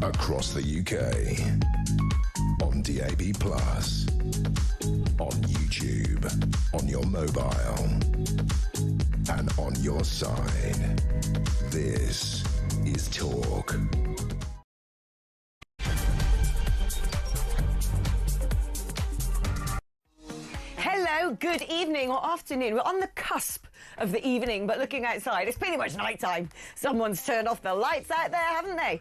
across the UK, on DAB+, on YouTube, on your mobile, and on your side. This is Talk. Hello, good evening or afternoon. We're on the cusp of the evening, but looking outside, it's pretty much night time. Someone's turned off the lights out there, haven't they?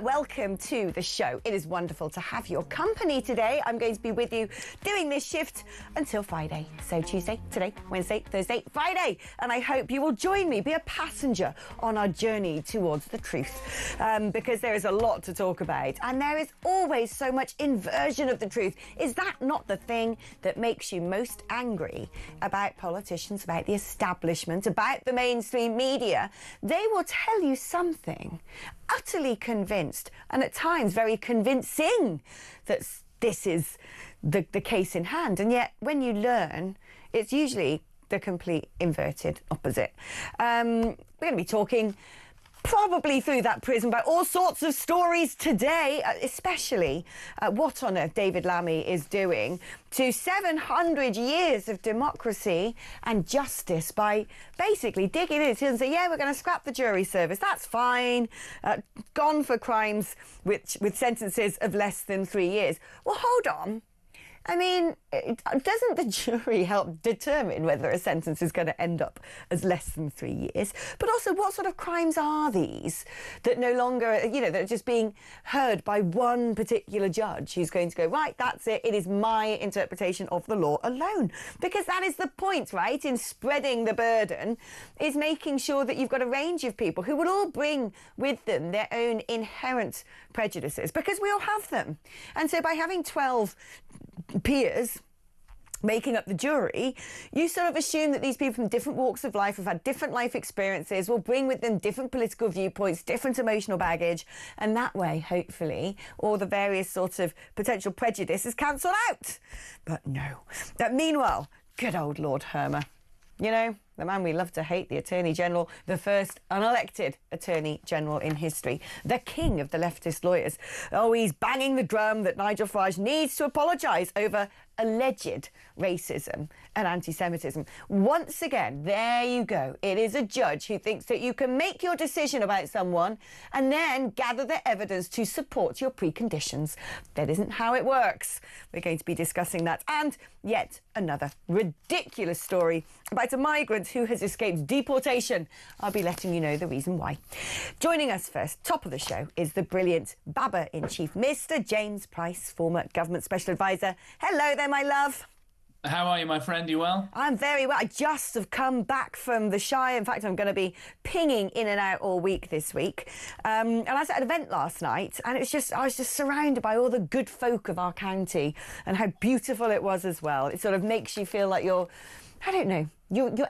Welcome to the show. It is wonderful to have your company today. I'm going to be with you doing this shift until Friday. So Tuesday, today, Wednesday, Thursday, Friday. And I hope you will join me, be a passenger on our journey towards the truth. Because there is a lot to talk about. And there is always so much inversion of the truth. Is that not the thing that makes you most angry about politicians, about the establishment, about the mainstream media? They will tell you something utterly convinced, and at times very convincing, that this is the case in hand. And yet, when you learn, it's usually the complete inverted opposite. We're going to be talking probably through that prism about all sorts of stories today, especially what on earth David Lammy is doing to 700 years of democracy and justice by basically digging in and saying, yeah, we're going to scrap the jury service. That's fine. Gone for crimes with sentences of less than 3 years. Well, hold on. I mean, doesn't the jury help determine whether a sentence is going to end up as less than 3 years? But also, what sort of crimes are these that no longer, that are just being heard by one particular judge who's going to go, right, that's it, it is my interpretation of the law alone? Because that is the point, right, in spreading the burden, is making sure that you've got a range of people who will all bring with them their own inherent prejudices, because we all have them. And so by having 12 peers making up the jury, you sort of assume that these people from different walks of life have had different life experiences, will bring with them different political viewpoints, different emotional baggage, and that way, hopefully, all the various sorts of potential prejudice is cancelled out. But no. Meanwhile, good old Lord Hermer. The man we love to hate, the Attorney General, the first unelected Attorney General in history, the king of the leftist lawyers. Oh, he's banging the drum that Nigel Farage needs to apologise over alleged racism and anti-Semitism. Once again, there you go. It is a judge who thinks that you can make your decision about someone and then gather the evidence to support your preconditions. That isn't how it works. We're going to be discussing that and yet another ridiculous story about a migrant who has escaped deportation. I'll be letting you know the reason why. Joining us first, top of the show, is the brilliant Babber-in-Chief, Mr. James Price, former government special advisor. Hello there, my love. How are you, my friend? You well? I'm very well. I just have come back from the Shire. In fact, I'm going to be pinging in and out all week this week. And I was at an event last night, and I was just surrounded by all the good folk of our county and how beautiful it was as well. It sort of makes you feel like your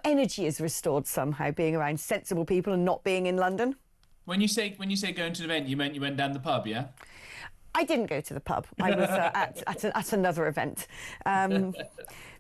energy is restored somehow, being around sensible people and not being in London. When you say going to an event, you meant you went down the pub, yeah? I didn't go to the pub. I was at another event,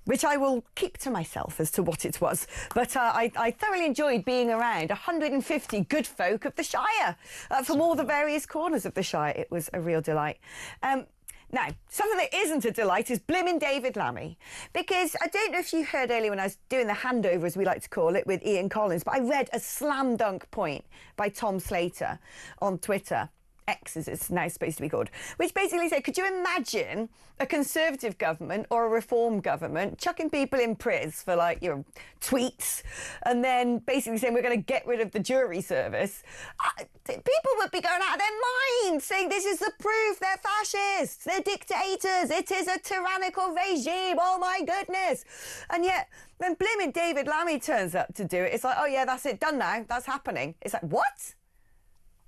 which I will keep to myself as to what it was. But I thoroughly enjoyed being around 150 good folk of the Shire from all the various corners of the Shire. It was a real delight. Now, something that isn't a delight is blimmin' David Lammy. Because I don't know if you heard earlier when I was doing the handover, as we like to call it, with Ian Collins, but I read a slam dunk point by Tom Slater on Twitter. X as it's now supposed to be called, which basically said, could you imagine a Conservative government or a Reform government chucking people in pris for tweets and then basically saying we're going to get rid of the jury service? People would be going out of their minds saying this is the proof they're fascists, they're dictators, it is a tyrannical regime, oh my goodness. And yet when blimmin' David Lammy turns up to do it, it's like, oh yeah, that's it, done now, that's happening. It's like, what?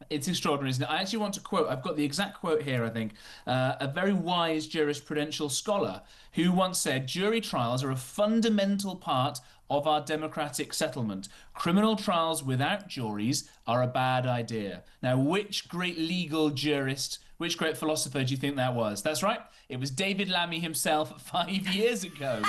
It's extraordinary, isn't it? I actually want to quote, I've got the exact quote here, I think, a very wise jurisprudential scholar who once said, jury trials are a fundamental part of our democratic settlement. Criminal trials without juries are a bad idea. Now, which great legal jurist, which great philosopher do you think that was? That's right, it was David Lammy himself 5 years ago.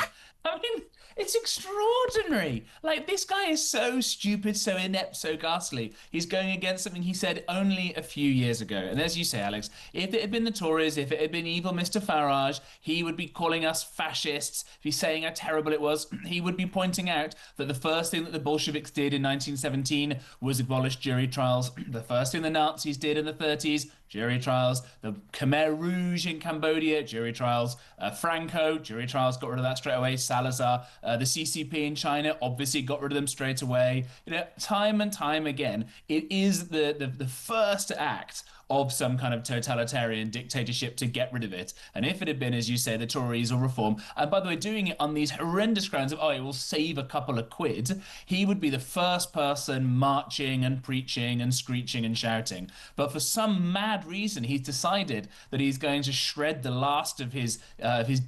I mean, It's extraordinary. Like, this guy is so stupid, so inept, so ghastly. He's going against something he said only a few years ago. And as you say, Alex, if it had been the Tories, if it had been evil Mr. Farage, he would be calling us fascists, be saying how terrible it was. He would be pointing out that the first thing that the Bolsheviks did in 1917 was abolish jury trials. The first thing the Nazis did in the 30s, jury trials. The Khmer Rouge in Cambodia, jury trials. Franco, jury trials, got rid of that straight away. Salazar, the CCP in China, obviously got rid of them straight away. You know, time and time again, it is the first act of some kind of totalitarian dictatorship to get rid of it. And if it had been, as you say, the Tories or Reform, and by the way, doing it on these horrendous grounds of, oh, it will save a couple of quid, he would be the first person marching and preaching and screeching and shouting. But for some mad reason, he's decided that he's going to shred the last of his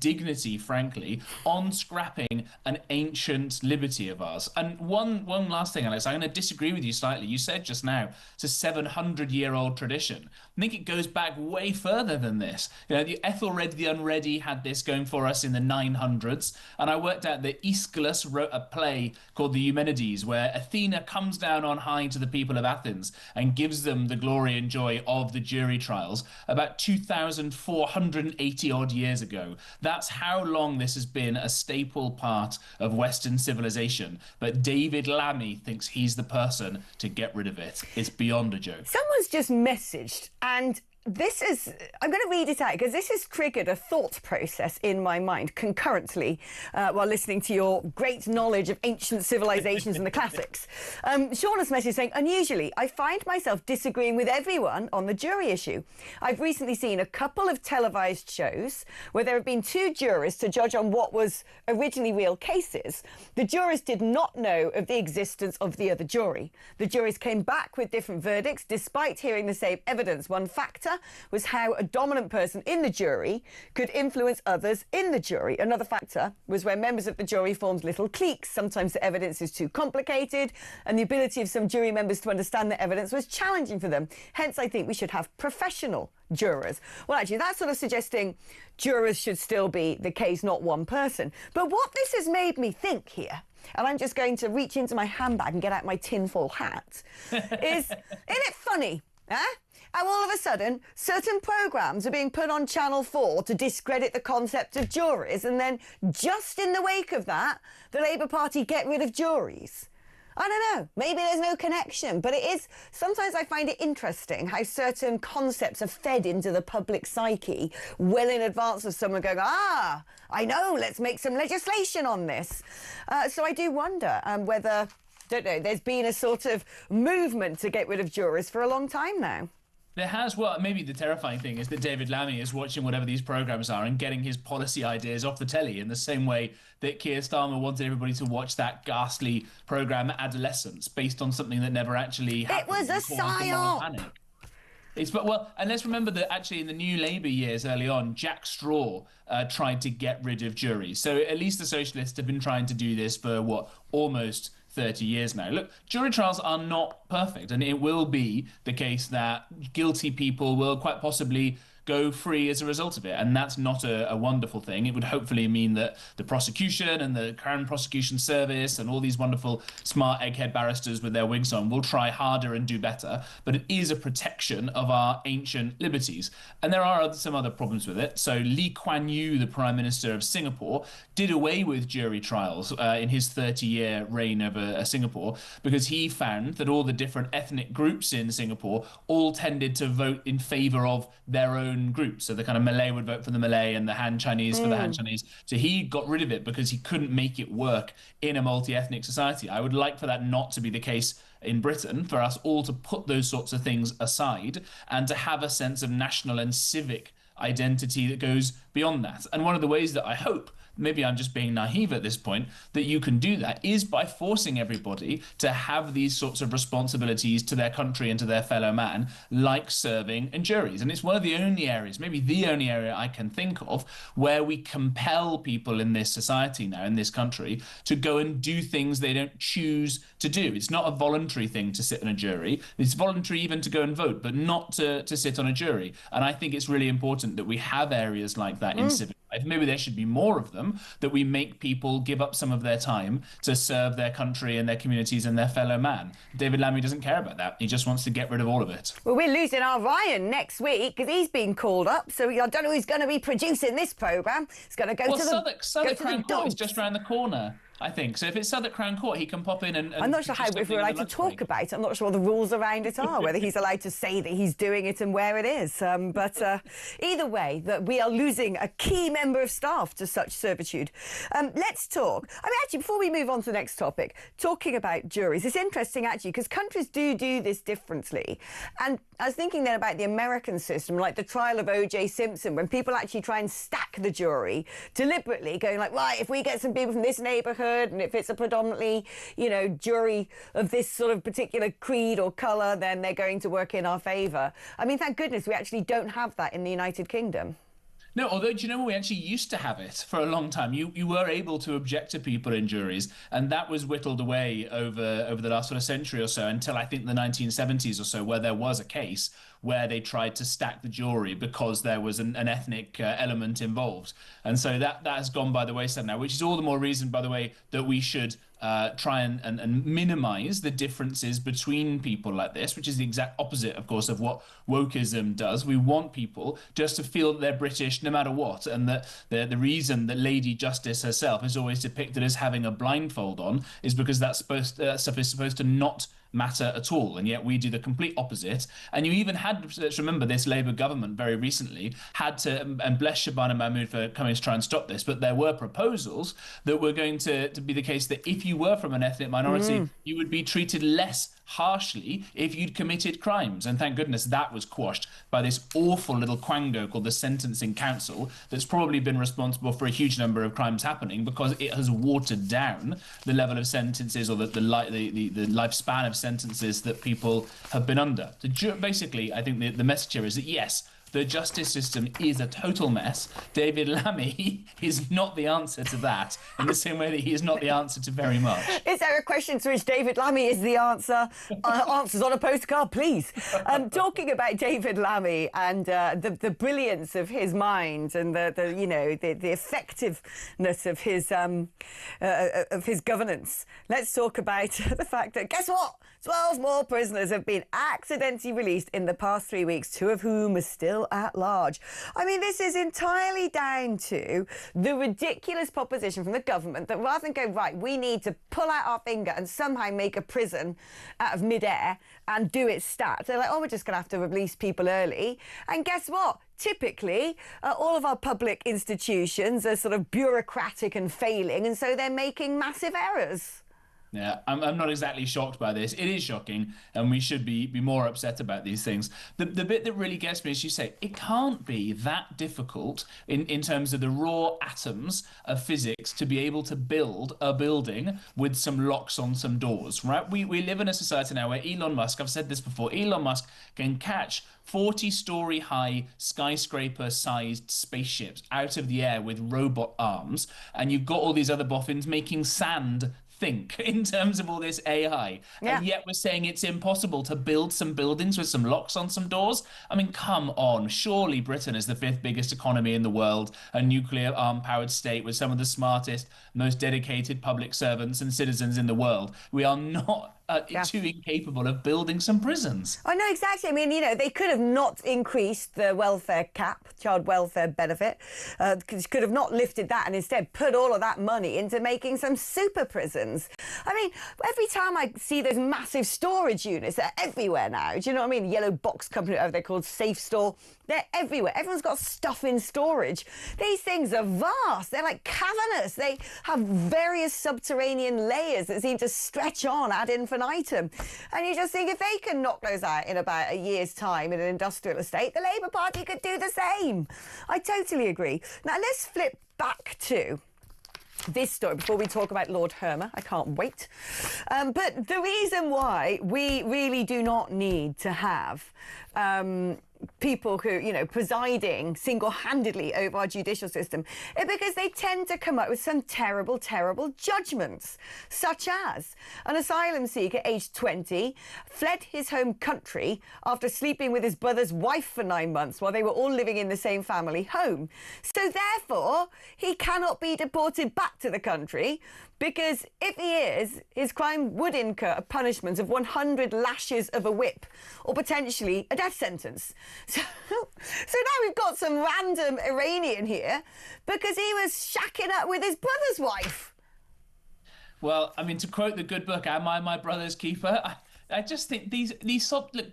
dignity, frankly, on scrapping an ancient liberty of ours. And one last thing, Alex, I'm going to disagree with you slightly. You said just now it's a 700-year-old tradition. I think it goes back way further than this. You know, the Ethelred the Unready had this going for us in the 900s, and I worked out that Aeschylus wrote a play called the Eumenides, where Athena comes down on high to the people of Athens and gives them the glory and joy of the jury trials about 2,480 odd years ago. That's how long this has been a staple part of Western civilization. But David Lammy thinks he's the person to get rid of it. It's beyond a joke. Someone's just messaged, and this is, I'm going to read it out because this has triggered a thought process in my mind concurrently while listening to your great knowledge of ancient civilizations and the classics. Shauna's message saying, unusually, I find myself disagreeing with everyone on the jury issue. I've recently seen a couple of televised shows where there have been two jurors to judge on what was originally real cases. The jurors did not know of the existence of the other jury. The juries came back with different verdicts despite hearing the same evidence. One factor was how a dominant person in the jury could influence others in the jury. Another factor was where members of the jury formed little cliques. Sometimes the evidence is too complicated and the ability of some jury members to understand the evidence was challenging for them. Hence, I think we should have professional jurors. Well, actually, that's sort of suggesting jurors should still be the case, not one person. But what this has made me think here, and I'm just going to reach into my handbag and get out my tinfoil hat, is, isn't it funny, huh? How all of a sudden, certain programmes are being put on Channel 4 to discredit the concept of juries, and then just in the wake of that, the Labour Party get rid of juries. I don't know, maybe there's no connection, but it is, sometimes I find it interesting how certain concepts are fed into the public psyche well in advance of someone going, I know, let's make some legislation on this. So I do wonder whether, don't know, there's been a sort of movement to get rid of jurors for a long time now. There has, well, maybe the terrifying thing is that David Lammy is watching whatever these programmes are and getting his policy ideas off the telly in the same way that Keir Starmer wanted everybody to watch that ghastly programme Adolescence based on something that never actually happened. It was a psyop! And let's remember that actually in the new Labour years early on, Jack Straw tried to get rid of juries. So at least the socialists have been trying to do this for, almost 30 years now. Look, jury trials are not perfect, and it will be the case that guilty people will quite possibly go free as a result of it, and that's not a wonderful thing. It would hopefully mean that the prosecution and the Crown Prosecution Service and all these wonderful smart egghead barristers with their wigs on will try harder and do better, but it is a protection of our ancient liberties. And there are some other problems with it. So Lee Kuan Yew, the Prime Minister of Singapore, did away with jury trials in his 30-year reign over Singapore because he found that all the different ethnic groups in Singapore all tended to vote in favour of their own groups. So the kind of Malay would vote for the Malay and the Han Chinese for the Han Chinese. So he got rid of it because he couldn't make it work in a multi-ethnic society. I would like for that not to be the case in Britain, for us all to put those sorts of things aside and to have a sense of national and civic identity that goes beyond that. And one of the ways that I hope, maybe I'm just being naive at this point, that you can do that is by forcing everybody to have these sorts of responsibilities to their country and to their fellow man, like serving in juries. And it's one of the only areas, maybe the only area I can think of, where we compel people in this society now, in this country, to go and do things they don't choose to do. It's not a voluntary thing to sit in a jury. It's voluntary even to go and vote, but not to sit on a jury. And I think it's really important that we have areas like that in civic life. Maybe there should be more of them, that we make people give up some of their time to serve their country and their communities and their fellow man. David Lammy doesn't care about that. He just wants to get rid of all of it. Well, we're losing our Ryan next week because he's been called up. So I don't know who's going to be producing this programme. It's going to go to the Southwark Crown Court is just around the corner, I think. So if it's Southwark Crown Court, he can pop in and I'm not sure if we're allowed to talk about it. I'm not sure what the rules around it are, whether he's allowed to say that he's doing it and where it is. But either way, that we are losing a key member of staff to such servitude. Let's talk. I mean, actually, before we move on to the next topic, talking about juries, it's interesting, actually, because countries do this differently. And I was thinking then about the American system, like the trial of O.J. Simpson, when people actually try and stack the jury deliberately, going like, right, if we get some people from this neighbourhood, and if it's a predominantly, jury of this sort of particular creed or colour, then they're going to work in our favour. I mean, thank goodness we actually don't have that in the United Kingdom. No, although, do you know, we actually used to have it for a long time. You were able to object to people in juries, and that was whittled away over the last sort of century or so, until I think the 1970s or so, where there was a case where they tried to stack the jury because there was an ethnic element involved. And so that has gone by the wayside now, which is all the more reason, by the way, that we should try and minimize the differences between people like this, which is the exact opposite, of course, of what wokeism does. We want people just to feel that they're British no matter what, and that the reason that Lady Justice herself is always depicted as having a blindfold on is because that stuff is supposed to not matter at all, and yet we do the complete opposite. And you even had, let's remember, this Labour government very recently had to, and bless Shabana Mahmood for coming to try and stop this, but there were proposals that were going to be the case that if you were from an ethnic minority, you would be treated less harshly if you'd committed crimes. And thank goodness that was quashed by this awful little quango called the Sentencing Council that's probably been responsible for a huge number of crimes happening, because it has watered down the level of sentences, or the lifespan of sentences that people have been under. So basically, I think the message here is that yes, the justice system is a total mess. David Lammy is not the answer to that, in the same way that he is not the answer to very much. Is there a question to which David Lammy is the answer? Answers on a postcard, please. Talking about David Lammy and the brilliance of his mind and the effectiveness of his governance, let's talk about the fact that, guess what? 12 more prisoners have been accidentally released in the past 3 weeks, 2 of whom are still at large. I mean, this is entirely down to the ridiculous proposition from the government that rather than go, right, we need to pull out our finger and somehow make a prison out of midair and do it stat, they're like, oh, we're just going to have to release people early. And guess what? Typically, all of our public institutions are sort of bureaucratic and failing, and so they're making massive errors. Yeah, I'm not exactly shocked by this. It is shocking, and we should be more upset about these things. The bit that really gets me is, you say, it can't be that difficult in terms of the raw atoms of physics to be able to build a building with some locks on some doors, right? We live in a society now where Elon Musk, I've said this before, Elon Musk can catch 40-story high skyscraper-sized spaceships out of the air with robot arms, and you've got all these other boffins making sand think in terms of all this AI. Yeah. And yet we're saying it's impossible to build some buildings with some locks on some doors. I mean, come on. Surely Britain is the 5th biggest economy in the world, a nuclear arm-powered state with some of the smartest, most dedicated public servants and citizens in the world. We are not too incapable of building some prisons. I know, exactly. I mean, they could have not increased the welfare cap, child welfare benefit, could have not lifted that and instead put all of that money into making some super prisons. I mean, every time I see those massive storage units, they're everywhere now. Do you know what I mean? Yellow box company, whatever they're called, Safe Store. They're everywhere. Everyone's got stuff in storage. These things are vast. They're like cavernous. They have various subterranean layers that seem to stretch on ad infinitum. And you just think, if they can knock those out in about a year's time in an industrial estate, the Labour Party could do the same. I totally agree. Now, let's flip back to this story before we talk about Lord Hermer. I can't wait. But the reason why we really do not need to have people who, presiding single-handedly over our judicial system, because they tend to come up with some terrible, terrible judgments, such as an asylum seeker aged 20 fled his home country after sleeping with his brother's wife for 9 months while they were all living in the same family home. So therefore, he cannot be deported back to the country, because if he is, his crime would incur a punishment of 100 lashes of a whip, or potentially a death sentence. So now we've got some random Iranian here because he was shacking up with his brother's wife. Well, I mean, to quote the good book, Am I My Brother's Keeper? I just think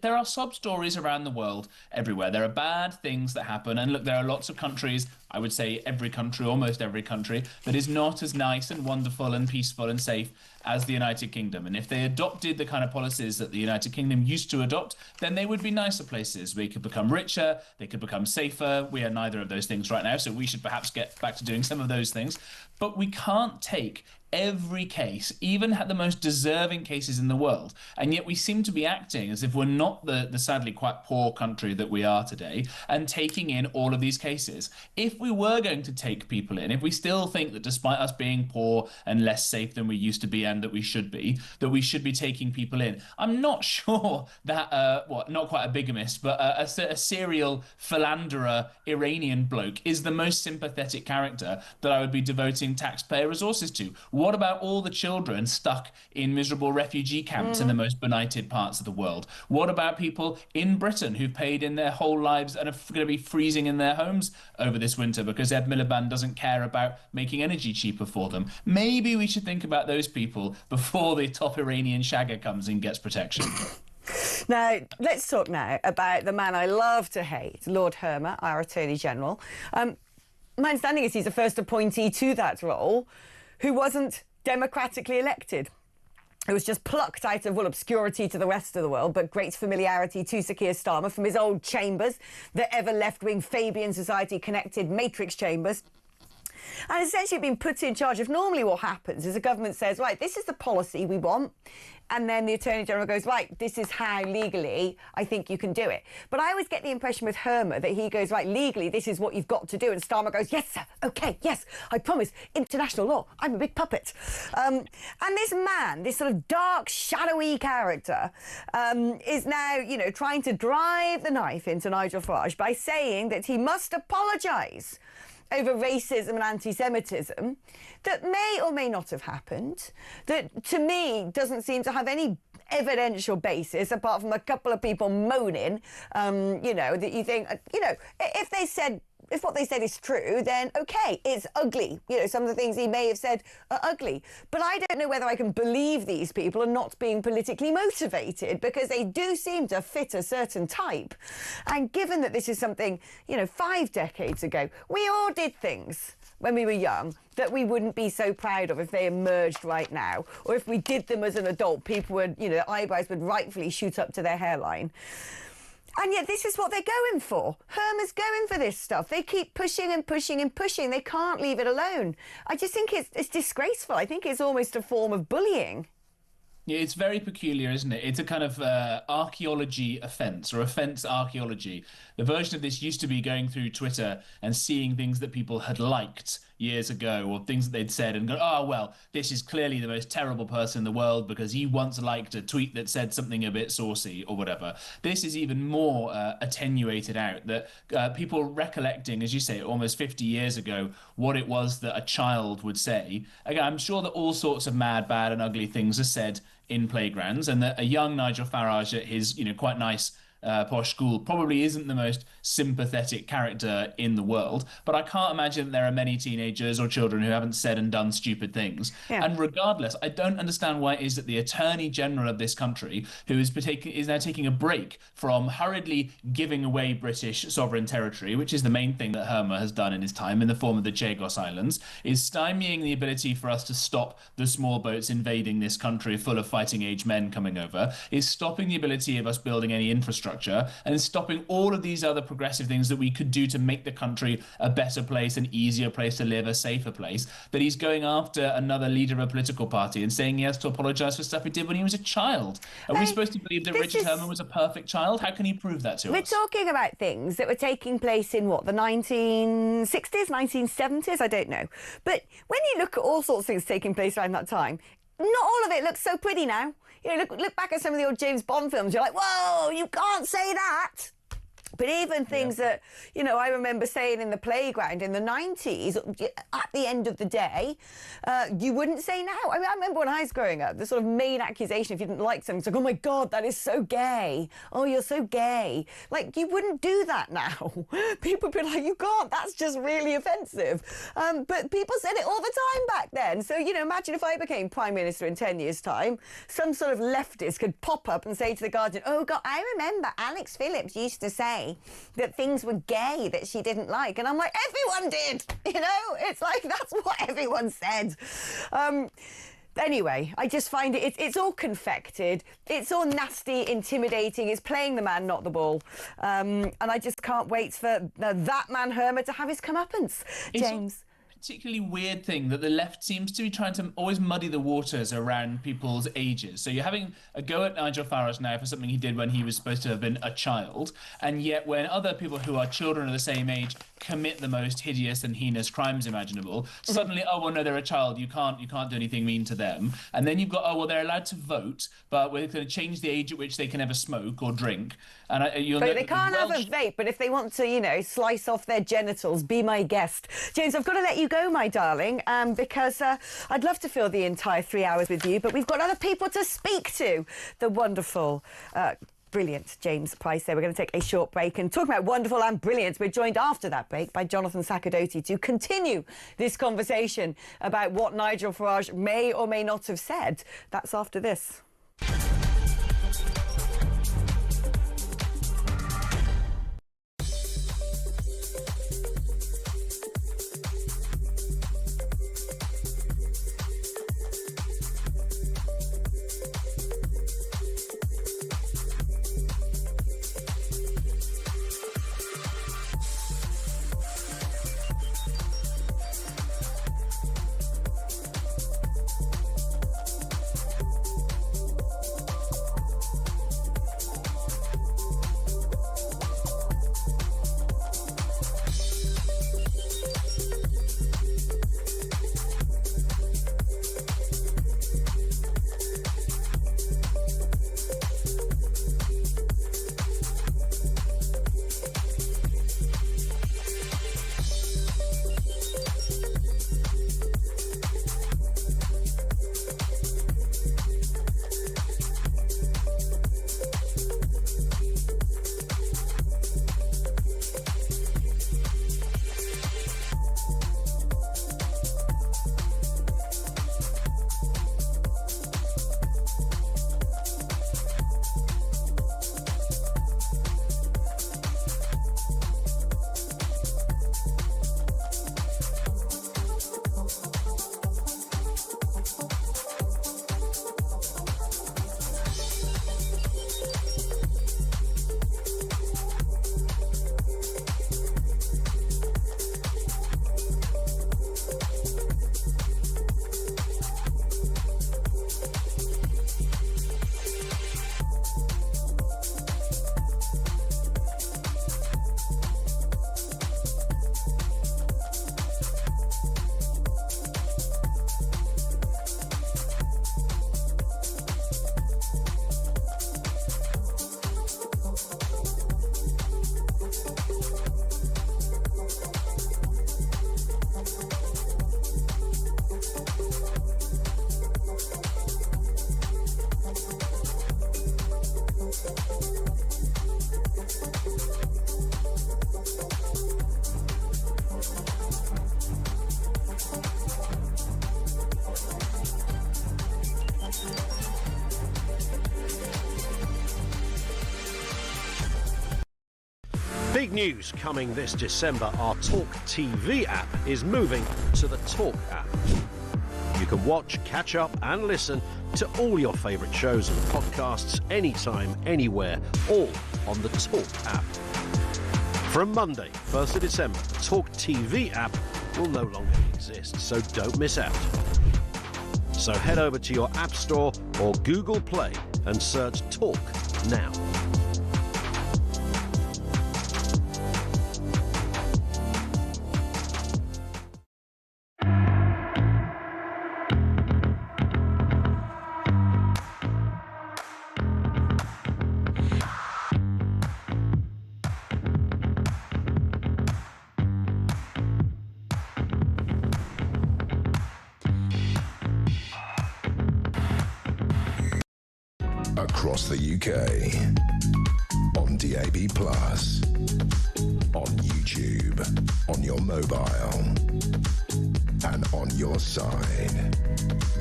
there are sob stories around the world everywhere. There are bad things that happen. And look, there are lots of countries, I would say every country, almost every country, that is not as nice and wonderful and peaceful and safe as the United Kingdom. And if they adopted the kind of policies that the United Kingdom used to adopt, then they would be nicer places. We could become richer, they could become safer. We are neither of those things right now, so we should perhaps get back to doing some of those things. But we can't take every case, even the most deserving cases in the world, and yet we seem to be acting as if we're not the sadly quite poor country that we are today, and taking in all of these cases. If we were going to take people in, if we still think that despite us being poor and less safe than we used to be and that we should be taking people in, I'm not sure that not quite a bigamist, but a serial philanderer Iranian bloke is the most sympathetic character that I would be devoting taxpayer resources to. What about all the children stuck in miserable refugee camps in the most benighted parts of the world? What about people in Britain who've paid in their whole lives and are going to be freezing in their homes over this winter because Ed Miliband doesn't care about making energy cheaper for them? Maybe we should think about those people before the top Iranian shagger comes and gets protection. Now, let's talk now about the man I love to hate, Lord Hermer, our Attorney General. My understanding is he's the first appointee to that role who wasn't democratically elected. It was just plucked out of, obscurity to the rest of the world, but great familiarity to Sir Keir Starmer from his old chambers, the ever left-wing Fabian Society-connected matrix chambers. And essentially been put in charge of. Normally what happens is the government says, right, this is the policy we want. And then the Attorney General goes, right, this is how legally I think you can do it. But I always get the impression with Hermer that he goes, right, legally, this is what you've got to do. And Starmer goes, yes, sir, OK, yes, I promise, international law, I'm a big puppet. And this man, this sort of dark, shadowy character, is now, trying to drive the knife into Nigel Farage by saying that he must apologise over racism and anti-Semitism that may or may not have happened, that to me doesn't seem to have any evidential basis apart from a couple of people moaning, that you think, if what they said is true, then OK, it's ugly. Some of the things he may have said are ugly. But I don't know whether I can believe these people are not being politically motivated, because they do seem to fit a certain type. And given that this is something, 5 decades ago, we all did things when we were young that we wouldn't be so proud of if they emerged right now. Or if we did them as an adult, people would, eyebrows would rightfully shoot up to their hairline. And yet this is what they're going for. Hermer's going for this stuff. They keep pushing and pushing and pushing. They can't leave it alone. I just think it's disgraceful. I think it's almost a form of bullying. Yeah, it's very peculiar, isn't it? It's a kind of archaeology offence, or offence archaeology. The version of this used to be going through Twitter and seeing things that people had liked years ago, or things that they'd said, and go, oh, well, this is clearly the most terrible person in the world because he once liked a tweet that said something a bit saucy or whatever. This is even more attenuated out, that people recollecting, as you say, almost 50 years ago, what it was that a child would say. Again, I'm sure that all sorts of mad, bad and ugly things are said in playgrounds, and that a young Nigel Farage at his, quite nice posh school probably isn't the most sympathetic character in the world, but I can't imagine that there are many teenagers or children who haven't said and done stupid things. Yeah. And regardless, I don't understand why it is that the Attorney General of this country, who is now taking a break from hurriedly giving away British sovereign territory, which is the main thing that Hermer has done in his time in the form of the Chagos Islands, is stymieing the ability for us to stop the small boats invading this country full of fighting age men coming over, is stopping the ability of us building any infrastructure infrastructure and stopping all of these other progressive things that we could do to make the country a better place, an easier place to live, a safer place, that he's going after another leader of a political party and saying he has to apologise for stuff he did when he was a child. Are we supposed to believe that Richard Herman was a perfect child? How can he prove that to us? We're talking about things that were taking place in, what, the 1960s, 1970s? I don't know. But when you look at all sorts of things taking place around that time, not all of it looks so pretty now. You know, look back at some of the old James Bond films, you're like, whoa, you can't say that. But even things that, you know, I remember saying in the playground in the 90s, at the end of the day, you wouldn't say now. I mean, I remember when I was growing up, the sort of main accusation if you didn't like something, it's like, oh my God, that is so gay. Oh, you're so gay. Like, you wouldn't do that now. People would be like, you can't, that's just really offensive. But people said it all the time back then. So, you know, imagine if I became Prime Minister in 10 years' time, some sort of leftist could pop up and say to the Guardian, oh God, I remember Alex Phillips used to say that things were gay that she didn't like. And I'm like, everyone did, you know? It's like, that's what everyone said. Anyway, I just find it's all confected. It's all nasty, intimidating. It's playing the man, not the ball. And I just can't wait for that man Herman to have his comeuppance. James. Particularly weird thing that the left seems to be trying to always muddy the waters around people's ages. So you're having a go at Nigel Farage now for something he did when he was supposed to have been a child, and yet when other people who are children of the same age commit the most hideous and heinous crimes imaginable, suddenly, oh well, no, they're a child, you can't do anything mean to them. And then you've got, oh well, they're allowed to vote, but we're going to change the age at which they can ever smoke or drink. And but they can't have a vape, but if they want to, you know, slice off their genitals, be my guest. James, I've got to let you go, my darling, because I'd love to fill the entire 3 hours with you, but we've got other people to speak to. The wonderful, brilliant James Price there. We're going to take a short break and talk about wonderful and brilliant. We're joined after that break by Jonathan Sacerdoti to continue this conversation about what Nigel Farage may or may not have said. That's after this. Big news coming this December. Our talkTV app is moving to the Talk app. You can watch, catch up and listen to all your favourite shows and podcasts anytime, anywhere, all on the Talk app. From Monday, 1st of December, the Talk TV app will no longer exist, so don't miss out. So head over to your App Store or Google Play and search Talk now. Across the UK, on DAB+, on YouTube, on your mobile, and on your side.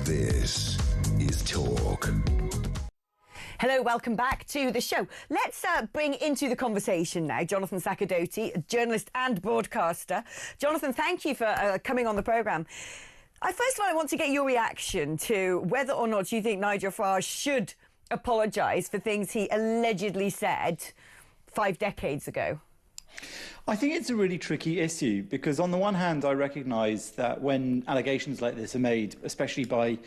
This is Talk. Hello, welcome back to the show. Let's bring into the conversation now Jonathan Sacerdoti, a journalist and broadcaster. Jonathan, thank you for coming on the programme. First of all, I want to get your reaction to whether or not you think Nigel Farage should apologise for things he allegedly said 5 decades ago. I think it's a really tricky issue because on the one hand, I recognise that when allegations like this are made, especially by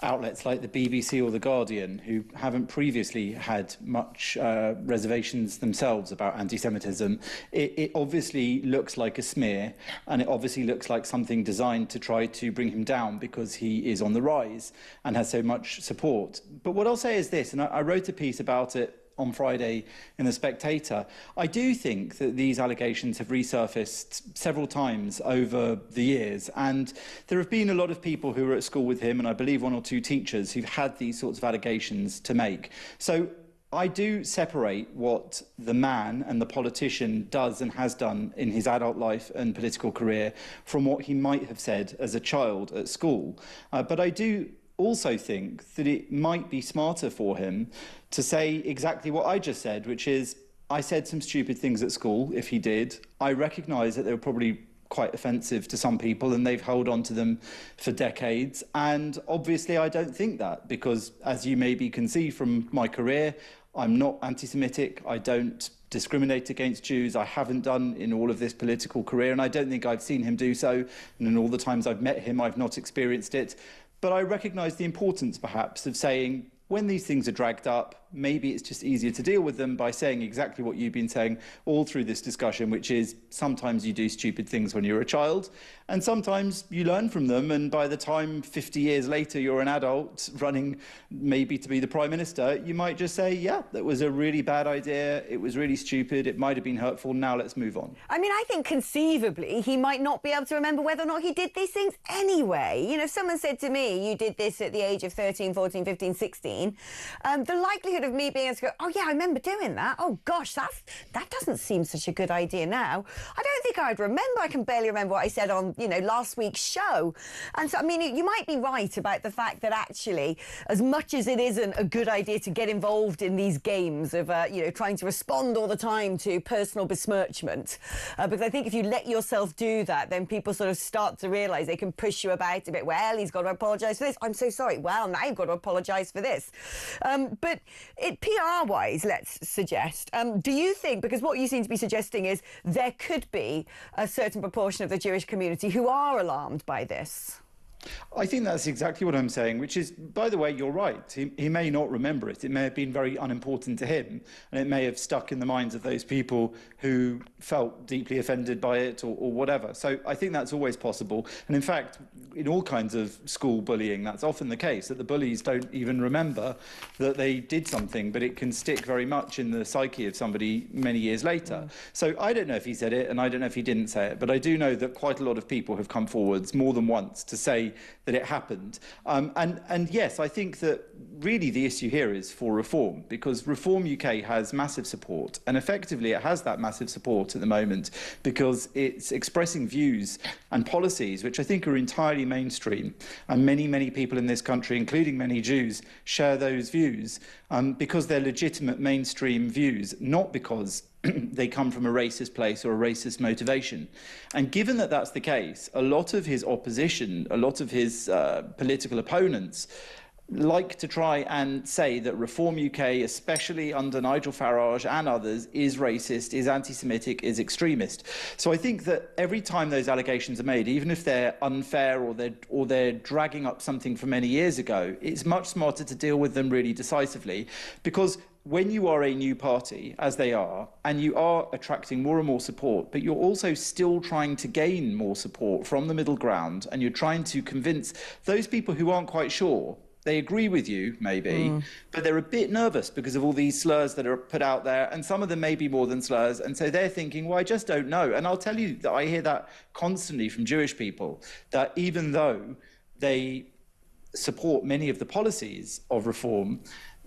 outlets like the BBC or The Guardian, who haven't previously had much reservations themselves about anti-Semitism, it obviously looks like a smear, and it obviously looks like something designed to try to bring him down because he is on the rise and has so much support. But what I'll say is this, and I wrote a piece about it on Friday in The Spectator. I do think that these allegations have resurfaced several times over the years, and there have been a lot of people who were at school with him, and I believe 1 or 2 teachers who've had these sorts of allegations to make. So I do separate what the man and the politician does and has done in his adult life and political career from what he might have said as a child at school. But I do also think that it might be smarter for him to say exactly what I just said, which is, I said some stupid things at school, if he did. I recognise that they were probably quite offensive to some people and they've held on to them for decades. And obviously I don't think that because, as you maybe can see from my career, I'm not anti-Semitic, I don't discriminate against Jews, I haven't done in all of this political career, and I don't think I've seen him do so, and in all the times I've met him, I've not experienced it. But I recognise the importance, perhaps, of saying, when these things are dragged up, maybe it's just easier to deal with them by saying exactly what you've been saying all through this discussion, which is sometimes you do stupid things when you're a child, and sometimes you learn from them, and by the time 50 years later you're an adult running maybe to be the Prime Minister, you might just say, yeah, that was a really bad idea, it was really stupid, it might have been hurtful, now let's move on. I mean, I think conceivably he might not be able to remember whether or not he did these things anyway. You know, if someone said to me, you did this at the age of 13, 14, 15, 16, the likelihood of me being able to go, oh yeah, I remember doing that, oh gosh, that doesn't seem such a good idea now, I don't think I'd remember. I can barely remember what I said on, you know, last week's show. And so, I mean, you might be right about the fact that actually, as much as it isn't a good idea to get involved in these games of, you know, trying to respond all the time to personal besmirchment, because I think if you let yourself do that, then people sort of start to realise they can push you about a bit. Well, he's got to apologise for this. I'm so sorry. Well, now you've got to apologise for this. But PR-wise, let's suggest, do you think, because what you seem to be suggesting is there could be a certain proportion of the Jewish community who are alarmed by this? I think that's exactly what I'm saying, which is, by the way, you're right. He may not remember it. It may have been very unimportant to him, and it may have stuck in the minds of those people who felt deeply offended by it or whatever. So I think that's always possible. And in fact, in all kinds of school bullying, that's often the case, that the bullies don't even remember that they did something, but it can stick very much in the psyche of somebody many years later. So I don't know if he said it, and I don't know if he didn't say it, but I do know that quite a lot of people have come forwards more than once to say that it happened. And yes, I think that really the issue here is for reform, because Reform UK has massive support, and effectively it has that massive support at the moment because it's expressing views and policies which I think are entirely mainstream, and many people in this country, including many Jews, share those views because they're legitimate mainstream views, not because they come from a racist place or a racist motivation. And given that that's the case, a lot of his opposition, a lot of his political opponents like to try and say that Reform UK, especially under Nigel Farage and others, is racist, is anti-Semitic, is extremist. So I think that every time those allegations are made, even if they're unfair or they're dragging up something from many years ago, it's much smarter to deal with them really decisively, because when you are a new party, as they are, and you are attracting more and more support, but you're also still trying to gain more support from the middle ground, and you're trying to convince those people who aren't quite sure, they agree with you, maybe, but they're a bit nervous because of all these slurs that are put out there, and some of them may be more than slurs, and so they're thinking, well, I just don't know. And I'll tell you that I hear that constantly from Jewish people, that even though they support many of the policies of Reform,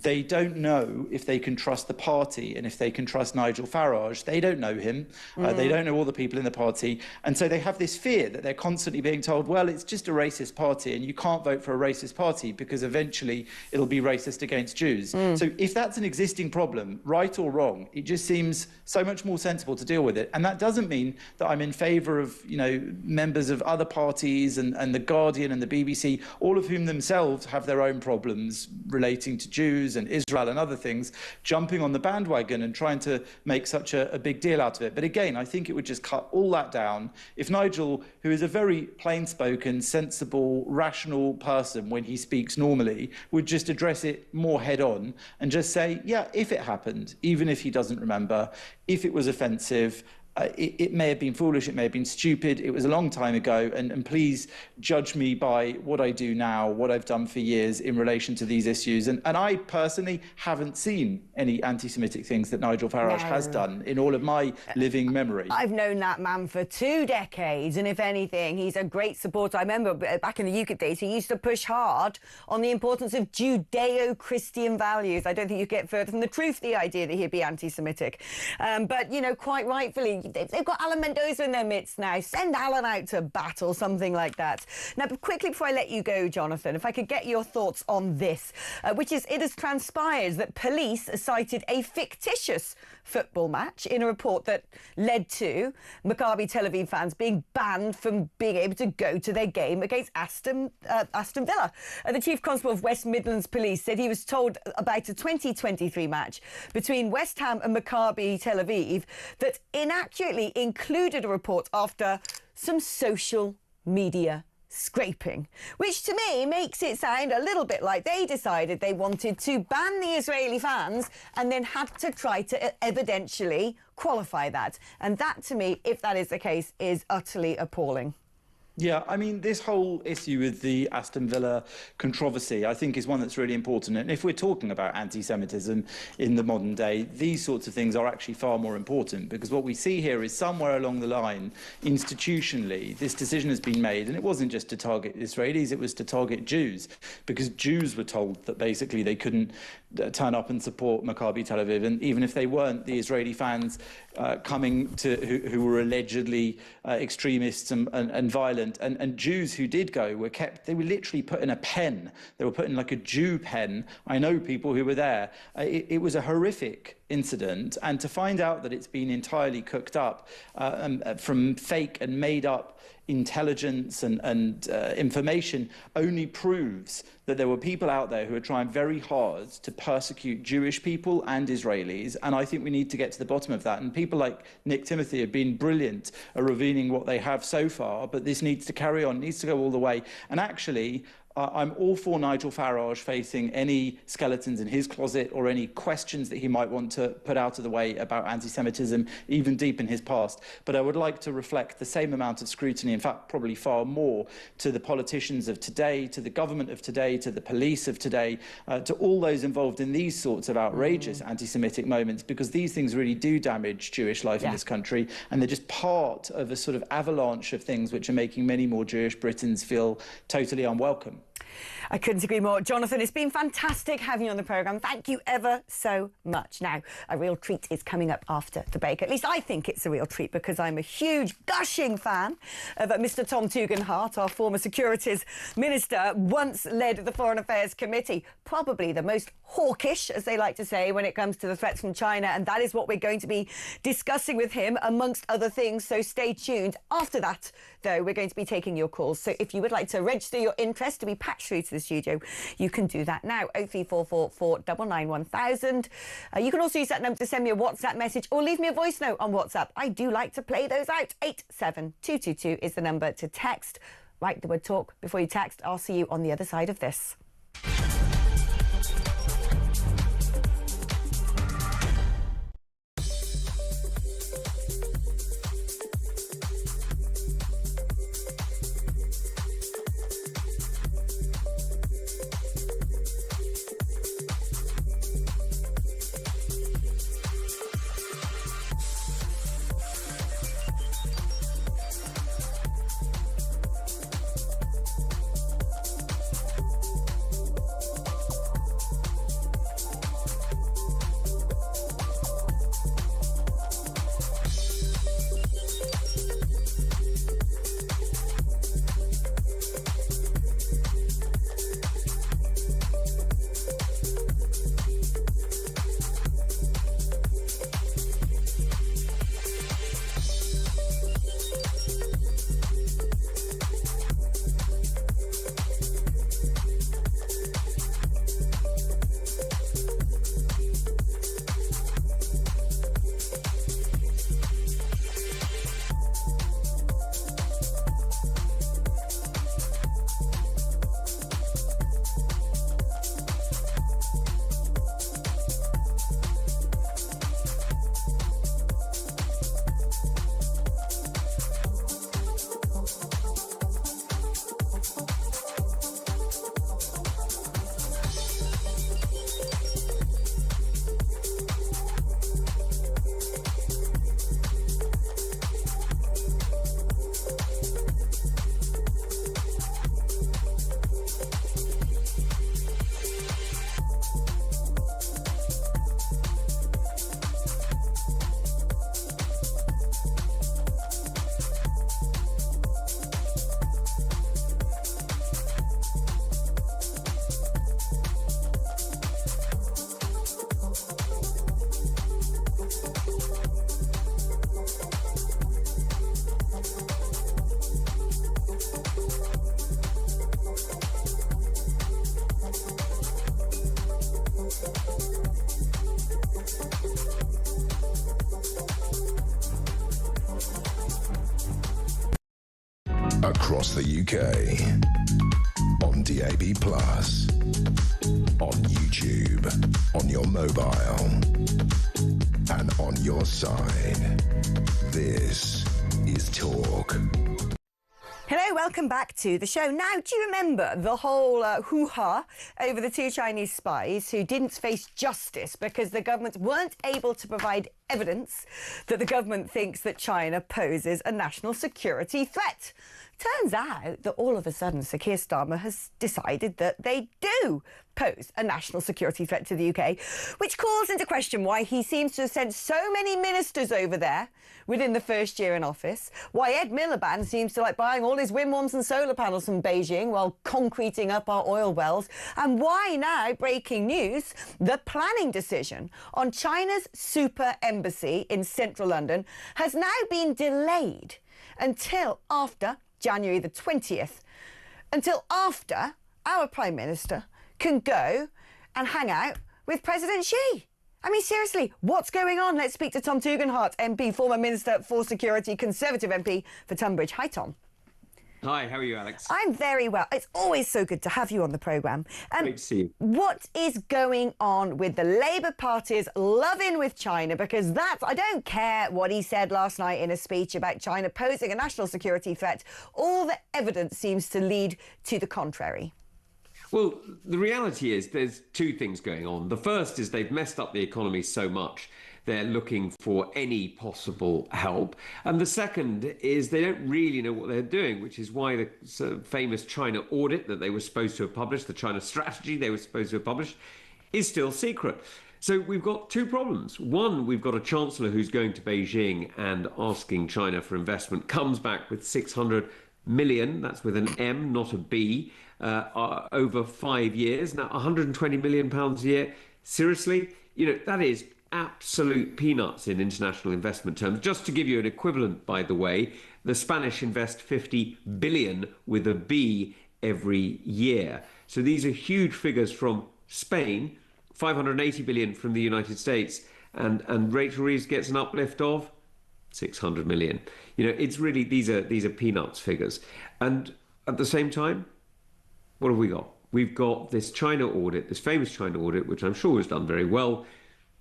they don't know if they can trust the party and if they can trust Nigel Farage. They don't know him. They don't know all the people in the party. And so they have this fear that they're constantly being told, well, it's just a racist party and you can't vote for a racist party because eventually it'll be racist against Jews. So if that's an existing problem, right or wrong, it just seems so much more sensible to deal with it. And that doesn't mean that I'm in favour of, you know, members of other parties and The Guardian and the BBC, all of whom themselves have their own problems relating to Jews and Israel and other things, jumping on the bandwagon and trying to make such a big deal out of it. But again, I think it would just cut all that down if Nigel, who is a very plain-spoken, sensible, rational person when he speaks normally, would just address it more head-on and just say, yeah, if it happened, even if he doesn't remember, if it was offensive, it may have been foolish, it may have been stupid, it was a long time ago, and please judge me by what I do now, what I've done for years in relation to these issues. And I personally haven't seen any anti-Semitic things that Nigel Farage has done in all of my living memory. I've known that man for 2 decades, and if anything, he's a great supporter. I remember back in the UKIP days, he used to push hard on the importance of Judeo-Christian values. I don't think you get further from the truth, the idea that he'd be anti-Semitic. But, you know, quite rightfully, they've got Alan Mendoza in their midst now. Send Alan out to battle, something like that. Now, quickly before I let you go, Jonathan, if I could get your thoughts on this, which is it has transpired that police cited a fictitious football match in a report that led to Maccabi Tel Aviv fans being banned from being able to go to their game against Aston Villa. The Chief Constable of West Midlands Police said he was told about a 2023 match between West Ham and Maccabi Tel Aviv that inaccurately included a report after some social media scraping, which to me makes it sound a little bit like they decided they wanted to ban the Israeli fans and then had to try to evidentially qualify that. And that, to me, if that is the case, is utterly appalling. Yeah, I mean, this whole issue with the Aston Villa controversy, I think, is one that's really important. And if we're talking about anti-Semitism in the modern day, these sorts of things are actually far more important, because what we see here is somewhere along the line, institutionally, this decision has been made, and it wasn't just to target Israelis, it was to target Jews, because Jews were told that basically they couldn't turn up and support Maccabi Tel Aviv, and even if they weren't, the Israeli fans coming to who were allegedly extremists and violent, and Jews who did go were kept. They were literally put in a pen. They were put in like a Jew pen. I know people who were there. It was a horrific incident, and to find out that it's been entirely cooked up from fake and made up intelligence and information only proves that there were people out there who are trying very hard to persecute Jewish people and Israelis, and I think we need to get to the bottom of that. And people like Nick Timothy have been brilliant at revealing what they have so far, but this needs to carry on, needs to go all the way. And actually, I'm all for Nigel Farage facing any skeletons in his closet or any questions that he might want to put out of the way about anti-Semitism, even deep in his past. But I would like to reflect the same amount of scrutiny, in fact, probably far more, to the politicians of today, to the government of today, to the police of today, to all those involved in these sorts of outrageous anti-Semitic moments, because these things really do damage Jewish life in this country, and they're just part of a sort of avalanche of things which are making many more Jewish Britons feel totally unwelcome. I couldn't agree more. Jonathan, it's been fantastic having you on the programme. Thank you ever so much. Now, a real treat is coming up after the break. At least I think it's a real treat, because I'm a huge, gushing fan of Mr Tom Tugendhat, our former Securities Minister, once led the Foreign Affairs Committee. Probably the most hawkish, as they like to say, when it comes to the threats from China. And that is what we're going to be discussing with him, amongst other things. So stay tuned. After that, though, we're going to be taking your calls. So if you would like to register your interest to be patched through to the studio, you can do that now. 03444 999 1000. You can also use that number to send me a WhatsApp message or leave me a voice note on WhatsApp. I do like to play those out. 87222 is the number to text. Write the word talk before you text. I'll see you on the other side of this. Across the UK, on DAB+, on YouTube, on your mobile, and on your side. This is Talk. Hello, welcome back to the show. Now, do you remember the whole hoo-ha over the two Chinese spies who didn't face justice because the government weren't able to provide evidence that the government thinks that China poses a national security threat? Turns out that all of a sudden Sir Keir Starmer has decided that they do pose a national security threat to the UK, which calls into question why he seems to have sent so many ministers over there within the first year in office, why Ed Miliband seems to like buying all his windfarms and solar panels from Beijing while concreting up our oil wells, and why now, breaking news, the planning decision on China's super embassy in central London has now been delayed until after January the 20th, until after our Prime Minister can go and hang out with President Xi. I mean, seriously, what's going on? Let's speak to Tom Tugendhat, MP, former Minister for Security, Conservative MP for Tunbridge. Hi, Tom. Hi, how are you, Alex? I'm very well. It's always so good to have you on the programme. Great to see you. What is going on with the Labour Party's love-in with China? Because I don't care what he said last night in a speech about China posing a national security threat. All the evidence seems to lead to the contrary. Well, the reality is there's two things going on. The first is they've messed up the economy so much they're looking for any possible help. And the second is they don't really know what they're doing, which is why the sort of famous China audit that they were supposed to have published, the China strategy they were supposed to have published, is still secret. So we've got two problems. One, we've got a chancellor who's going to Beijing and asking China for investment, comes back with 600 million, that's with an M, not a B, over 5 years. Now, 120 million pounds a year, seriously, that is absolute peanuts in international investment terms. Just to give you an equivalent, by the way, the Spanish invest 50 billion with a B every year. So these are huge figures from Spain, 580 billion from the United States, and Rachel Reeves gets an uplift of 600 million. It's really, these are peanuts figures. And at the same time, what have we got? We've got this China audit, this famous China audit, which I'm sure has done very well.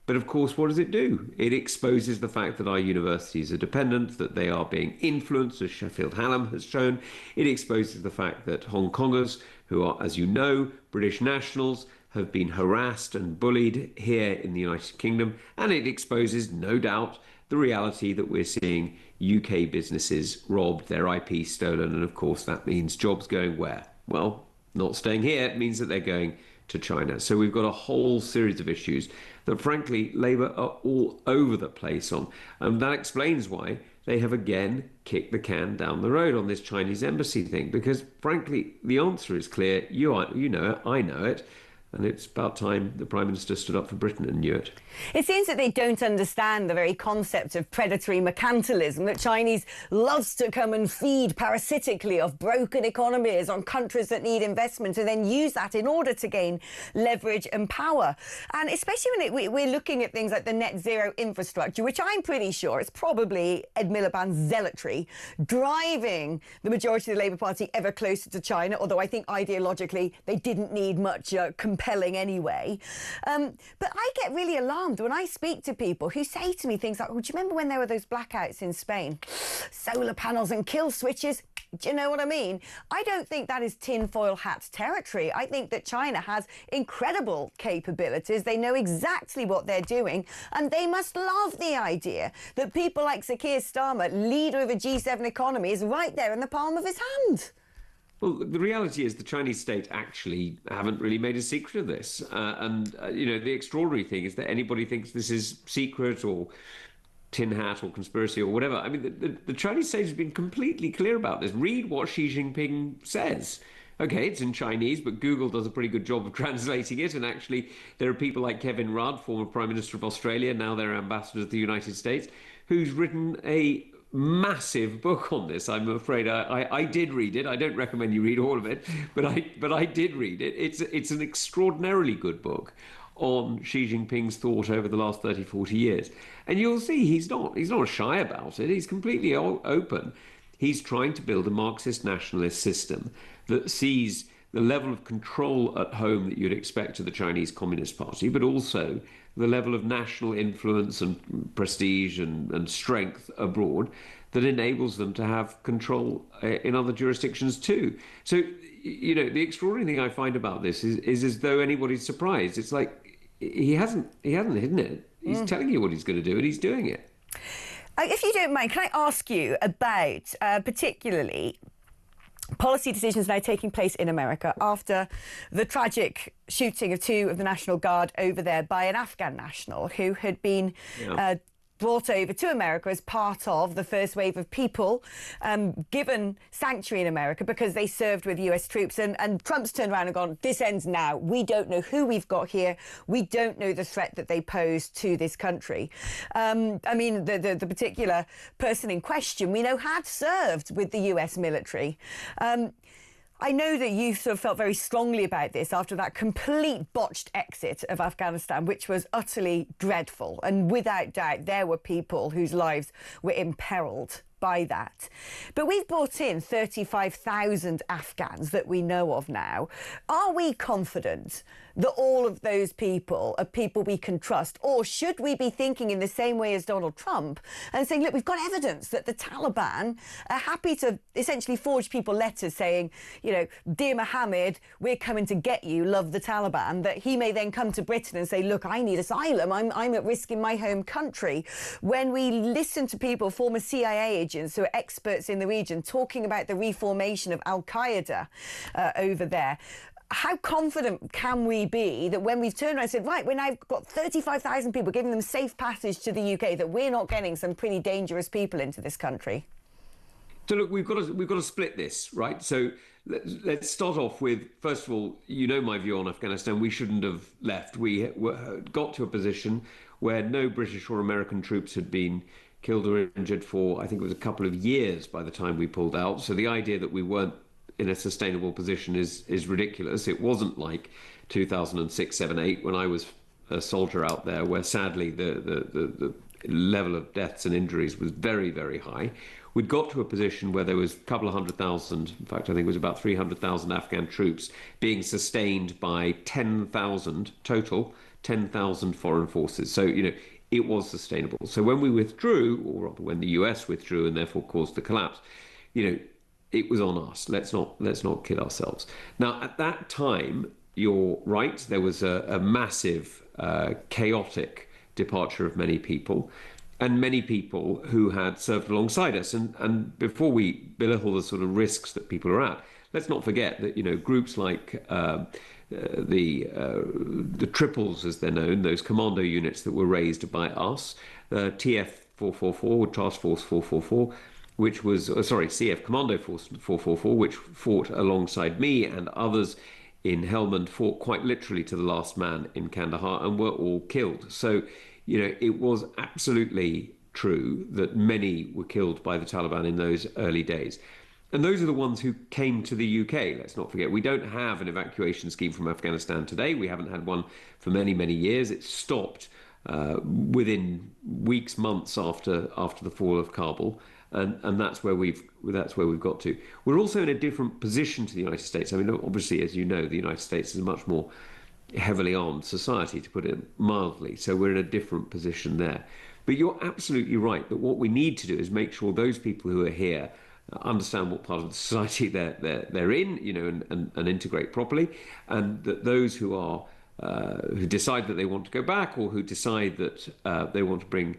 But of course, what does it do? It exposes the fact that our universities are dependent, that they are being influenced, as Sheffield Hallam has shown. It exposes the fact that Hong Kongers, who are, as you know, British nationals, have been harassed and bullied here in the United Kingdom. And it exposes, no doubt, the reality that we're seeing UK businesses robbed, their IP stolen. And of course, that means jobs going where? Well, not staying here. It means that they're going to China. So we've got a whole series of issues that, frankly, Labour are all over the place on. And that explains why they have again kicked the can down the road on this Chinese embassy thing. Because, frankly, the answer is clear. You know it. I know it. And it's about time the Prime Minister stood up for Britain and knew it. It seems that they don't understand the very concept of predatory mercantilism, that Chinese loves to come and feed parasitically off broken economies on countries that need investment and then use that in order to gain leverage and power. And especially when we're looking at things like the net zero infrastructure, which I'm pretty sure it's probably Ed Miliband's zealotry driving the majority of the Labour Party ever closer to China, although I think ideologically they didn't need much compelling anyway. But I get really alarmed when I speak to people who say to me things like, well, do you remember when there were those blackouts in Spain? Solar panels and kill switches. Do you know what I mean? I don't think that is tinfoil hat territory. I think that China has incredible capabilities. They know exactly what they're doing, and they must love the idea that people like Sir Keir Starmer, leader of a G7 economy, is right there in the palm of his hand. Well, the reality is the Chinese state actually haven't really made a secret of this. The extraordinary thing is that anybody thinks this is secret or tin hat or conspiracy or whatever. I mean, the Chinese state has been completely clear about this. Read what Xi Jinping says. Okay, it's in Chinese, but Google does a pretty good job of translating it. And actually, there are people like Kevin Rudd, former Prime Minister of Australia, now their ambassador to the United States, who's written a massive book on this. I'm afraid I did read it. I don't recommend you read all of it, but I did read it. It's an extraordinarily good book on Xi Jinping's thought over the last 30, 40 years. And you'll see he's not shy about it. He's completely open. He's trying to build a Marxist nationalist system that sees the level of control at home that you'd expect of the Chinese Communist Party, but also the level of national influence and prestige and strength abroad that enables them to have control in other jurisdictions too. So, the extraordinary thing I find about this is as though anybody's surprised. It's like he hasn't hidden it. He's telling you what he's going to do, and he's doing it. If you don't mind, can I ask you about particularly policy decisions now taking place in America after the tragic shooting of two of the National Guard over there by an Afghan national who had been brought over to America as part of the first wave of people given sanctuary in America because they served with US troops. And Trump's turned around and gone, this ends now. We don't know who we've got here. We don't know the threat that they pose to this country. The particular person in question, we know, had served with the US military. I know that you sort of felt very strongly about this after that complete botched exit of Afghanistan, which was utterly dreadful. And without doubt, there were people whose lives were imperiled by that. But we've brought in 35,000 Afghans that we know of now. Are we confident that all of those people are people we can trust? Or should we be thinking in the same way as Donald Trump and saying, look, we've got evidence that the Taliban are happy to essentially forge people letters saying, dear Mohammed, we're coming to get you, love the Taliban, that he may then come to Britain and say, look, I need asylum. I'm at risk in my home country. When we listen to people, former CIA agents who are experts in the region, talking about the reformation of Al-Qaeda over there, how confident can we be that when we've turned around and said, right, we've now got 35,000 people, giving them safe passage to the UK, that we're not getting some pretty dangerous people into this country? So look, we've got to split this, right? So let's start off with, first of all, my view on Afghanistan. We shouldn't have left. We got to a position where no British or American troops had been killed or injured for, I think it was a couple of years by the time we pulled out. So the idea that we weren't in a sustainable position is ridiculous. It wasn't like 2006, 7, 8 when I was a soldier out there, where sadly the level of deaths and injuries was very, very high. We'd got to a position where there was a couple of 100,000, in fact, I think it was about 300,000 Afghan troops being sustained by 10,000 total, 10,000 foreign forces. So, it was sustainable. So when we withdrew, or rather when the US withdrew and therefore caused the collapse, it was on us. Let's not kid ourselves. Now, at that time, you're right, there was a massive, chaotic departure of many people, and many people who had served alongside us. And before we belittle the sort of risks that people are at, let's not forget that groups like the triples, as they're known, those commando units that were raised by us, TF 444, Task Force 444, which was CF Commando Force 444, which fought alongside me and others in Helmand, fought quite literally to the last man in Kandahar, and were all killed. So it was absolutely true that many were killed by the Taliban in those early days. And those are the ones who came to the UK. Let's not forget, we don't have an evacuation scheme from Afghanistan today. We haven't had one for many, many years. It stopped within weeks, months after the fall of Kabul. And that's where we've got to. We're also in a different position to the United States. I mean, obviously, as you know, the United States is a much more heavily armed society, to put it mildly. So we're in a different position there. But you're absolutely right that what we need to do is make sure those people who are here understand what part of the society they're in, and integrate properly, and that those who are who decide that they want to go back, or who decide that they want to bring,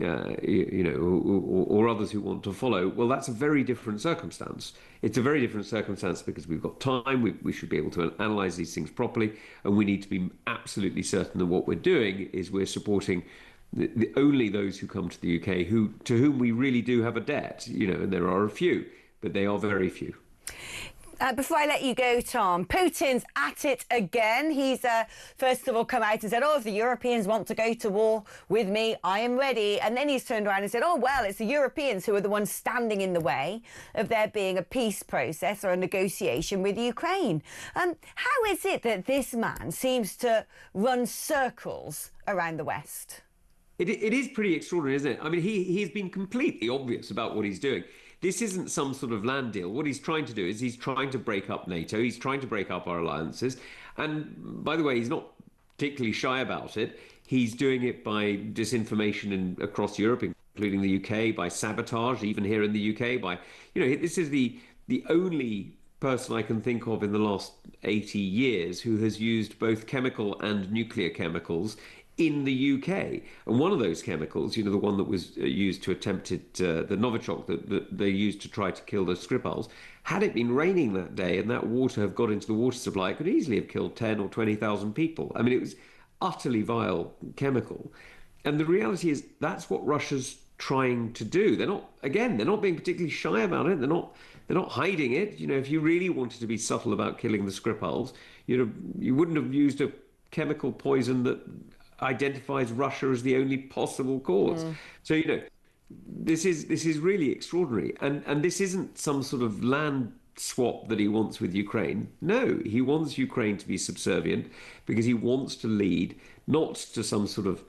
or others who want to follow, well, that's a very different circumstance. It's a very different circumstance because we've got time, we should be able to analyse these things properly, and we need to be absolutely certain that what we're doing is we're supporting only those who come to the UK to whom we really do have a debt, and there are a few, but they are very few. Before I let you go, Tom, Putin's at it again. He's first of all come out and said, if the Europeans want to go to war with me, I am ready. And then he's turned around and said, it's the Europeans who are the ones standing in the way of there being a peace process or a negotiation with Ukraine. How is it that this man seems to run circles around the West? It is pretty extraordinary, isn't it? I mean, he's been completely obvious about what he's doing. This isn't some sort of land deal. What he's trying to do is he's trying to break up NATO. He's trying to break up our alliances. And by the way, he's not particularly shy about it. He's doing it by disinformation across Europe, including the UK, by sabotage, even here in the UK. This is the only person I can think of in the last 80 years who has used both chemical and nuclear chemicals in the UK. And one of those chemicals, the one that was used to attempt it, the Novichok that they used to try to kill the Skripals, had it been raining that day and that water have got into the water supply, it could easily have killed 10 or 20,000 people. I mean, it was utterly vile chemical. And the reality is that's what Russia's trying to do. They're not being particularly shy about it. They're not hiding it. If you really wanted to be subtle about killing the Skripals, you wouldn't have used a chemical poison that identifies Russia as the only possible cause. So this is really extraordinary, and this isn't some sort of land swap that he wants with Ukraine. No, he wants Ukraine to be subservient because he wants to lead not to some sort of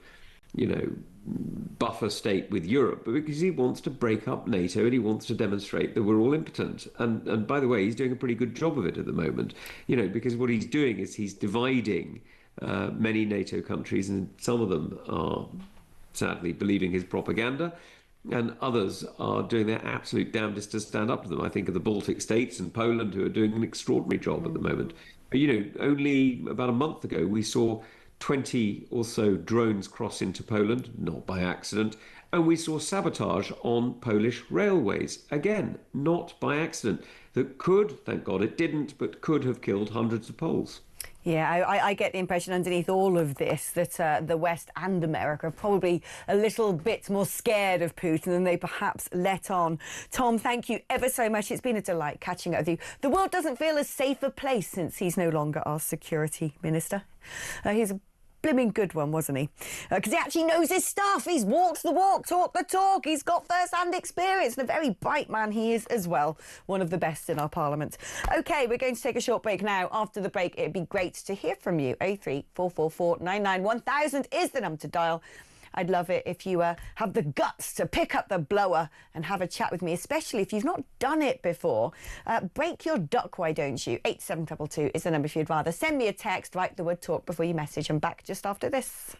buffer state with Europe, but because he wants to break up NATO and he wants to demonstrate that we're all impotent. And by the way, he's doing a pretty good job of it at the moment, because what he's doing is he's dividing many NATO countries, and some of them are sadly believing his propaganda, and others are doing their absolute damnedest to stand up to them. I think of the Baltic states and Poland, who are doing an extraordinary job at the moment. Only about a month ago, we saw 20 or so drones cross into Poland, not by accident, and we saw sabotage on Polish railways, again, not by accident, that could, thank God it didn't, but could have killed hundreds of Poles. Yeah, I get the impression underneath all of this that the West and America are probably a little bit more scared of Putin than they perhaps let on. Tom, thank you ever so much. It's been a delight catching up with you. The world doesn't feel a safer place since he's no longer our security minister. He's Blooming good one, wasn't he? Because he actually knows his stuff. He's walks the walk, talk the talk. He's got first-hand experience, and a very bright man he is as well. One of the best in our parliament. OK, we're going to take a short break now. After the break, it'd be great to hear from you. 03444 99 1000 is the number to dial. I'd love it if you have the guts to pick up the blower and have a chat with me, especially if you've not done it before. Break your duck, why don't you? 8722 is the number if you'd rather. Send me a text, write the word talk before you message. I'm back just after this.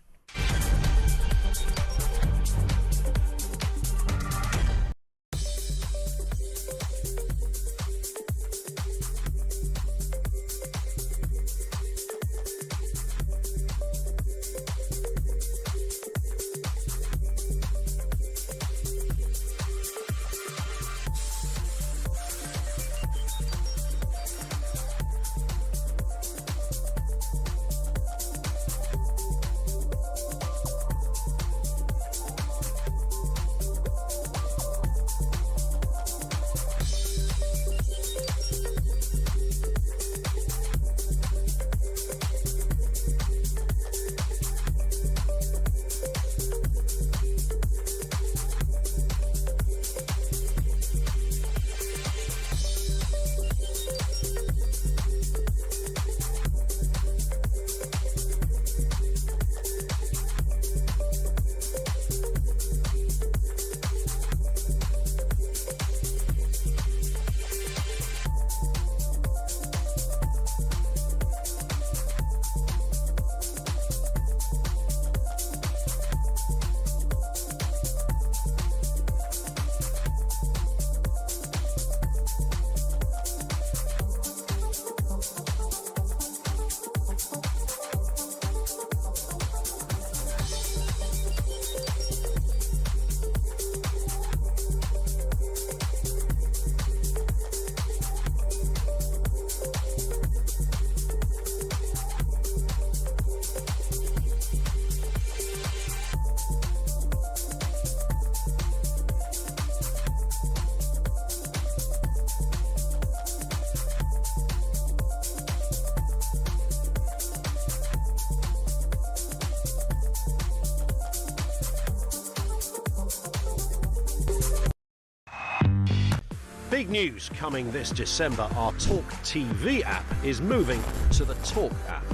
Big news coming this December. Our talkTV app is moving to the Talk app.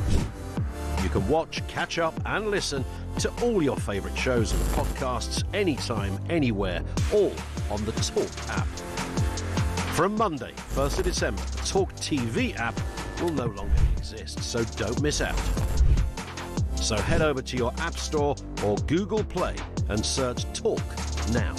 You can watch, catch up and listen to all your favourite shows and podcasts anytime, anywhere, all on the Talk app. From Monday, 1st of December, the talkTV app will no longer exist, so don't miss out. So head over to your App Store or Google Play and search Talk now.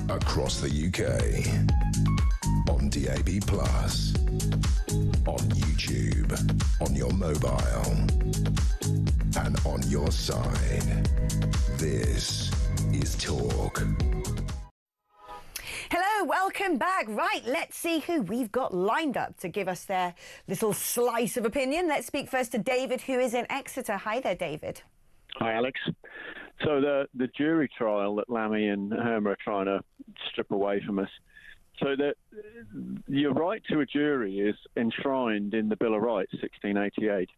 Across the UK, on DAB+, on YouTube, on your mobile, and on your side. This is Talk. Hello, welcome back. Right, let's see who we've got lined up to give us their little slice of opinion. Let's speak first to David, who is in Exeter. Hi there, David. Hi, Alex. So the jury trial that Lammy and Hermer are trying to strip away from us. So that your right to a jury is enshrined in the Bill of Rights, 1688.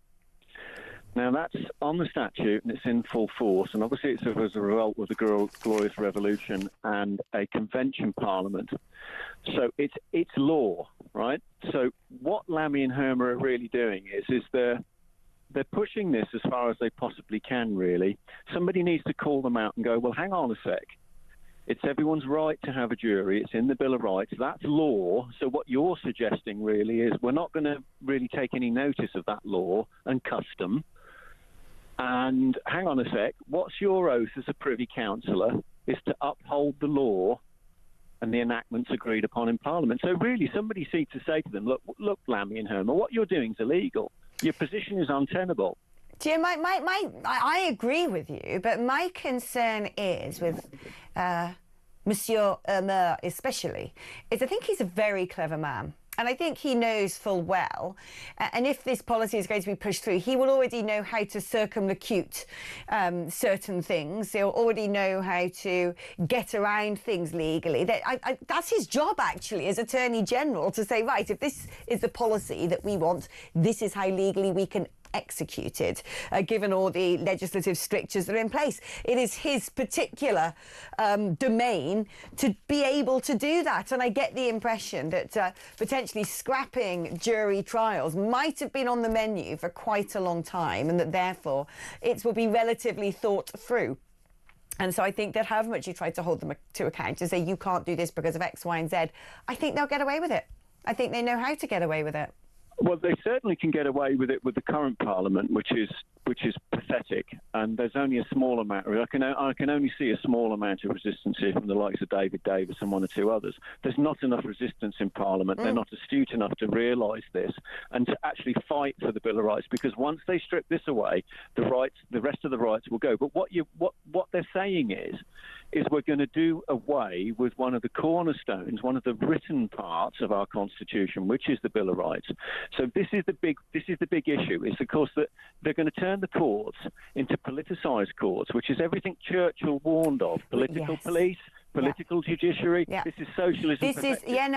Now, that's on the statute and it's in full force. And obviously it's as a result of the Glorious Revolution and a convention parliament. So it's law, right? So what Lammy and Hermer are really doing is they're pushing this as far as they possibly can, really. Somebody needs to call them out and go, well, hang on a sec. It's everyone's right to have a jury. It's in the Bill of Rights. That's law. So what you're suggesting really is we're not going to really take any notice of that law and custom. And hang on a sec. What's your oath as a Privy Councillor is to uphold the law and the enactments agreed upon in Parliament. So really, somebody needs to say to them, look, Lammy and Herman, what you're doing is illegal. Your position is untenable. Jim, I agree with you, but my concern is with Monsieur Herman especially, is I think he's a very clever man. And I think he knows full well, and if this policy is going to be pushed through, he will already know how to circumlocute certain things. He'll already know how to get around things legally. That's his job, actually, as Attorney General, to say, right, if this is the policy that we want, this is how legally we can executed, given all the legislative strictures that are in place. It is his particular domain to be able to do that. And I get the impression that potentially scrapping jury trials might have been on the menu for quite a long time, and that therefore it will be relatively thought through. And so I think that however much you try to hold them to account to say you can't do this because of X, Y, and Z, I think they'll get away with it. I think they know how to get away with it. Well, they certainly can get away with it with the current Parliament, which is pathetic. And there's only a small amount. I can only see a small amount of resistance here from the likes of David Davis and one or two others. There's not enough resistance in Parliament. They're not astute enough to realise this and to actually fight for the Bill of Rights. Because once they strip this away, the rest of the rights will go. But what they're saying is we're going to do away with one of the cornerstones, one of the written parts of our Constitution, which is the Bill of Rights. So this is the big issue. Is of course that they're going to turn the courts into politicised courts, which is everything Churchill warned of: political police, political judiciary. This is socialism.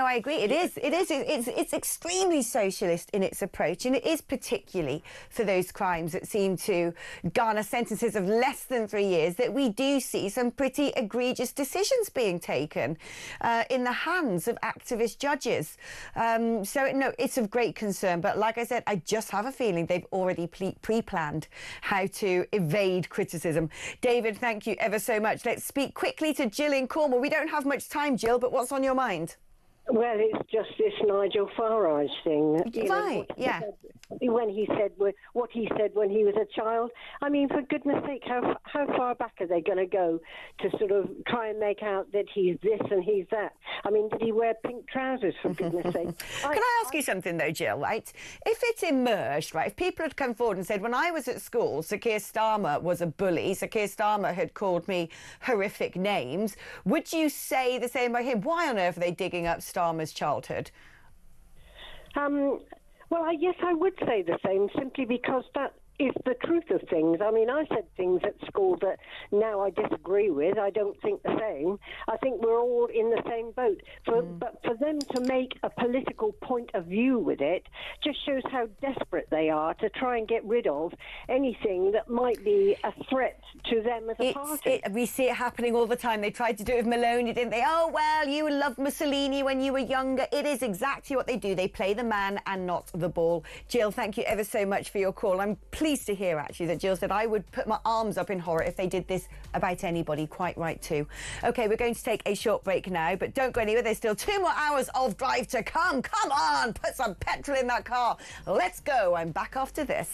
I agree. It is. It's extremely socialist in its approach, and it is particularly for those crimes that seem to garner sentences of less than 3 years that we do see some pretty egregious decisions being taken in the hands of activist judges. It's of great concern. But like I said, I just have a feeling they've already pre-planned how to evade criticism. David, thank you ever so much. Let's speak quickly to Jill in Cornwall. We don't have much time, Jill, but what's on your mind? Well, it's just this Nigel Farage thing. When he said what he said when he was a child. I mean, for goodness sake, how far back are they going to go to sort of try and make out that he's this and he's that? I mean, did he wear pink trousers, for goodness sake? Can I ask you something, though, Jill, right? If it emerged, right, if people had come forward and said, when I was at school, Sir Keir Starmer was a bully, Sir Keir Starmer had called me horrific names, would you say the same about him? Why on earth are they digging up Starmer's childhood? Well, yes, I would say the same, simply because that is the truth of things. I mean, I said things at school that now I disagree with. I don't think the same. I think we're all in the same boat. But for them to make a political point of view with it just shows how desperate they are to try and get rid of anything that might be a threat to them as a party. We see it happening all the time. They tried to do it with Maloney, didn't they? Oh, well, you loved Mussolini when you were younger. It is exactly what they do. They play the man and not the ball. Jill, thank you ever so much for your call. I'm pleased to hear, actually, that Jill said I would put my arms up in horror if they did this about anybody. Quite right, too. OK, we're going to take a short break now, but don't go anywhere. There's still 2 more hours of drive to come. Come on, put some petrol in that car. Let's go. I'm back after this.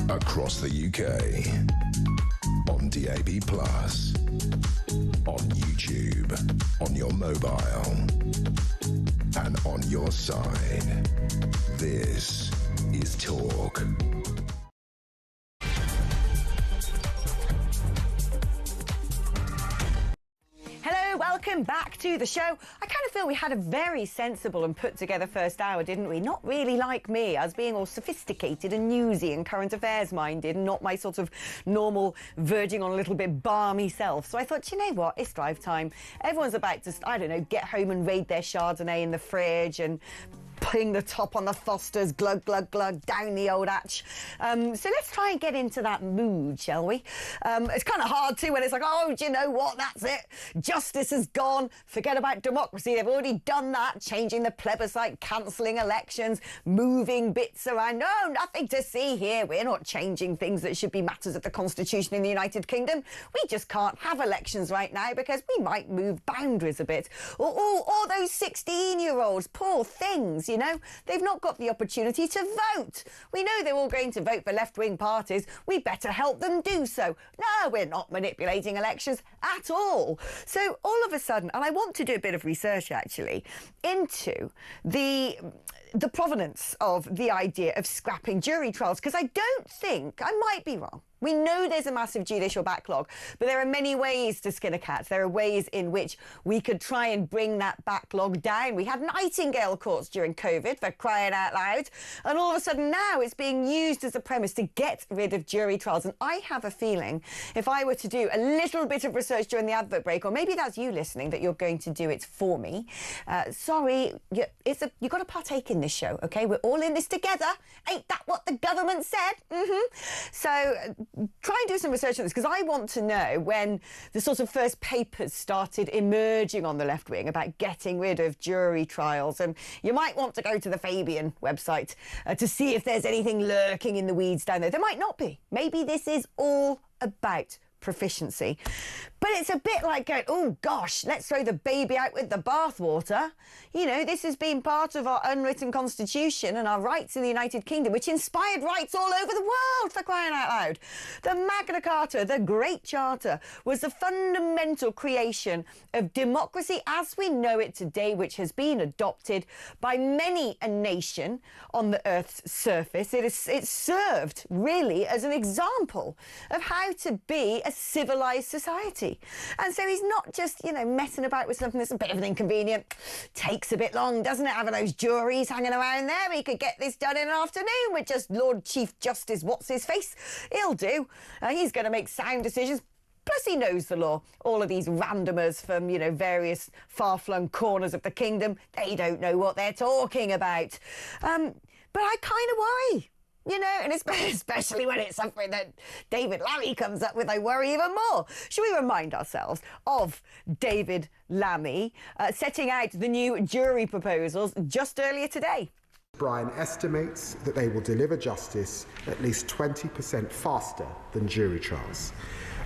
Across the UK. On DAB+. On YouTube. On your mobile. And on your side. This is Talk. Hello, welcome back to the show. I kind of feel we had a very sensible and put together first hour, didn't we? Not really like me, as being all sophisticated and newsy and current affairs minded, and not my sort of normal verging on a little bit balmy self. So I thought, you know what, it's drive time. Everyone's about to, I don't know, get home and raid their Chardonnay in the fridge and putting the top on the Fosters, glug, glug, glug, down the old hatch. So let's try and get into that mood, shall we? It's kind of hard too when it's like, oh, do you know what? That's it. Justice is gone. Forget about democracy. They've already done that, changing the plebiscite, cancelling elections, moving bits around. No, nothing to see here. We're not changing things that should be matters of the Constitution in the United Kingdom. We just can't have elections right now because we might move boundaries a bit. Or those 16-year-olds, poor things, you know, they've not got the opportunity to vote. We know they're all going to vote for left-wing parties. We better help them do so. No, we're not manipulating elections at all. So all of a sudden, and I want to do a bit of research actually into the provenance of the idea of scrapping jury trials, because I don't think, I might be wrong. We know there's a massive judicial backlog, but there are many ways to skin a cat. There are ways in which we could try and bring that backlog down. We had Nightingale courts during COVID, for crying out loud, and all of a sudden now it's being used as a premise to get rid of jury trials. And I have a feeling if I were to do a little bit of research during the advert break, or maybe that's you listening, that you're going to do it for me. Sorry, you've got to partake in this show, okay? We're all in this together. Ain't that what the government said? So try and do some research on this, because I want to know when the sort of first papers started emerging on the left wing about getting rid of jury trials. And you might want to go to the Fabian website to see if there's anything lurking in the weeds down there. There might not be. Maybe this is all about proficiency. But it's a bit like going, oh gosh, let's throw the baby out with the bathwater. You know, this has been part of our unwritten constitution and our rights in the United Kingdom, which inspired rights all over the world, for crying out loud. The Magna Carta, the Great Charter, was the fundamental creation of democracy as we know it today, which has been adopted by many a nation on the Earth's surface. It served really as an example of how to be a civilised society. And so he's not just, you know, messing about with something that's a bit of an inconvenient. Takes a bit long, doesn't it, having those juries hanging around there? We could get this done in an afternoon with just Lord Chief Justice what's-his-face. He'll do. He's going to make sound decisions. Plus he knows the law. All of these randomers from, you know, various far-flung corners of the kingdom, they don't know what they're talking about. But I kind of worry. You know, and especially when it's something that David Lammy comes up with, I worry even more. Should we remind ourselves of David Lammy setting out the new jury proposals just earlier today? Brian estimates that they will deliver justice at least 20% faster than jury trials.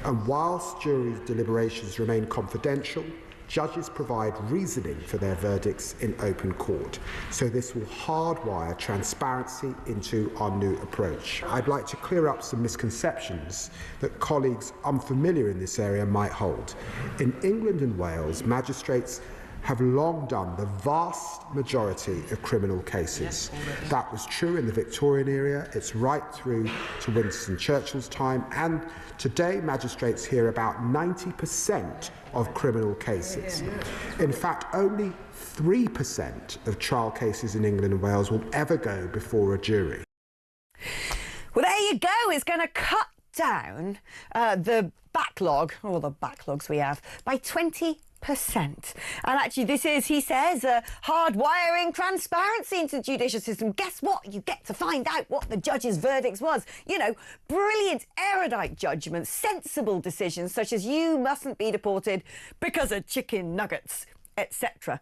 And whilst jury deliberations remain confidential, judges provide reasoning for their verdicts in open court. So this will hardwire transparency into our new approach. I'd like to clear up some misconceptions that colleagues unfamiliar in this area might hold. In England and Wales, magistrates have long done the vast majority of criminal cases. That was true in the Victorian era, it's right through to Winston Churchill's time, and today magistrates hear about 90% of criminal cases. In fact, only 3% of trial cases in England and Wales will ever go before a jury. Well, there you go. It's going to cut down the backlog, or the backlogs we have, by 20%. And actually this is, he says, hardwiring transparency into the judicial system. Guess what? You get to find out what the judge's verdicts was. You know, brilliant, erudite judgments, sensible decisions such as you mustn't be deported because of chicken nuggets, etc.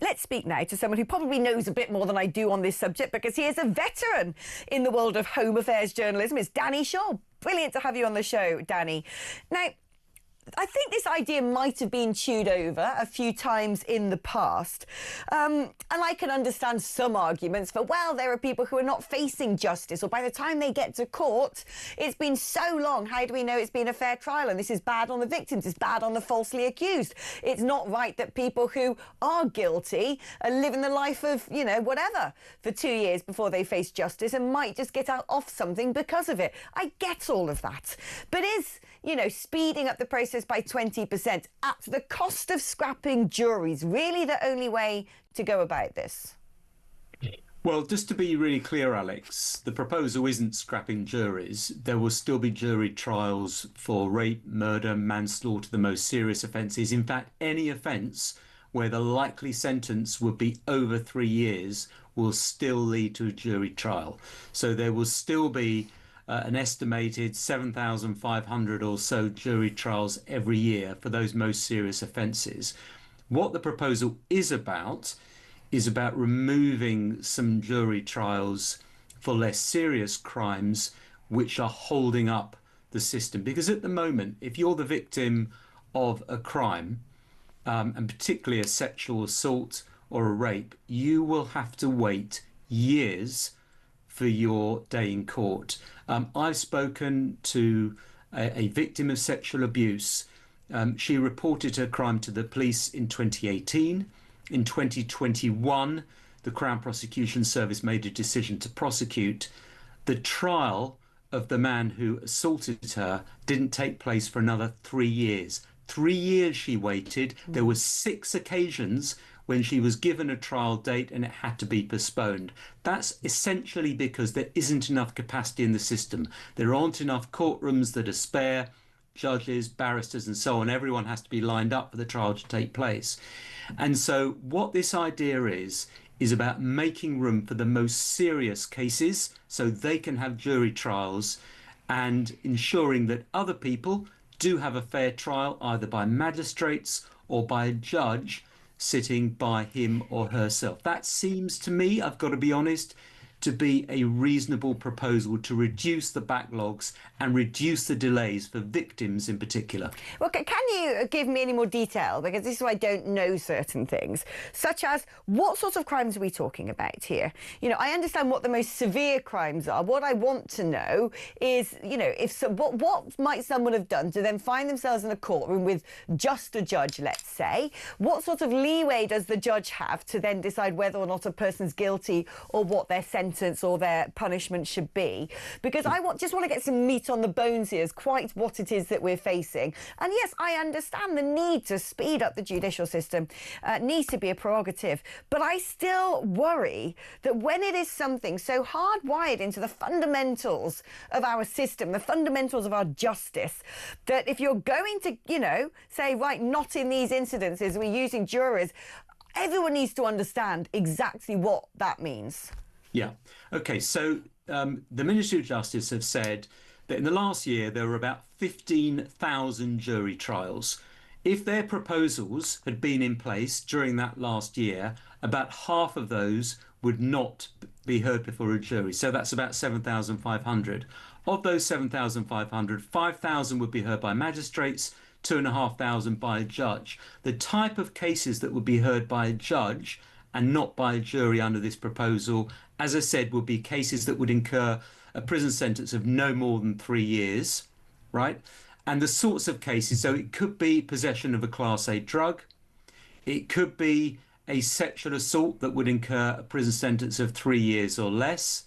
Let's speak now to someone who probably knows a bit more than I do on this subject, because he is a veteran in the world of Home Affairs journalism. It's Danny Shaw. Brilliant to have you on the show, Danny. Now, I think this idea might have been chewed over a few times in the past. And I can understand some arguments for, well, there are people who are not facing justice, or by the time they get to court, it's been so long. How do we know it's been a fair trial? And this is bad on the victims. It's bad on the falsely accused. It's not right that people who are guilty are living the life of, you know, whatever for 2 years before they face justice and might just get out off something because of it. I get all of that. But is, you know, speeding up the process by 20% at the cost of scrapping juries really the only way to go about this? Well, just to be really clear, Alex, the proposal isn't scrapping juries. There will still be jury trials for rape, murder, manslaughter, the most serious offences. In fact, any offence where the likely sentence would be over 3 years will still lead to a jury trial. So there will still be an estimated 7,500 or so jury trials every year for those most serious offences. What the proposal is about removing some jury trials for less serious crimes which are holding up the system. Because at the moment, if you're the victim of a crime, and particularly a sexual assault or a rape, you will have to wait years for your day in court. I've spoken to a victim of sexual abuse. She reported her crime to the police in 2018. In 2021, the Crown Prosecution Service made a decision to prosecute. The trial of the man who assaulted her didn't take place for another 3 years. 3 years she waited. There were 6 occasions when she was given a trial date and it had to be postponed. That's essentially because there isn't enough capacity in the system. There aren't enough courtrooms that are spare, judges, barristers and so on. Everyone has to be lined up for the trial to take place. And so what this idea is about making room for the most serious cases so they can have jury trials, and ensuring that other people do have a fair trial either by magistrates or by a judge sitting by him or herself. That seems to me, I've got to be honest, to be a reasonable proposal to reduce the backlogs and reduce the delays for victims in particular. Well, can you give me any more detail? Because this is why I don't know certain things, such as what sort of crimes are we talking about here? You know, I understand what the most severe crimes are. What I want to know is, you know, what might someone have done to then find themselves in a courtroom with just a judge, let's say? What sort of leeway does the judge have to then decide whether or not a person's guilty or what their sentence or their punishment should be? Because I just want to get some meat on the bones here, is quite what it is that we're facing. And yes, I understand the need to speed up the judicial system needs to be a prerogative, but I still worry that when it is something so hardwired into the fundamentals of our system, the fundamentals of our justice, that if you're going to, you know, say, right, not in these incidences, we're using jurors, everyone needs to understand exactly what that means. Yeah. OK, so the Ministry of Justice have said that in the last year there were about 15,000 jury trials. If their proposals had been in place during that last year, about half of those would not be heard before a jury. So that's about 7,500. Of those 7,500, 5,000 would be heard by magistrates, 2,500 by a judge. The type of cases that would be heard by a judge and not by a jury under this proposal, as I said, would be cases that would incur a prison sentence of no more than 3 years, right? And the sorts of cases, so it could be possession of a Class A drug, it could be a sexual assault that would incur a prison sentence of 3 years or less,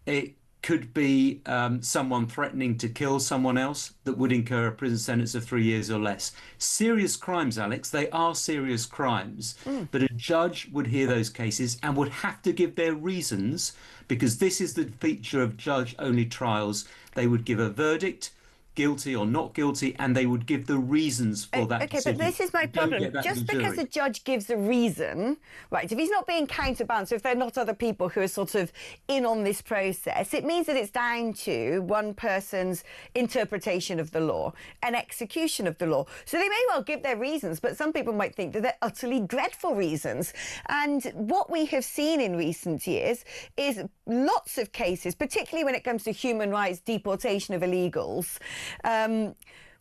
it could be someone threatening to kill someone else that would incur a prison sentence of 3 years or less. Serious crimes, Alex, they are serious crimes. But a judge would hear those cases and would have to give their reasons, because this is the feature of judge-only trials. They would give a verdict, guilty or not guilty, and they would give the reasons for that decision. But this is my problem. Just because a judge gives a reason, right, if he's not being counterbalanced, if there are not other people who are sort of in on this process, it means that it's down to one person's interpretation of the law and execution of the law. So they may well give their reasons, but some people might think that they're utterly dreadful reasons. And what we have seen in recent years is lots of cases, particularly when it comes to human rights, deportation of illegals,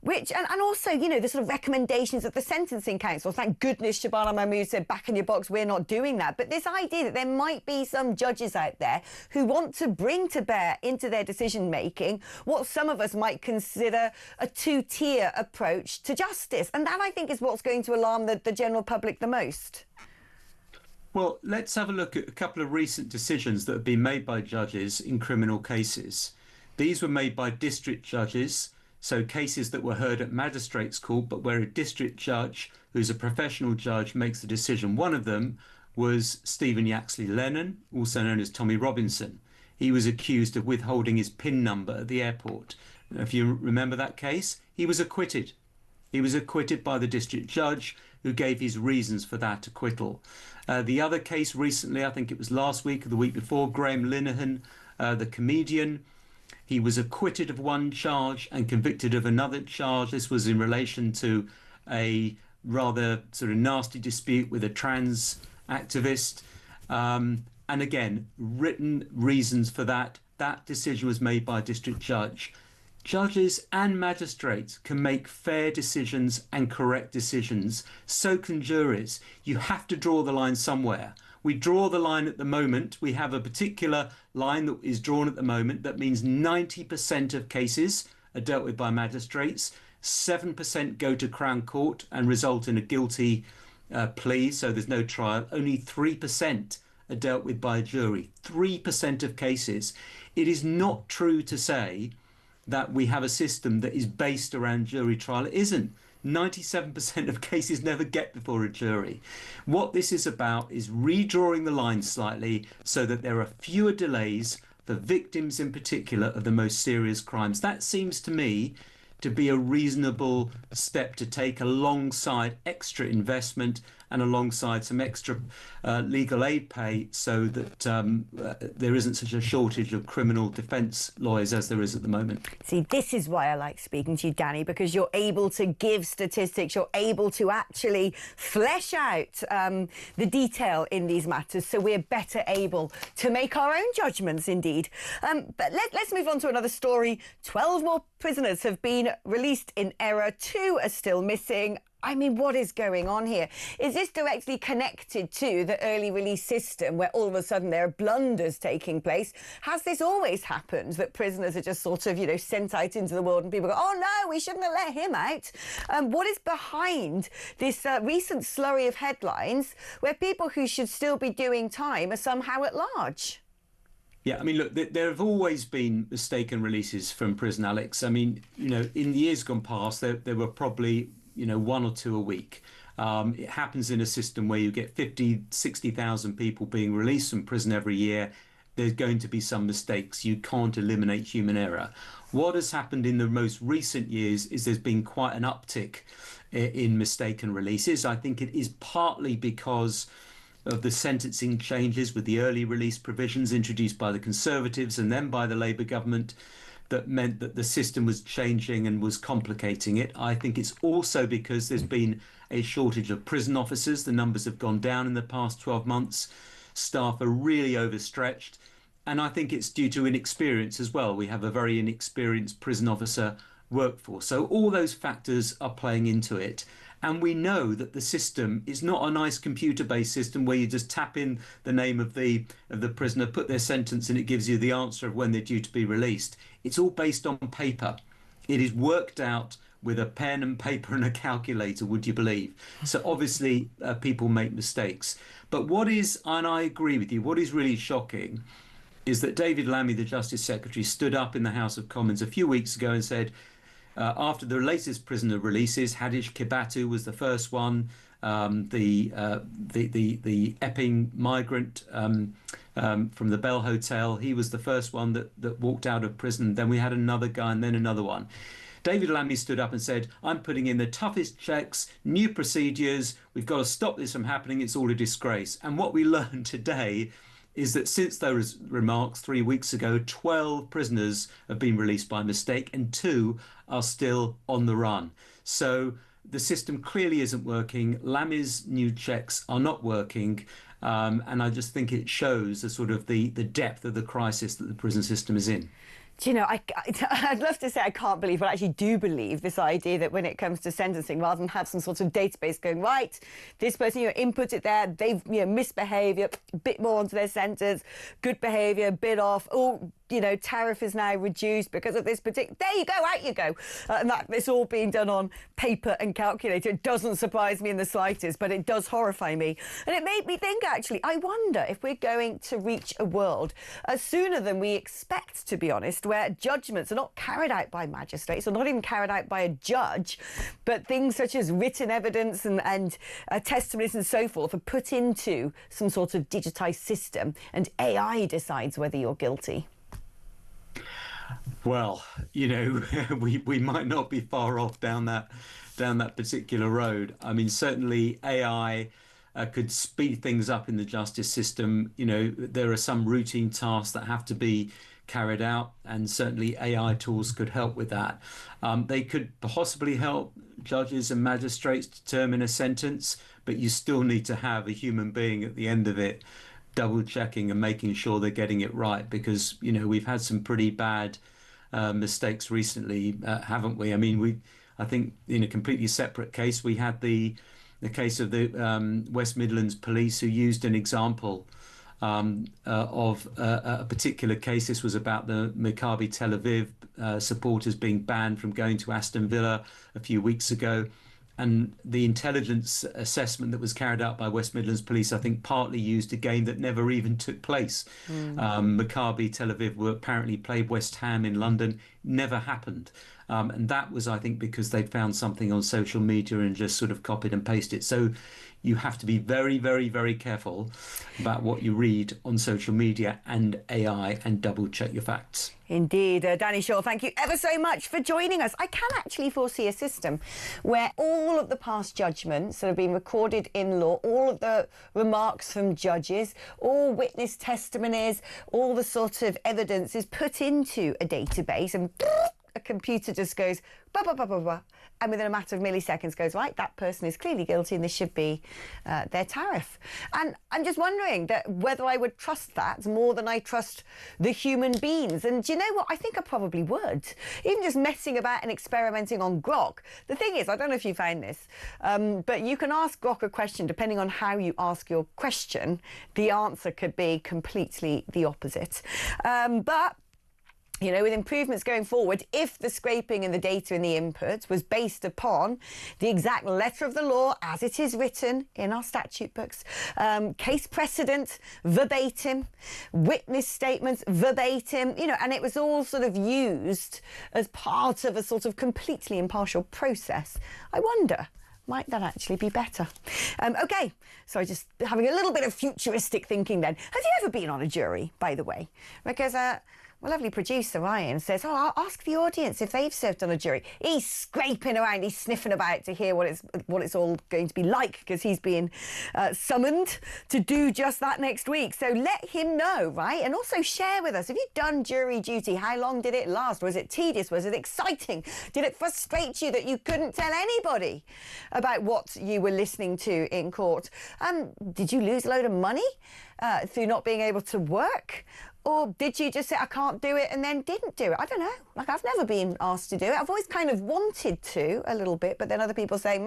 And also, you know, the sort of recommendations of the Sentencing Council. Thank goodness Shabana Mahmood said, back in your box, we're not doing that. But this idea that there might be some judges out there who want to bring to bear into their decision-making what some of us might consider a two-tier approach to justice. And that, I think, is what's going to alarm the general public the most. Well, let's have a look at a couple of recent decisions that have been made by judges in criminal cases. These were made by district judges, so cases that were heard at magistrates' court, but where a district judge, who's a professional judge, makes the decision. One of them was Stephen Yaxley Lennon, also known as Tommy Robinson. He was accused of withholding his PIN number at the airport. If you remember that case, he was acquitted. He was acquitted by the district judge, who gave his reasons for that acquittal. The other case recently, I think it was last week or the week before, Graham Linehan, the comedian, he was acquitted of one charge and convicted of another charge. This was in relation to a rather sort of nasty dispute with a trans activist. And again, written reasons for that. That decision was made by a district judge. Judges and magistrates can make fair decisions and correct decisions. So can juries. You have to draw the line somewhere. We draw the line at the moment. We have a particular line that is drawn at the moment. That means 90% of cases are dealt with by magistrates. 7% go to Crown Court and result in a guilty plea, so there's no trial. Only 3% are dealt with by a jury. 3% of cases. It is not true to say that we have a system that is based around jury trial. It isn't. 97% of cases never get before a jury. What this is about is redrawing the line slightly so that there are fewer delays for victims in particular of the most serious crimes. That seems to me to be a reasonable step to take alongside extra investment and alongside some extra legal aid pay so that there isn't such a shortage of criminal defence lawyers as there is at the moment. See, this is why I like speaking to you, Danny, because you're able to give statistics, you're able to actually flesh out the detail in these matters, so we're better able to make our own judgments, indeed. But let's move on to another story. 12 more prisoners have been released in error. 2 are still missing. I mean, what is going on here? Is this directly connected to the early release system where all of a sudden there are blunders taking place? Has this always happened, that prisoners are just sort of, you know, sent out into the world and people go, oh no, we shouldn't have let him out? What is behind this recent slurry of headlines where people who should still be doing time are somehow at large? Yeah, I mean, look, there have always been mistaken releases from prison, Alex. I mean, you know, in the years gone past, there were probably, you know, 1 or 2 a week. It happens in a system where you get 50, 60,000 people being released from prison every year. There's going to be some mistakes. You can't eliminate human error. What has happened in the most recent years is there's been quite an uptick in mistaken releases. I think it is partly because of the sentencing changes with the early release provisions introduced by the Conservatives and then by the Labour government that meant that the system was changing and was complicating it. I think it's also because there's been a shortage of prison officers. The numbers have gone down in the past 12 months. Staff are really overstretched. And I think it's due to inexperience as well. We have a very inexperienced prison officer workforce. So all those factors are playing into it. And we know that the system is not a nice computer-based system where you just tap in the name of the prisoner, put their sentence, and it gives you the answer of when they're due to be released. It's all based on paper. It is worked out with a pen and paper and a calculator, would you believe? So obviously people make mistakes. But what is, and I agree with you, what is really shocking is that David Lammy, the Justice Secretary, stood up in the House of Commons a few weeks ago and said, after the latest prisoner releases, Hadish Kibatu was the first one, the Epping migrant from the Bell Hotel, he was the first one that walked out of prison. Then we had another guy and then another one. David Lammy stood up and said, I'm putting in the toughest checks, new procedures, we've got to stop this from happening, it's all a disgrace. And what we learned today is that since those remarks 3 weeks ago, 12 prisoners have been released by mistake and 2 are still on the run. So the system clearly isn't working. Lammy's new checks are not working. And I just think it shows the sort of the depth of the crisis that the prison system is in. Do you know, I'd love to say I can't believe, but I actually do believe this idea that when it comes to sentencing, rather than have some sort of database going, right, this person, input it there, they've, misbehaved, a bit more onto their sentence, good behaviour, bit off, tariff is now reduced because of this particular... There you go, out you go. And that it's all being done on paper and calculator. It doesn't surprise me in the slightest, but it does horrify me. And it made me think, actually, I wonder if we're going to reach a world sooner than we expect, to be honest, where judgments are not carried out by magistrates or not even carried out by a judge, but things such as written evidence and testimonies and so forth are put into some sort of digitised system and AI decides whether you're guilty. Well, we might not be far off down that particular road. I mean, certainly AI could speed things up in the justice system. There are some routine tasks that have to be carried out, and certainly AI tools could help with that. They could possibly help judges and magistrates determine a sentence, but you still need to have a human being at the end of it double checking and making sure they're getting it right, because we've had some pretty bad mistakes recently, haven't we? I mean, I think in a completely separate case, we had the case of the West Midlands police who used an example of a particular case. This was about the Maccabi Tel Aviv supporters being banned from going to Aston Villa a few weeks ago. And the intelligence assessment that was carried out by West Midlands Police, I think, partly used a game that never even took place. Maccabi Tel Aviv were apparently played West Ham in London, never happened. And that was, I think, because they'd found something on social media and just sort of copied and pasted. So you have to be very, very, very careful about what you read on social media and AI, and double check your facts. Indeed. Danny Shaw, thank you ever so much for joining us. I can actually foresee a system where all of the past judgments that have been recorded in law, all of the remarks from judges, all witness testimonies, all the sort of evidence is put into a database, and a computer just goes, bah, bah, bah, bah, bah, and within a matter of milliseconds goes, right, that person is clearly guilty and this should be their tariff. And I'm just wondering whether I would trust that more than I trust the human beings. And do you know what? I think I probably would. Even just messing about and experimenting on Grok. The thing is, I don't know if you found this, but you can ask Grok a question. Depending on how you ask your question, the answer could be completely the opposite. But with improvements going forward, if the scraping and the data in the input was based upon the exact letter of the law as it is written in our statute books, case precedent verbatim, witness statements verbatim, and it was all sort of used as part of a sort of completely impartial process, I wonder, might that actually be better? OK, so just having a little bit of futuristic thinking then. Have you ever been on a jury, by the way? Because my lovely producer, Ryan, says, I'll ask the audience if they've served on a jury. He's scraping around, he's sniffing about to hear what it's all going to be like, because he's being summoned to do just that next week. So let him know, right? And also share with us, have you done jury duty? How long did it last? Was it tedious? Was it exciting? Did it frustrate you that you couldn't tell anybody about what you were listening to in court? Did you lose a load of money through not being able to work? Or did you just say, I can't do it, and then didn't do it? I don't know. Like, I've never been asked to do it. I've always kind of wanted to a little bit, but then other people say,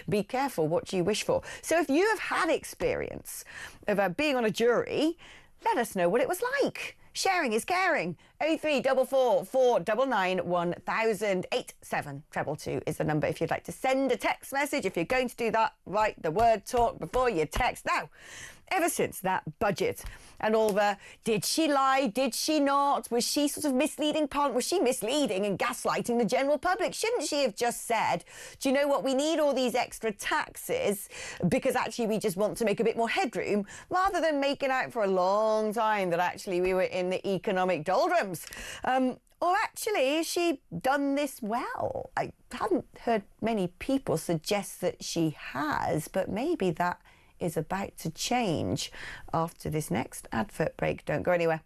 be careful what you wish for. So if you have had experience of being on a jury, let us know what it was like. Sharing is caring. 0344 499 1000. 87222 is the number if you'd like to send a text message. If you're going to do that, write the word talk before you text. Now, ever since that budget and all the did she lie, did she not, was she sort of misleading, was she misleading and gaslighting the general public? Shouldn't she have just said, do you know what, we need all these extra taxes because actually we just want to make a bit more headroom, rather than making out for a long time that actually we were in the economic doldrums? Or actually, has she done this well? I haven't heard many people suggest that she has, but maybe that is about to change after this next advert break. Don't go anywhere.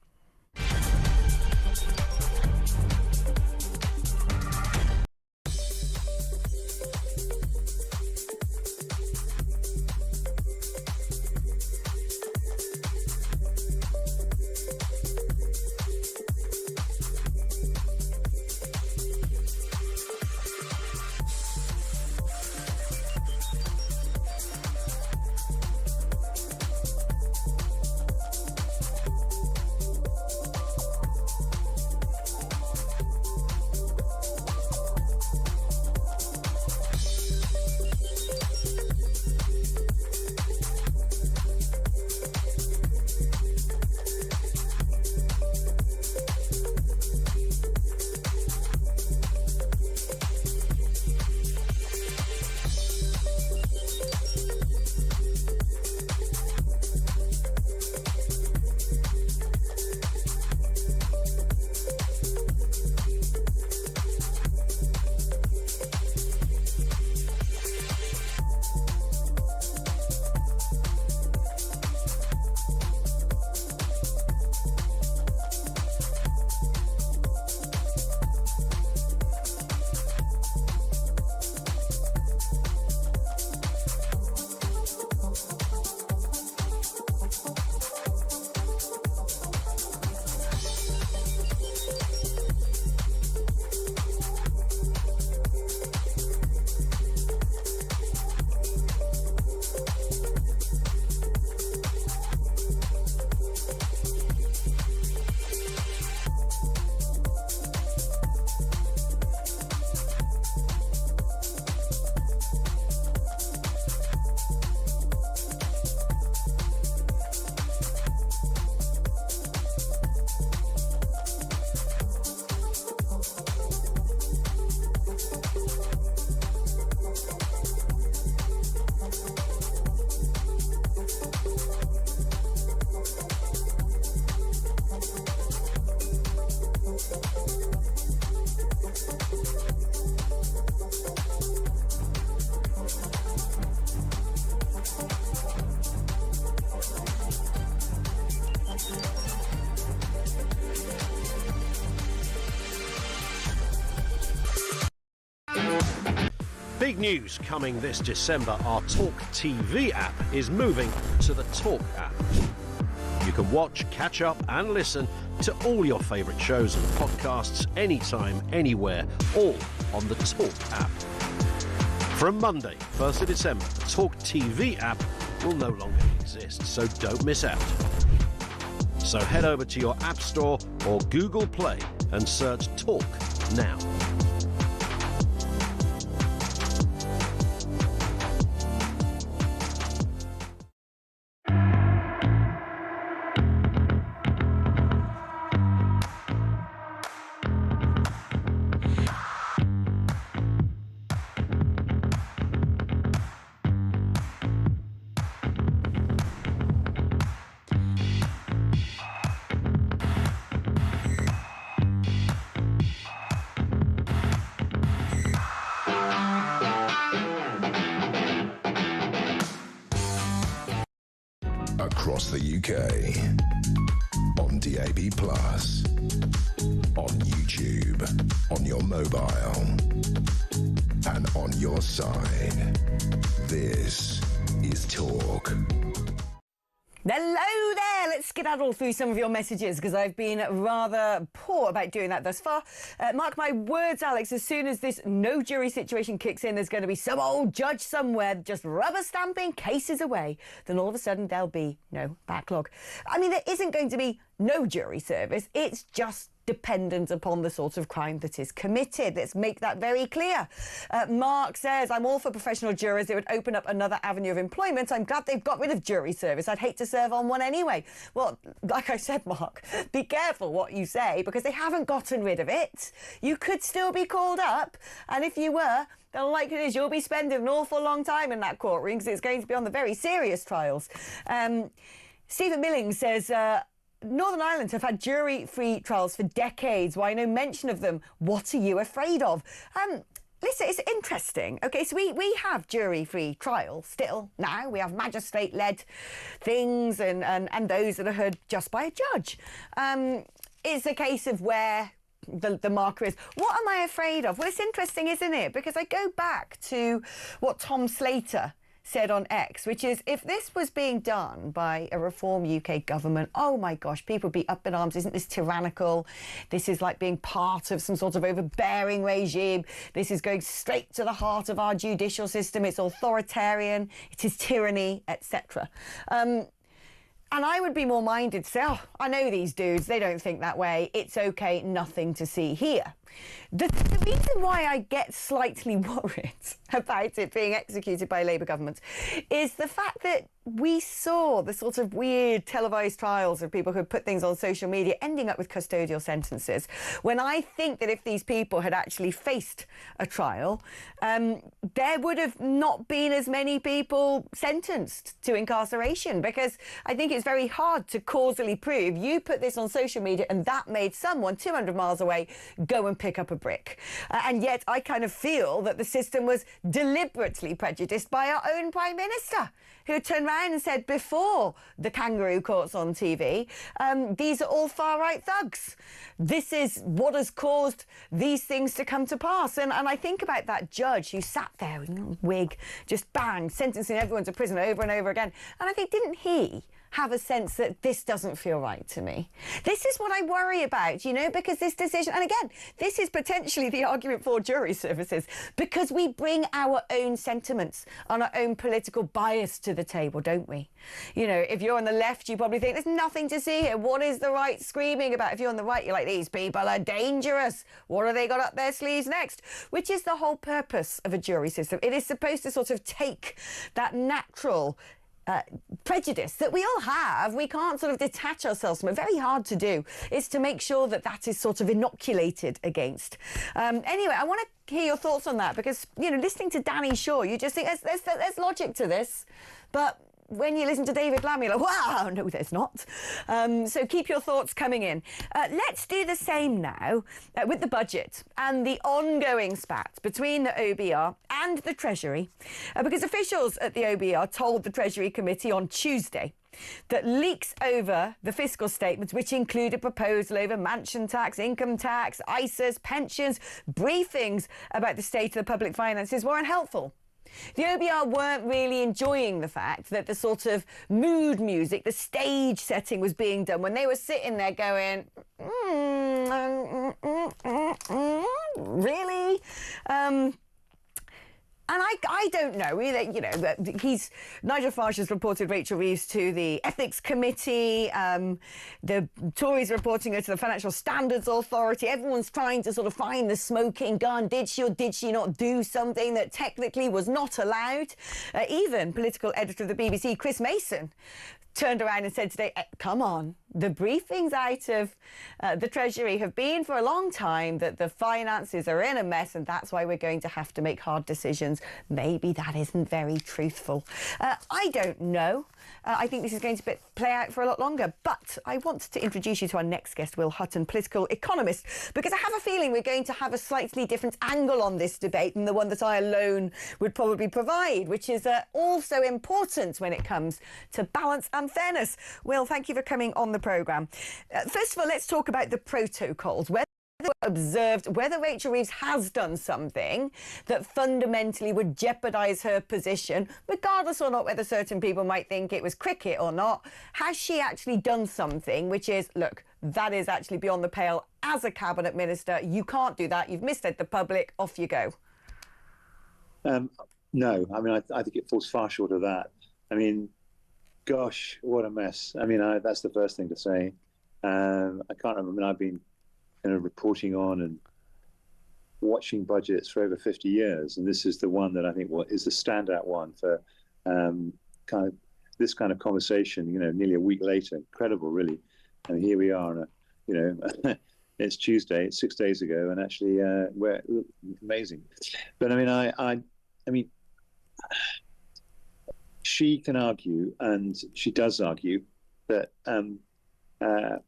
Big news coming this December. Our talkTV app is moving to the Talk app. You can watch, catch up and listen to all your favourite shows and podcasts anytime, anywhere, all on the Talk app. From Monday, 1st of December, the talkTV app will no longer exist, so don't miss out. So head over to your App Store or Google Play and search Talk now. Across the UK, on DAB+, on YouTube, on your mobile, and on your side. This is Talk. Hello there. Let's skedaddle through some of your messages because I've been rather poor about doing that thus far. Mark my words, Alex, as soon as this no jury situation kicks in, there's going to be some old judge somewhere just rubber stamping cases away. Then all of a sudden there'll be no backlog. I mean, there isn't going to be no jury service. It's just dependent upon the sort of crime that is committed. Let's make that very clear. Mark says, I'm all for professional jurors. It would open up another avenue of employment. I'm glad they've got rid of jury service. I'd hate to serve on one anyway. Well, like I said, Mark, be careful what you say because they haven't gotten rid of it. You could still be called up. And if you were, the likelihood is you'll be spending an awful long time in that courtroom because it's going to be on the very serious trials. Stephen Milling says, Northern Ireland have had jury-free trials for decades. Why no mention of them? What are you afraid of? Listen, it's interesting. OK, so we have jury-free trials still now. We have magistrate-led things and those that are heard just by a judge. It's a case of where the marker is. What am I afraid of? Well, it's interesting, isn't it? Because I go back to what Tom Slater said on X, which is if this was being done by a Reform UK government, oh my gosh, people would be up in arms. Isn't this tyrannical? This is like being part of some sort of overbearing regime. This is going straight to the heart of our judicial system. It's authoritarian. It is tyranny, etc. And I would be more minded to say, oh, I know these dudes, they don't think that way. It's okay, nothing to see here. The reason why I get slightly worried about it being executed by a Labour government is the fact that we saw the sort of weird televised trials of people who put things on social media ending up with custodial sentences, when I think that if these people had actually faced a trial, there would have not been as many people sentenced to incarceration, because I think it's very hard to causally prove you put this on social media and that made someone 200 miles away go and pick up a brick. And yet I kind of feel that the system was deliberately prejudiced by our own Prime Minister, who turned around and said before the kangaroo courts on TV, these are all far-right thugs. This is what has caused these things to come to pass. And I think about that judge who sat there with a wig, just bang, sentencing everyone to prison over and over again. And I think, didn't he have a sense that this doesn't feel right to me? This is what I worry about, you know, because this decision, and again, this is potentially the argument for jury services, because we bring our own sentiments and our own political bias to the table, don't we? You know, if you're on the left, you probably think there's nothing to see here. What is the right screaming about? If you're on the right, you're like, these people are dangerous. What have they got up their sleeves next? Which is the whole purpose of a jury system. It is supposed to sort of take that natural prejudice that we all have. We can't sort of detach ourselves from it. Very hard to do. It's to make sure that that is sort of inoculated against. Anyway, I want to hear your thoughts on that, because, you know, listening to Danny Shaw, you just think there's logic to this. But when you listen to David Lamb, you're like, wow, no, there's not. So keep your thoughts coming in. Let's do the same now with the budget and the ongoing spat between the OBR and the Treasury, because officials at the OBR told the Treasury Committee on Tuesday that leaks over the fiscal statements, which include a proposal over mansion tax, income tax, ISAs, pensions. Briefings about the state of the public finances weren't helpful. The OBR weren't really enjoying the fact that the sort of mood music, the stage setting was being done when they were sitting there going, really? And I don't know. Nigel Farage has reported Rachel Reeves to the Ethics Committee. The Tories are reporting her to the Financial Standards Authority. Everyone's trying to sort of find the smoking gun. Did she or did she not do something that technically was not allowed? Even political editor of the BBC, Chris Mason, turned around and said today, come on, the briefings out of the Treasury have been for a long time that the finances are in a mess and that's why we're going to have to make hard decisions. Maybe that isn't very truthful. I don't know. I think this is going to play out for a lot longer. But I want to introduce you to our next guest, Will Hutton, political economist, because I have a feeling we're going to have a slightly different angle on this debate than the one that I alone would probably provide, which is also important when it comes to balance and fairness. Will, thank you for coming on the programme. First of all, let's talk about the protocols. Whether observed whether Rachel Reeves has done something that fundamentally would jeopardise her position, regardless or not whether certain people might think it was cricket or not. Has she actually done something which is, look, that is actually beyond the pale as a cabinet minister? You can't do that. You've misled the public. Off you go. No, I mean, I think it falls far short of that. I mean, gosh, what a mess. I mean, that's the first thing to say. I can't remember. I mean, I've been reporting on and watching budgets for over 50 years, and this is the one that I think is the standout one for kind of this kind of conversation. Nearly a week later, incredible, really. And here we are, it's Tuesday, it's 6 days ago, and actually, we're amazing. But I mean, she can argue, and she does argue, that the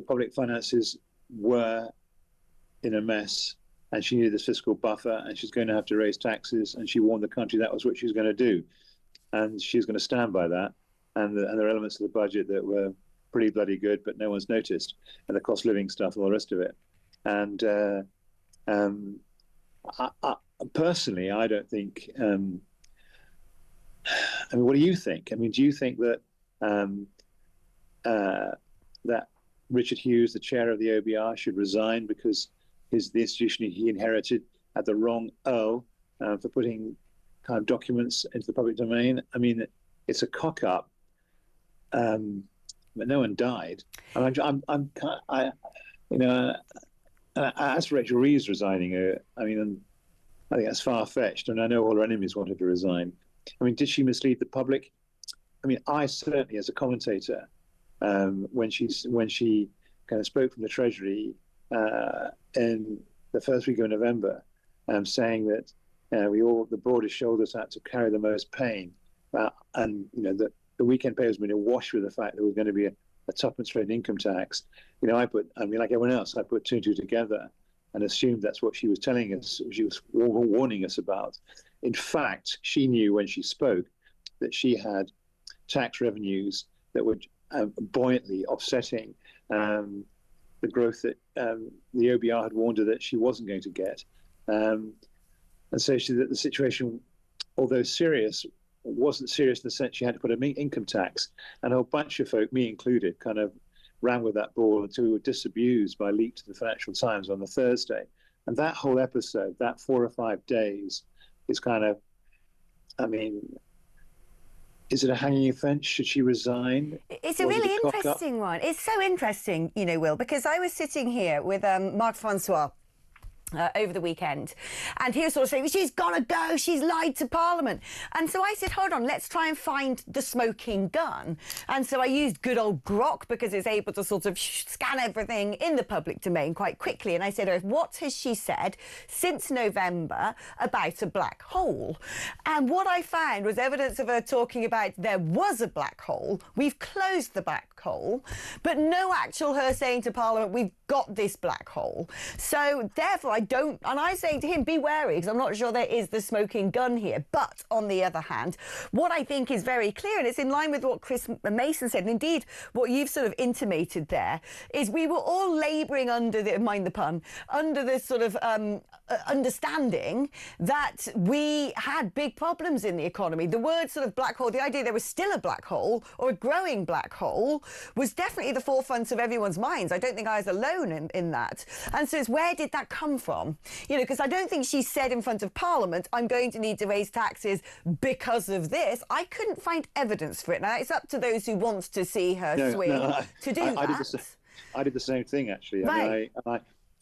public finances were in a mess and she needed this fiscal buffer and she's going to have to raise taxes, and she warned the country that was what she was going to do, and she's going to stand by that. And there are elements of the budget that were pretty bloody good but no one's noticed, and the cost of living stuff and all the rest of it. And I personally, I don't think I mean, what do you think? I mean, do you think that that Richard Hughes, the chair of the OBR, should resign because the institution he inherited had the wrong O for putting kind of documents into the public domain? I mean, it's a cock-up, but no one died. And as for Rachel Reeves resigning, I mean, I think that's far-fetched, and I know all her enemies wanted to resign. I mean, did she mislead the public? I mean, I certainly, as a commentator, when she kind of spoke from the Treasury in the first week of November, saying that the broadest shoulders had to carry the most pain, and the weekend pay was going to wash with the fact that there was going to be a tuppence rate income tax. Like everyone else, I put two and two together and assumed that's what she was telling us, she was warning us about. In fact, she knew when she spoke that she had tax revenues that were buoyantly offsetting the growth that the OBR had warned her that she wasn't going to get. And so that the situation, although serious, wasn't serious in the sense she had to put an income tax. And a whole bunch of folk, me included, kind of ran with that ball until we were disabused by a leak to the Financial Times on the Thursday. And that whole episode, that 4 or 5 days, is kind of, I mean, is it a hanging offence? Should she resign? It's a really interesting one. It's so interesting, Will, because I was sitting here with Marc Francois over the weekend, and he was sort of saying, she's got to go, she's lied to Parliament. And so I said, hold on, let's try and find the smoking gun. And so I used good old Grok because it's able to sort of scan everything in the public domain quite quickly. And I said, what has she said since November about a black hole? And what I found was evidence of her talking about there was a black hole, we've closed the black hole, but no actual her saying to Parliament, we've got this black hole. So therefore, I don't, and I'm saying to him, be wary, because I'm not sure there is the smoking gun here. But on the other hand, what I think is very clear, and it's in line with what Chris Mason said, and indeed what you've sort of intimated there, is we were all labouring under the, mind the pun, under this sort of understanding that we had big problems in the economy. The word sort of black hole, the idea there was still a black hole or a growing black hole was definitely the forefront of everyone's minds. I don't think I was alone in that. And so it's where did that come from? You know, because I don't think she said in front of Parliament, I'm going to need to raise taxes because of this. I couldn't find evidence for it. Now, it's up to those who want to see her swing to do that. I did the same thing, actually. Right.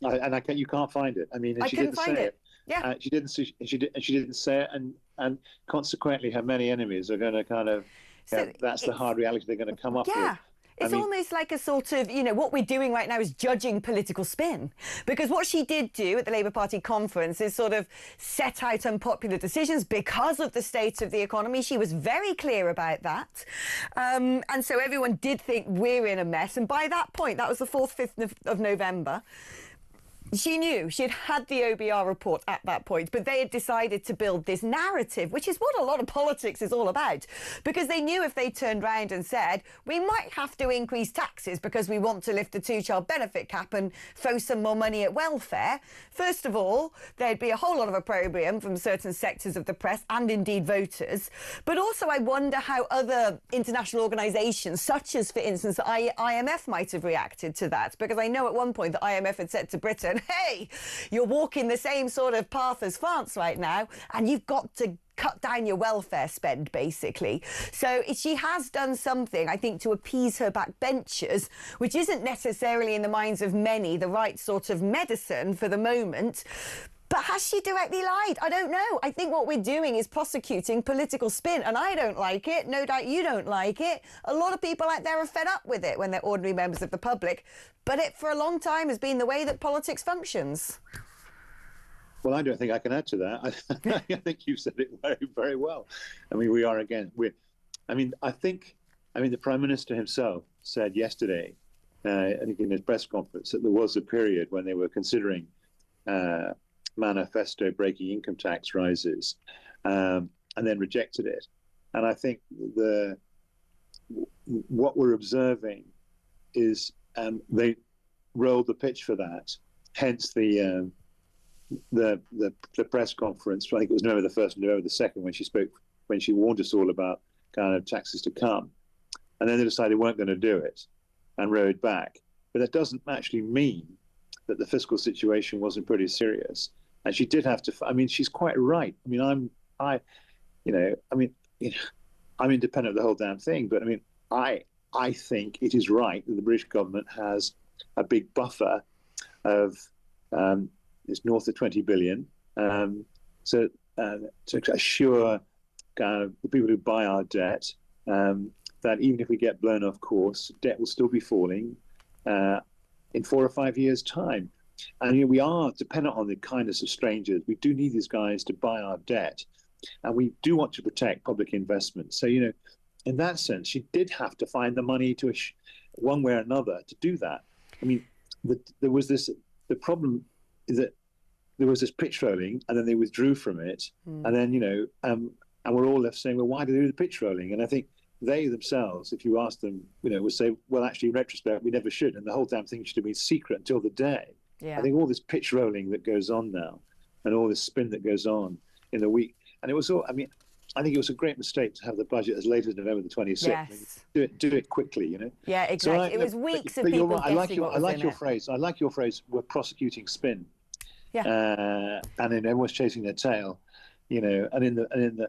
You can't find it. I mean, I she couldn't didn't find say it. Yeah. She didn't say it, and consequently, her many enemies are going to kind of. That's the hard reality they're going to come up with. It's almost like a sort of, you know, what we're doing right now is judging political spin. Because what she did do at the Labour Party conference is sort of set out unpopular decisions because of the state of the economy. She was very clear about that. And so everyone did think we're in a mess. And by that point, that was the 4th, 5th of November, she knew. She had the OBR report at that point, but they had decided to build this narrative, which is what a lot of politics is all about, because they knew if they turned round and said, we might have to increase taxes because we want to lift the two-child benefit cap and throw some more money at welfare, first of all, there'd be a whole lot of opprobrium from certain sectors of the press and indeed voters. But also I wonder how other international organisations, such as, for instance, the IMF might have reacted to that, because I know at one point the IMF had said to Britain, hey, you're walking the same sort of path as France right now, and you've got to cut down your welfare spend, basically. So she has done something, I think, to appease her backbenchers, which isn't necessarily in the minds of many the right sort of medicine for the moment. But has she directly lied? I don't know. I think what we're doing is prosecuting political spin, and I don't like it. No doubt you don't like it. A lot of people out there are fed up with it when they're ordinary members of the public. But it, for a long time, has been the way that politics functions. Well, I don't think I can add to that. I think you said it very, very well. I mean, we are again. I think the Prime Minister himself said yesterday, I think in his press conference, that there was a period when they were considering manifesto breaking income tax rises, and then rejected it. And I think what we're observing is they rolled the pitch for that. Hence the press conference. I think it was November the 1st and November the 2nd when she warned us all about kind of taxes to come, and then they decided they weren't going to do it and rode back. But that doesn't actually mean that the fiscal situation wasn't pretty serious. And she did have to. I mean, she's quite right. I mean, I'm independent of the whole damn thing. But I mean, I think it is right that the British government has a big buffer of it's north of 20 billion. To assure the people who buy our debt that even if we get blown off course, debt will still be falling in 4 or 5 years' time. And we are dependent on the kindness of strangers. We do need these guys to buy our debt, and we do want to protect public investment. So, in that sense, she did have to find the money to one way or another to do that. I mean, there was this. The problem is that there was this pitch rolling, and then they withdrew from it, and then and we're all left saying, well, why did they do the pitch rolling? And I think they themselves, if you ask them, would say, well, actually, in retrospect, we never should, and the whole damn thing should have been secret until the day. Yeah. I think all this pitch rolling that goes on now, and all this spin that goes on in the week, and it was all. I mean, I think it was a great mistake to have the budget as late as November the 26th. Yes. Do it quickly, Yeah, exactly. So it was weeks of people guessing I like your phrase. I like your phrase. We're prosecuting spin. Yeah. And then everyone's chasing their tail, and in the.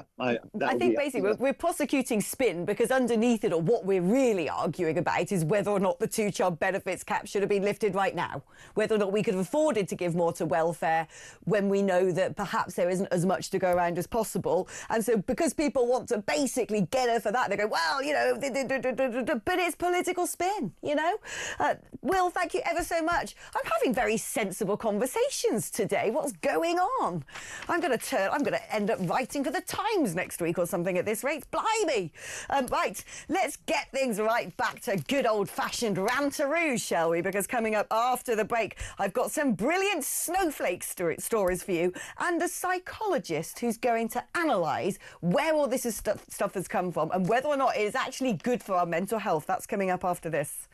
I think basically we're prosecuting spin because underneath it all, what we're really arguing about is whether or not the two-child benefits cap should have been lifted right now, whether or not we could have afforded to give more to welfare when we know that perhaps there isn't as much to go around as possible. And so because people want to basically get her for that, they go, well, but it's political spin, Will, thank you ever so much. I'm having very sensible conversations today. What's going on? I'm going to end up writing for the Times next week or something at this rate. Blimey. Right, let's get things right back to good old-fashioned rantaroo, shall we? Because coming up after the break, I've got some brilliant snowflake stories for you and a psychologist who's going to analyse where all this stuff has come from and whether or not it is actually good for our mental health. That's coming up after this.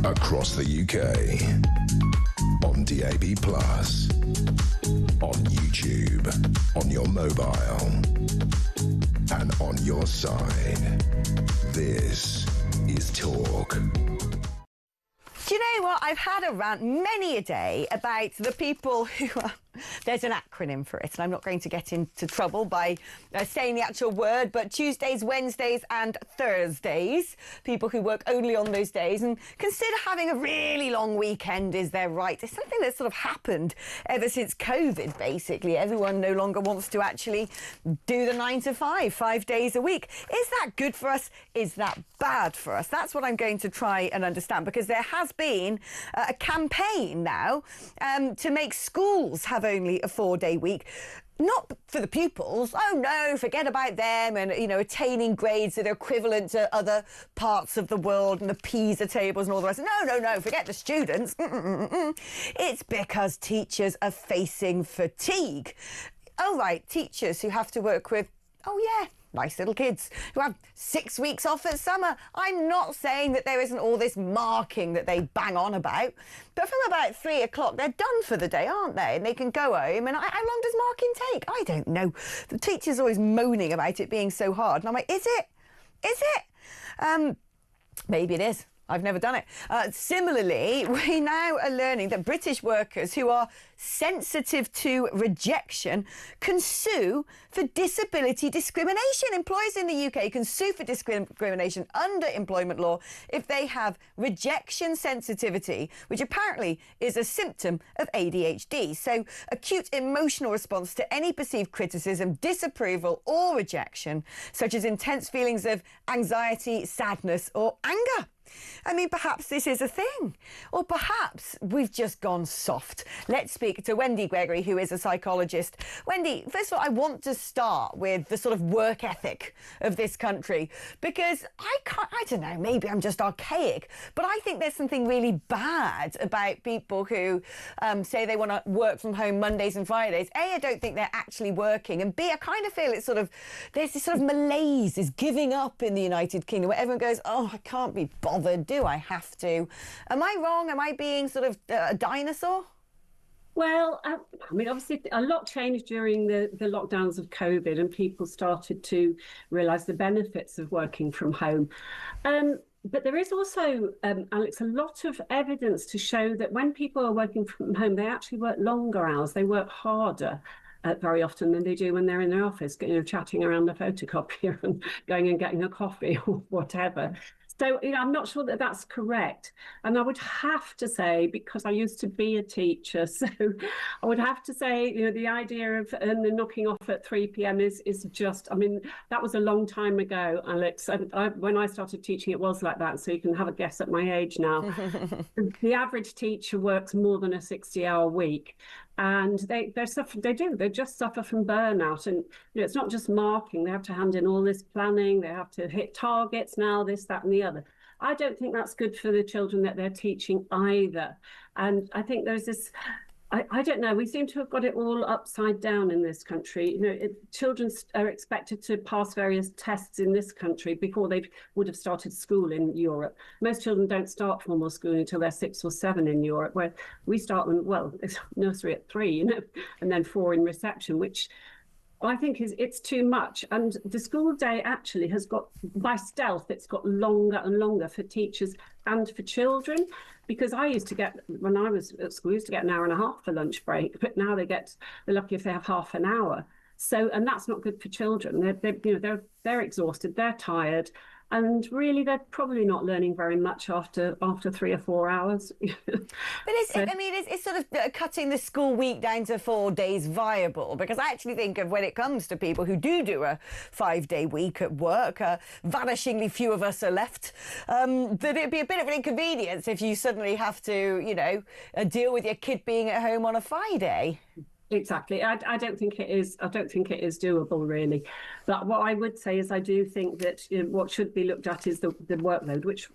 Across the UK, on DAB+, on YouTube, on your mobile, and on your side. This is Talk. Do you know what? I've had a rant many a day about the people who are... There's an acronym for it, and I'm not going to get into trouble by saying the actual word, but Tuesdays, Wednesdays and Thursdays, people who work only on those days and consider having a really long weekend is their right. It's something that's sort of happened ever since COVID, basically. Everyone no longer wants to actually do the 9 to 5, 5 days a week. Is that good for us? Is that bad for us? That's what I'm going to try and understand, because there has been a campaign now to make schools have only a 4-day week. Not for the pupils. Oh no, forget about them and, you know, attaining grades that are equivalent to other parts of the world and the PISA tables and all the rest. No, forget the students. It's because teachers are facing fatigue. Oh right, teachers who have to work with, oh yeah, nice little kids who have 6 weeks off at summer. I'm not saying that there isn't all this marking that they bang on about, but from about 3 o'clock, they're done for the day, aren't they? And they can go home. And how long does marking take? I don't know. The teacher's always moaning about it being so hard. And I'm like, is it? Is it? Maybe it is. I've never done it. Similarly, we now are learning that British workers who are sensitive to rejection can sue for disability discrimination. Employers in the UK can sue for discrimination under employment law if they have rejection sensitivity, which apparently is a symptom of ADHD. So acute emotional response to any perceived criticism, disapproval or rejection, such as intense feelings of anxiety, sadness or anger. I mean, perhaps this is a thing, or perhaps we've just gone soft. Let's speak to Wendy Gregory, who is a psychologist. Wendy, first of all, I want to start with the sort of work ethic of this country, because I don't know, maybe I'm just archaic, but I think there's something really bad about people who say they want to work from home Mondays and Fridays. A, I don't think they're actually working, and B, I kind of feel it's sort of, there's this sort of malaise, this giving up in the United Kingdom, where everyone goes, oh, I can't be bothered. Do I have to? Am I wrong? Am I being sort of a dinosaur? Well, I mean, obviously, a lot changed during the lockdowns of COVID, and people started to realise the benefits of working from home. But there is also, Alex, a lot of evidence to show that when people are working from home, they actually work longer hours. They work harder very often than they do when they're in their office, chatting around a photocopier and going and getting a coffee or whatever. So, I'm not sure that that's correct. And I would have to say, because I used to be a teacher, so I would have to say, the idea of the knocking off at 3 p.m. is just, I mean, that was a long time ago, Alex. And when I started teaching, it was like that. So you can have a guess at my age now. The average teacher works more than a 60-hour week. And they just suffer from burnout. And it's not just marking, they have to hand in all this planning, they have to hit targets now, this, that, and the other. I don't think that's good for the children that they're teaching either. And I think there's this, I don't know, we seem to have got it all upside down in this country. Children are expected to pass various tests in this country before they would have started school in Europe. Most children don't start formal school until they're 6 or 7 in Europe, where we start them, it's nursery at 3, and then 4 in reception, which I think it's too much. And the school day actually has got, by stealth, it's got longer and longer for teachers and for children. Because I used to get, when I was at school, I used to get an hour and a half for lunch break, but now they're lucky if they have half an hour. So, and that's not good for children. They're exhausted, they're tired, and really they're probably not learning very much after 3 or 4 hours. But it's sort of cutting the school week down to 4 days viable, because I actually think of when it comes to people who do a 5-day week at work, vanishingly few of us are left, that it'd be a bit of an inconvenience if you suddenly have to, deal with your kid being at home on a Friday. Exactly. I don't think it is. I don't think it is doable, really. But what I would say is I do think that what should be looked at is the workload, which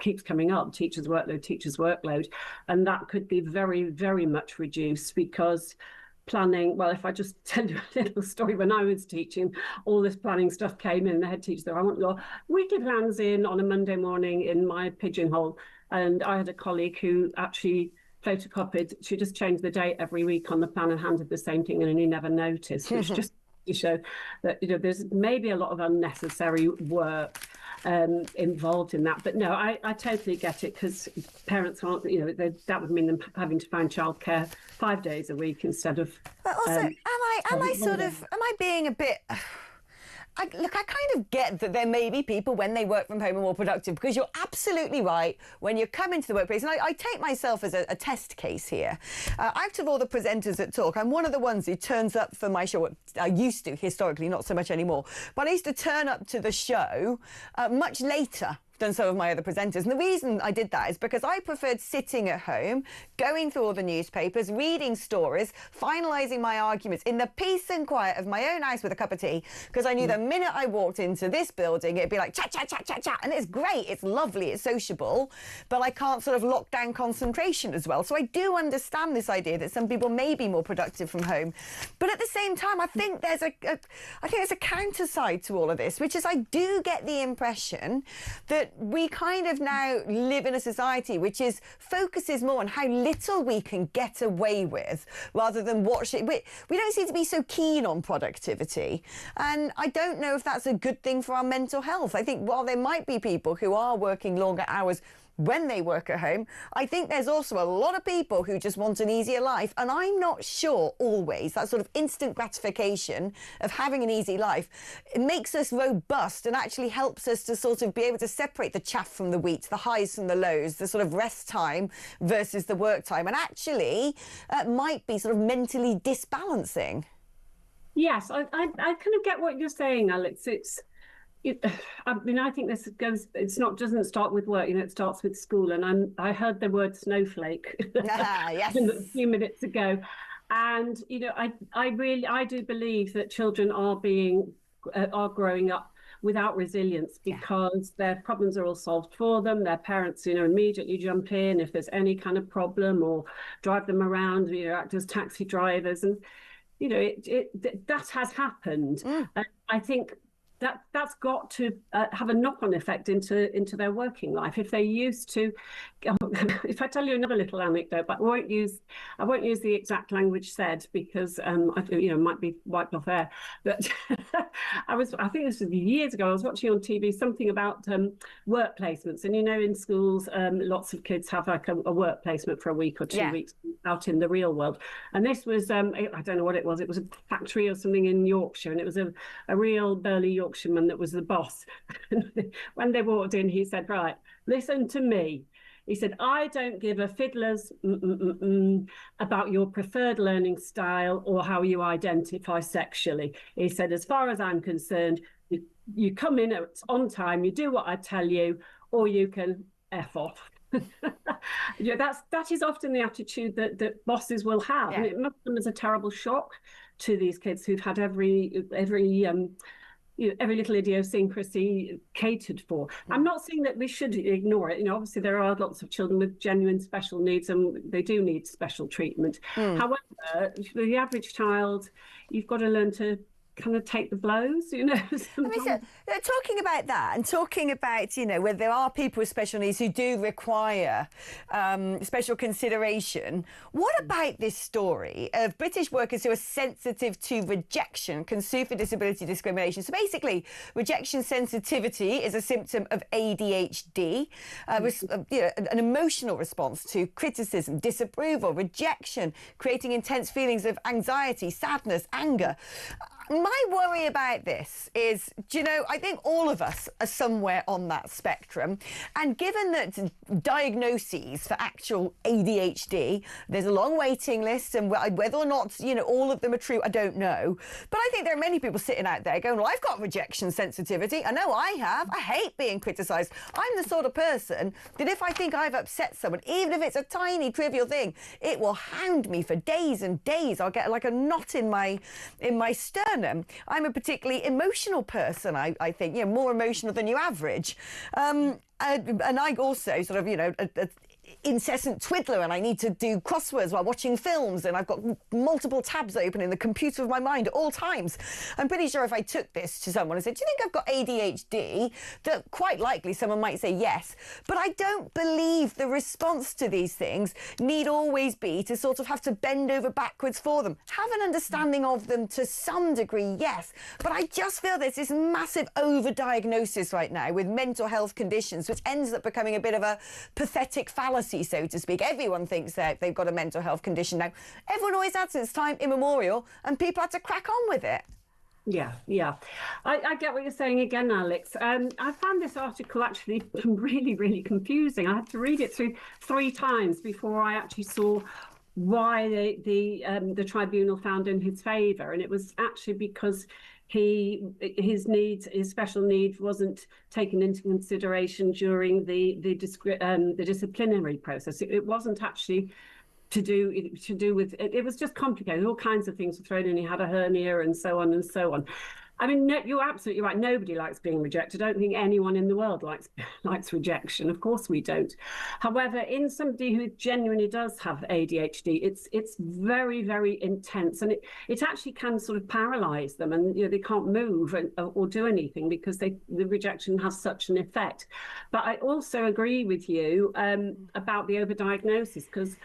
keeps coming up, teachers' workload. And that could be very, very much reduced because planning, well, if I just tell you a little story, when I was teaching, all this planning stuff came in. The head teacher said, I want your weekly plans in on a Monday morning in my pigeonhole. And I had a colleague who actually photocopied, she just changed the date every week on the plan and handed the same thing in, and he never noticed, which just to show that there's maybe a lot of unnecessary work involved in that. But no, I totally get it, because parents aren't, that would mean them having to find childcare 5 days a week instead of. But also, am I being a bit? I kind of get that there may be people when they work from home are more productive, because you're absolutely right. When you come into the workplace, and I take myself as a test case here. Out of all the presenters that talk, I'm one of the ones who turns up for my show. I used to, historically, not so much anymore. But I used to turn up to the show much later than some of my other presenters. And the reason I did that is because I preferred sitting at home, going through all the newspapers, reading stories, finalising my arguments in the peace and quiet of my own house with a cup of tea, because I knew the minute I walked into this building, it'd be like chat, chat, chat, chat, chat. And it's great, it's lovely, it's sociable, but I can't sort of lock down concentration as well. So I do understand this idea that some people may be more productive from home. But at the same time, I think there's a counter side to all of this, which is I do get the impression that we kind of now live in a society which focuses more on how little we can get away with rather than we don't seem to be so keen on productivity. And I don't know if that's a good thing for our mental health. I think while there might be people who are working longer hours when they work at home, I think there's also a lot of people who just want an easier life. And I'm not sure always that sort of instant gratification of having an easy life, it makes us robust and actually helps us to sort of be able to separate the chaff from the wheat, the highs from the lows, the sort of rest time versus the work time. And actually might be sort of mentally disbalancing. Yes, I kind of get what you're saying, Alex. I think this doesn't start with work, it starts with school. And I heard the word snowflake yes. a few minutes ago. And, I do believe that children are growing up without resilience because their problems are all solved for them. Their parents, immediately jump in if there's any kind of problem or drive them around, act as taxi drivers. And, that has happened. And I think that's got to have a knock-on effect into their working life. If they're used to if I tell you another little anecdote, but I won't use the exact language said because it might be wiped off air. But I think this was years ago. I was watching on TV something about work placements, and in schools, lots of kids have like a work placement for a week or 2 weeks out in the real world. And this was I don't know what it was. It was a factory or something in Yorkshire, and it was a real burly Yorkshireman that was the boss. When they walked in, he said, "Right, listen to me." He said, "I don't give a fiddler's about your preferred learning style or how you identify sexually." He said, "As far as I'm concerned, you come in on time, you do what I tell you, or you can F off." That is often the attitude that bosses will have. And it must come as a terrible shock to these kids who've had every little idiosyncrasy catered for. I'm not saying that we should ignore it. Obviously there are lots of children with genuine special needs and they do need special treatment. However, for the average child, you've got to learn to kind of take the blows, talking about that and talking about, where there are people with special needs who do require special consideration. What about this story of British workers who are sensitive to rejection can sue for disability discrimination? So basically, rejection sensitivity is a symptom of ADHD, an emotional response to criticism, disapproval, rejection, creating intense feelings of anxiety, sadness, anger. My worry about this is, I think all of us are somewhere on that spectrum. And given that diagnoses for actual ADHD, there's a long waiting list, and whether or not, all of them are true, I don't know. But I think there are many people sitting out there going, well, I've got rejection sensitivity. I know I have. I hate being criticised. I'm the sort of person that if I think I've upset someone, even if it's a tiny, trivial thing, it will hound me for days and days. I'll get like a knot in my sternum. I'm a particularly emotional person, I think, more emotional than you average. And I also sort of, a incessant twiddler, and I need to do crosswords while watching films, and I've got multiple tabs open in the computer of my mind at all times. I'm pretty sure if I took this to someone and said, "Do you think I've got ADHD?" that quite likely someone might say yes. But I don't believe the response to these things need always be to sort of have to bend over backwards for them. Have an understanding of them to some degree, yes, but I just feel there's this massive overdiagnosis right now with mental health conditions, which ends up becoming a bit of a pathetic fallacy, so to speak. Everyone thinks that they've got a mental health condition now. Everyone always had since time immemorial, and people had to crack on with it. Yeah. I get what you're saying again, Alex. I found this article actually really, really confusing. I had to read it through 3 times before I actually saw why the tribunal found in his favour, and it was actually because his special need wasn't taken into consideration during the disciplinary process. It wasn't actually to do with it was just complicated. All kinds of things were thrown in. He had a hernia and so on and so on. I mean, you're absolutely right. Nobody likes being rejected. I don't think anyone in the world likes rejection. Of course we don't. However, in somebody who genuinely does have ADHD, it's very, very intense, and it actually can sort of paralyze them, and they can't move or do anything because the rejection has such an effect. But I also agree with you about the overdiagnosis, because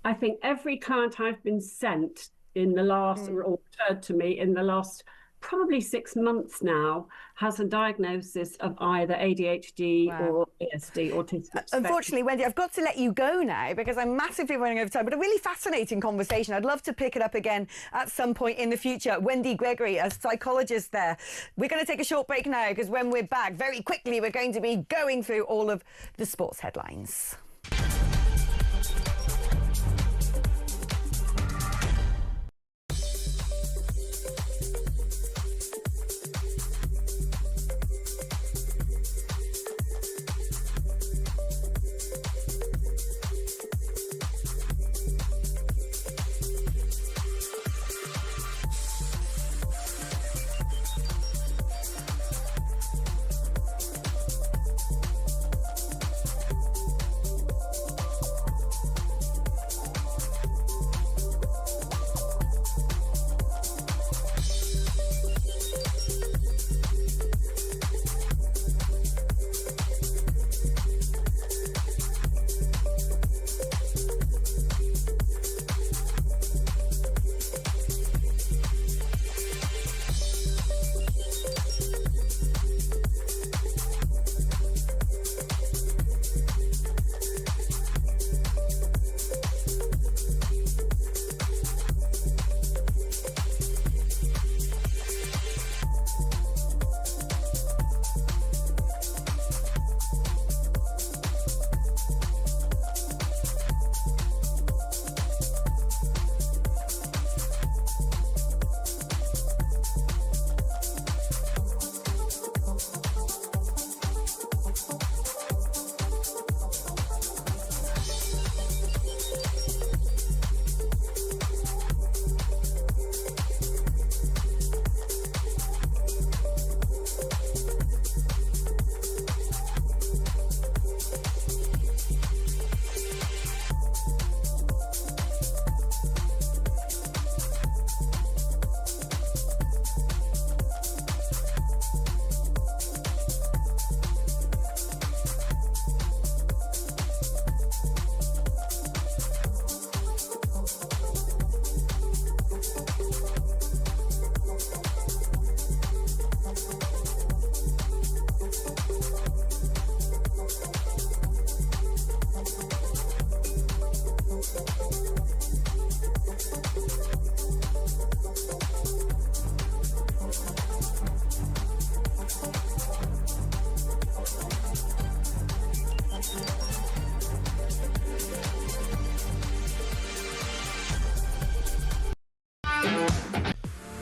I think every client I've been sent in the last, or referred to me in the last probably 6 months now, has a diagnosis of either ADHD or ASD, autistic spectrum. Unfortunately, Wendy, I've got to let you go now because I'm massively running over time, but a really fascinating conversation. I'd love to pick it up again at some point in the future. Wendy Gregory, a psychologist there. We're going to take a short break now because when we're back, very quickly, we're going to be going through all of the sports headlines.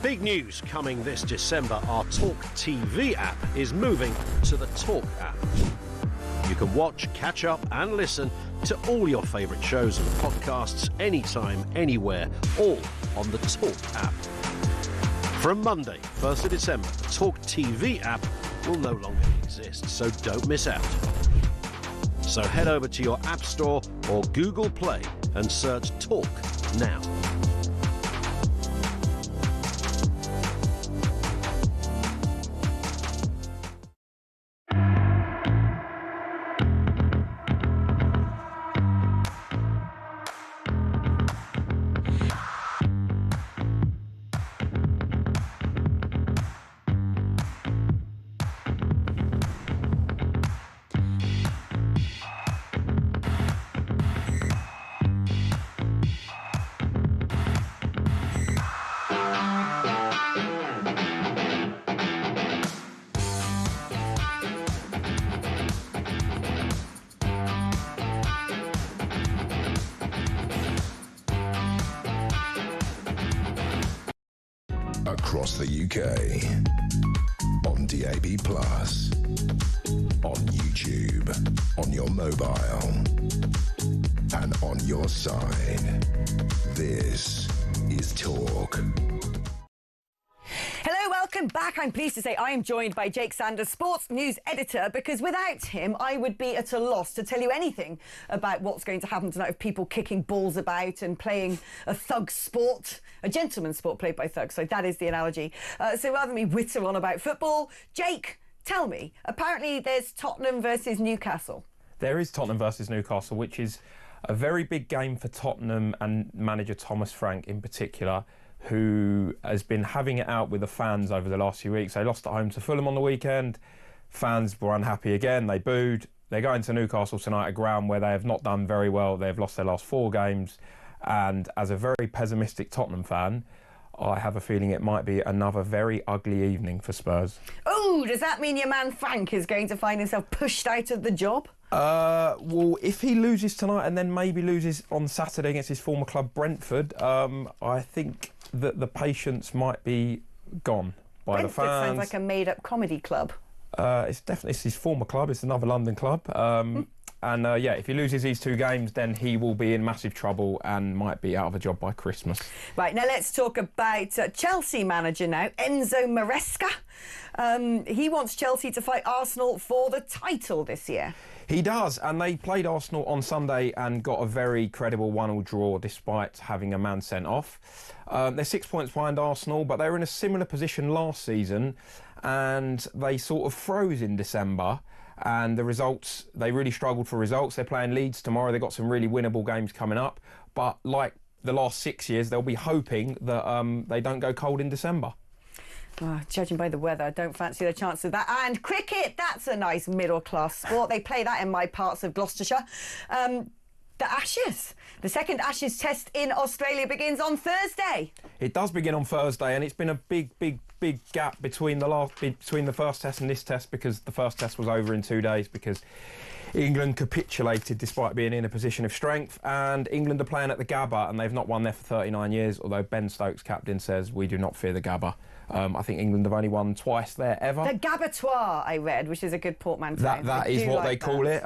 Big news coming this December. Our talkTV app is moving to the Talk app. You can watch, catch up and listen to all your favourite shows and podcasts anytime, anywhere, all on the Talk app. From Monday, 1st of December, the talkTV app will no longer exist, so don't miss out. So head over to your App Store or Google Play and search Talk now. Across the UK, on DAB+, on YouTube, on your mobile, and on your side. This is Talk. Hello, welcome back. I'm pleased to say I am joined by Jake Sanders, sports news editor, because without him, I would be at a loss to tell you anything about what's going to happen tonight with people kicking balls about and playing a thug sport, a gentleman's sport played by thugs. So that is the analogy. So rather than me witter on about football, Jake, tell me, apparently there's Tottenham versus Newcastle. There is Tottenham versus Newcastle, which is a very big game for Tottenham and manager Thomas Frank in particular, who has been having it out with the fans over the last few weeks. They lost at home to Fulham on the weekend. Fans were unhappy again. They booed. They're going to Newcastle tonight, a ground where they have not done very well. They've lost their last 4 games. And as a very pessimistic Tottenham fan, I have a feeling it might be another very ugly evening for Spurs. Oh, does that mean your man Frank is going to find himself pushed out of the job? Well, if he loses tonight and then maybe loses on Saturday against his former club Brentford, I think that the patience might be gone by Brentford the fans. sounds like a made-up comedy club. It's his former club. It's another London club. And if he loses these 2 games, then he will be in massive trouble and might be out of a job by Christmas. Right, now let's talk about Chelsea manager now, Enzo Maresca. He wants Chelsea to fight Arsenal for the title this year. He does, and they played Arsenal on Sunday and got a very credible 1-1 draw despite having a man sent off. They're 6 points behind Arsenal, but they were in a similar position last season and they sort of froze in December. And the results, they really struggled for results. They're playing Leeds tomorrow. They've got some really winnable games coming up. But like the last 6 years, they'll be hoping that they don't go cold in December. Oh, judging by the weather, I don't fancy the chance of that. And cricket, that's a nice middle-class sport. They play that in my parts of Gloucestershire. The Ashes. The second Ashes test in Australia begins on Thursday. It does begin on Thursday, and it's been a big gap between the first test and this test, because the first test was over in 2 days because England capitulated despite being in a position of strength, and England are playing at the Gabba and they've not won there for 39 years, although Ben Stokes, captain, says we do not fear the Gabba. I think England have only won twice there ever. The Gabbatoir, I read, which is a good portmanteau. That is what they call it.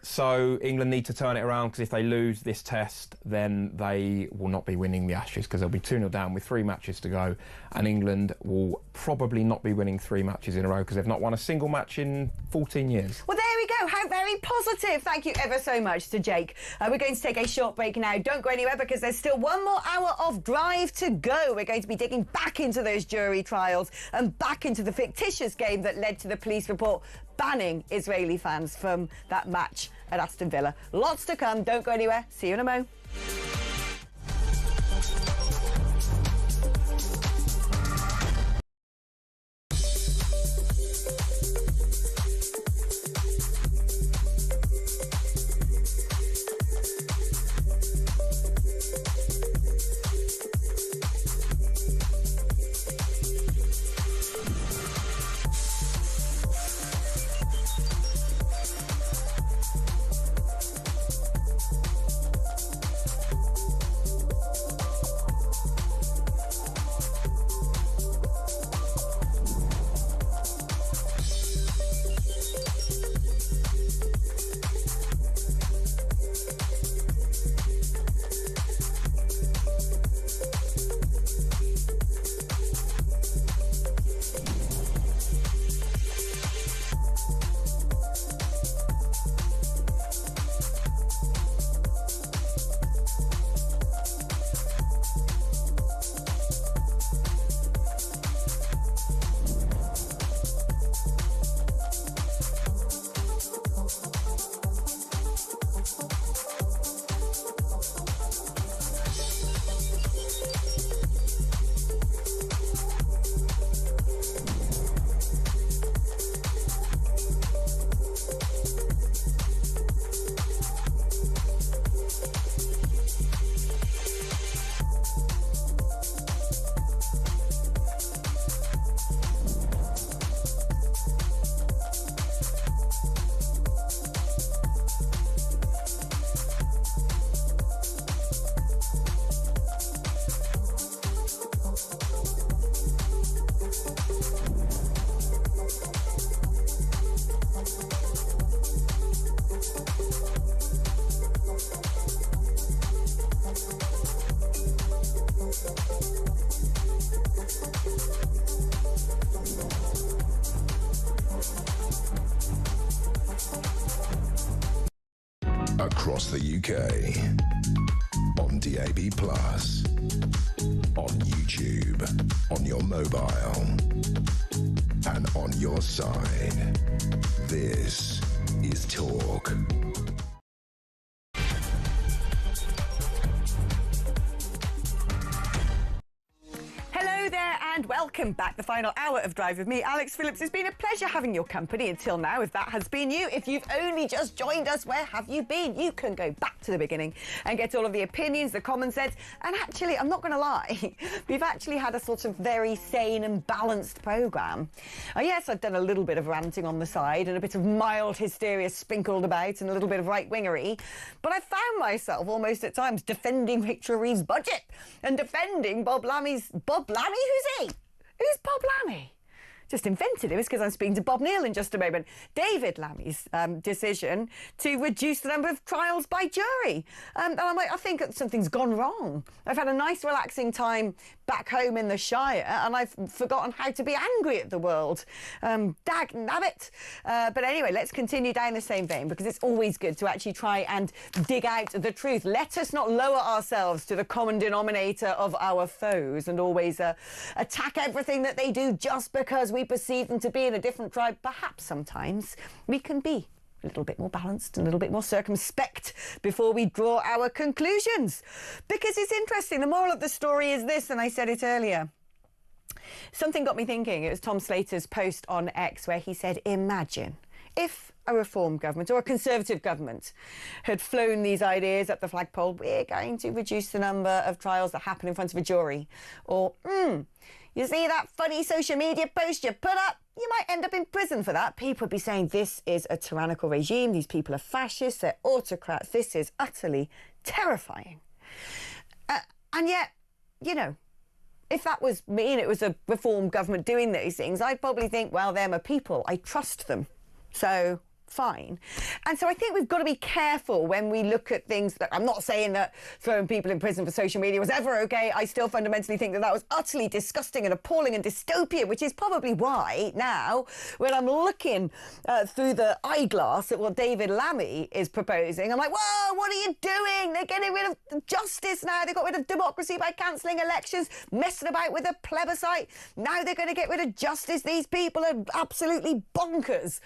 So England need to turn it around, because if they lose this test, then they will not be winning the Ashes, because they'll be 2-0 down with 3 matches to go, and England will probably not be winning 3 matches in a row because they've not won a single match in 14 years. Well, there we go. How very positive. Thank you ever so much to Jake. We're going to take a short break now. Don't go anywhere, because there's still 1 more hour of drive to go. We're going to be digging back into those jury trials and back into the fictitious game that led to the police report banning Israeli fans from that match at Aston Villa. Lots to come. Don't go anywhere. See you in a mo. across the UK, on DAB+, on YouTube, on your mobile, and on your side. This is Talk. Hello there and welcome back. The final hour of Drive with me, Alex Phillips. It's been a pleasure having your company until now, if that has been you. If you've only just joined us, where have you been? You can go back to the beginning and get all of the opinions, the common sense. And actually, I'm not going to lie, we've actually had a sort of very sane and balanced programme. Yes, I've done a little bit of ranting on the side and a bit of mild hysteria sprinkled about and a little bit of right-wingery. But I found myself almost at times defending Rachel Reeves' budget and defending Bob Lammy's... Bob Lammy? Who's he? Who's Bob Lammy? Just invented him. It's because I'm speaking to Bob Neal in just a moment. David Lammy's decision to reduce the number of trials by jury. And I'm like, I think something's gone wrong. I've had a nice, relaxing time back home in the Shire, and I've forgotten how to be angry at the world. Dag nabbit. But anyway, let's continue down the same vein, because it's always good to actually try and dig out the truth. Let us not lower ourselves to the common denominator of our foes and always attack everything that they do just because we perceive them to be in a different tribe. Perhaps sometimes we can be a little bit more balanced and a little bit more circumspect before we draw our conclusions. Because it's interesting. The moral of the story is this, and I said it earlier. Something got me thinking. It was Tom Slater's post on X where he said, imagine if a Reform government or a Conservative government had flown these ideas up the flagpole, we're going to reduce the number of trials that happen in front of a jury. Or, you see that funny social media post you put up? You might end up in prison for that. People would be saying this is a tyrannical regime. These people are fascists. They're autocrats. This is utterly terrifying. And yet, you know, if that was me and it was a Reform government doing these things, I'd probably think, well, they're my people. I trust them. So fine. And so I think we've got to be careful when we look at things. That I'm not saying that throwing people in prison for social media was ever okay. I still fundamentally think that that was utterly disgusting and appalling and dystopian, which is probably why now, when I'm looking through the eyeglass at what David Lammy is proposing, I'm like, whoa, what are you doing? They're getting rid of justice now. They got rid of democracy by cancelling elections, messing about with a plebiscite. Now they're going to get rid of justice. These people are absolutely bonkers.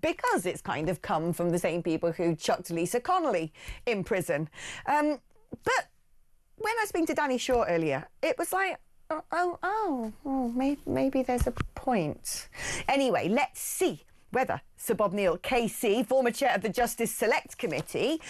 Because it's kind of come from the same people who chucked Lisa Connolly in prison. But when I was speaking to Danny Shaw earlier, it was like, maybe there's a point. Anyway, let's see whether Sir Bob Neal, KC, former chair of the Justice Select Committee,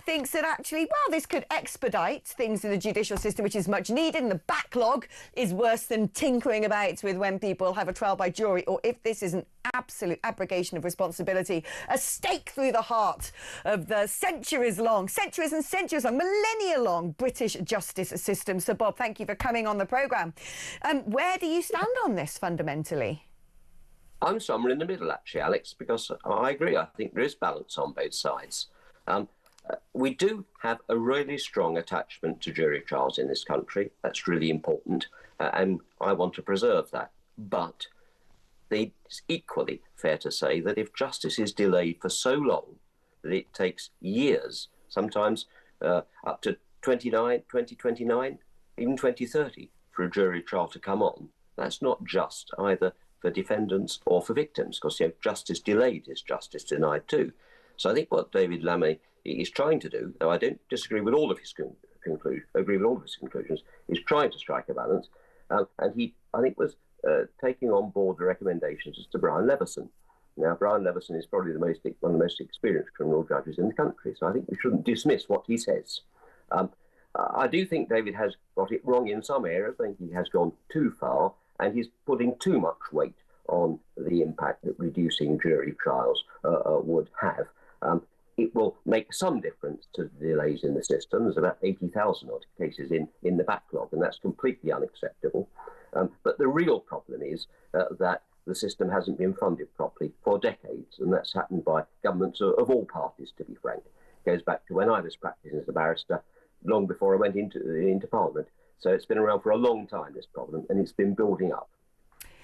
thinks that actually, well, this could expedite things in the judicial system, which is much needed, and the backlog is worse than tinkering about with when people have a trial by jury, or if this is an absolute abrogation of responsibility, a stake through the heart of the centuries-long, millennia-long British justice system. Sir Bob, thank you for coming on the programme. Where do you stand on this fundamentally? I'm somewhere in the middle, actually, Alex, because I agree. I think there is balance on both sides. We do have a really strong attachment to jury trials in this country. That's really important, and I want to preserve that. But it's equally fair to say that if justice is delayed for so long that it takes years, sometimes up to 2029, even 2030, for a jury trial to come on, that's not just either for defendants or for victims, because justice delayed is justice denied too. So I think what David Lammy is trying to do, though I don't disagree with all of his conclusions, is trying to strike a balance, and he, I think, was taking on board the recommendations as to Brian Leveson. Now, Brian Leveson is probably one of the most experienced criminal judges in the country, so I think we shouldn't dismiss what he says. I do think David has got it wrong in some areas. I think he has gone too far, and he's putting too much weight on the impact that reducing jury trials would have. It will make some difference to the delays in the system. There's about 80,000 odd cases in the backlog, and that's completely unacceptable. But the real problem is that the system hasn't been funded properly for decades, and that's happened by governments of all parties, to be frank. It goes back to when I was practicing as a barrister, long before I went into Parliament. So it's been around for a long time, this problem, and it's been building up.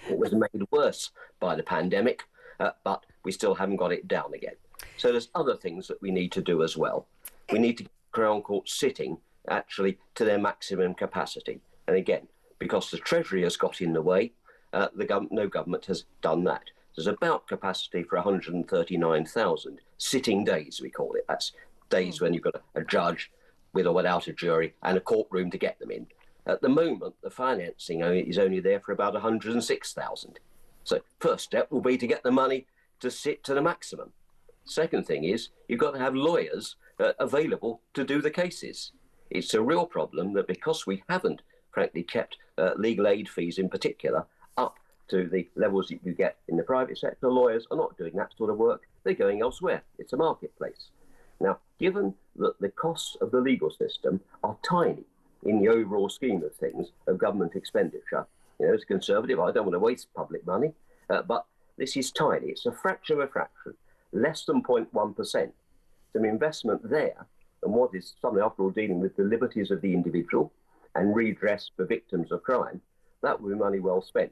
It was made worse by the pandemic, but we still haven't got it down again. So there's other things that we need to do as well. We need to get Crown Court sitting actually to their maximum capacity. And again, because the Treasury has got in the way, no government has done that. There's about capacity for 139,000 sitting days, we call it. That's days when you've got a judge with or without a jury and a courtroom to get them in. At the moment, the financing is only there for about 106,000. So first step will be to get the money to sit to the maximum. Second thing is you've got to have lawyers available to do the cases. It's a real problem that because we haven't, frankly, kept legal aid fees in particular up to the levels that you get in the private sector, lawyers are not doing that sort of work. They're going elsewhere. It's a marketplace. Now, given that the costs of the legal system are tiny in the overall scheme of things, of government expenditure, as a Conservative, I don't want to waste public money, but this is tiny. It's a fraction of a fraction, less than 0.1%. Some investment there, and what is something, after all, dealing with the liberties of the individual and redress for victims of crime, that would be money well spent.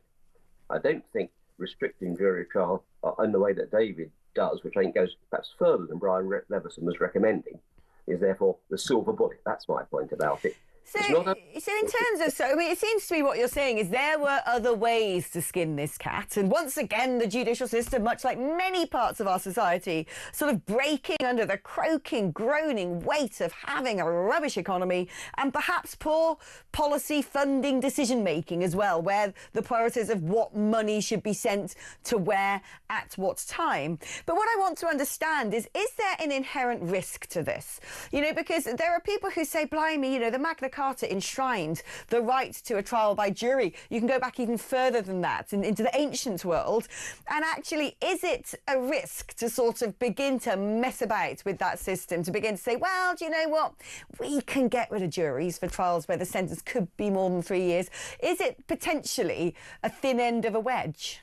I don't think restricting jury trial in the way that David does, which I think goes perhaps further than Brian Leveson was recommending, is therefore the silver bullet. That's my point about it. So in terms of, it seems to me what you're saying is there were other ways to skin this cat. And once again, the judicial system, much like many parts of our society, sort of breaking under the croaking, groaning weight of having a rubbish economy and perhaps poor policy funding decision-making as well, where the priorities of what money should be sent to where at what time. But what I want to understand is there an inherent risk to this? Because there are people who say, blimey, the Magna Carta enshrined the right to a trial by jury. You can go back even further than that into the ancient world. And actually, is it a risk to sort of begin to mess about with that system, to begin to say, well, do you know what? We can get rid of juries for trials where the sentence could be more than 3 years. Is it potentially a thin end of a wedge?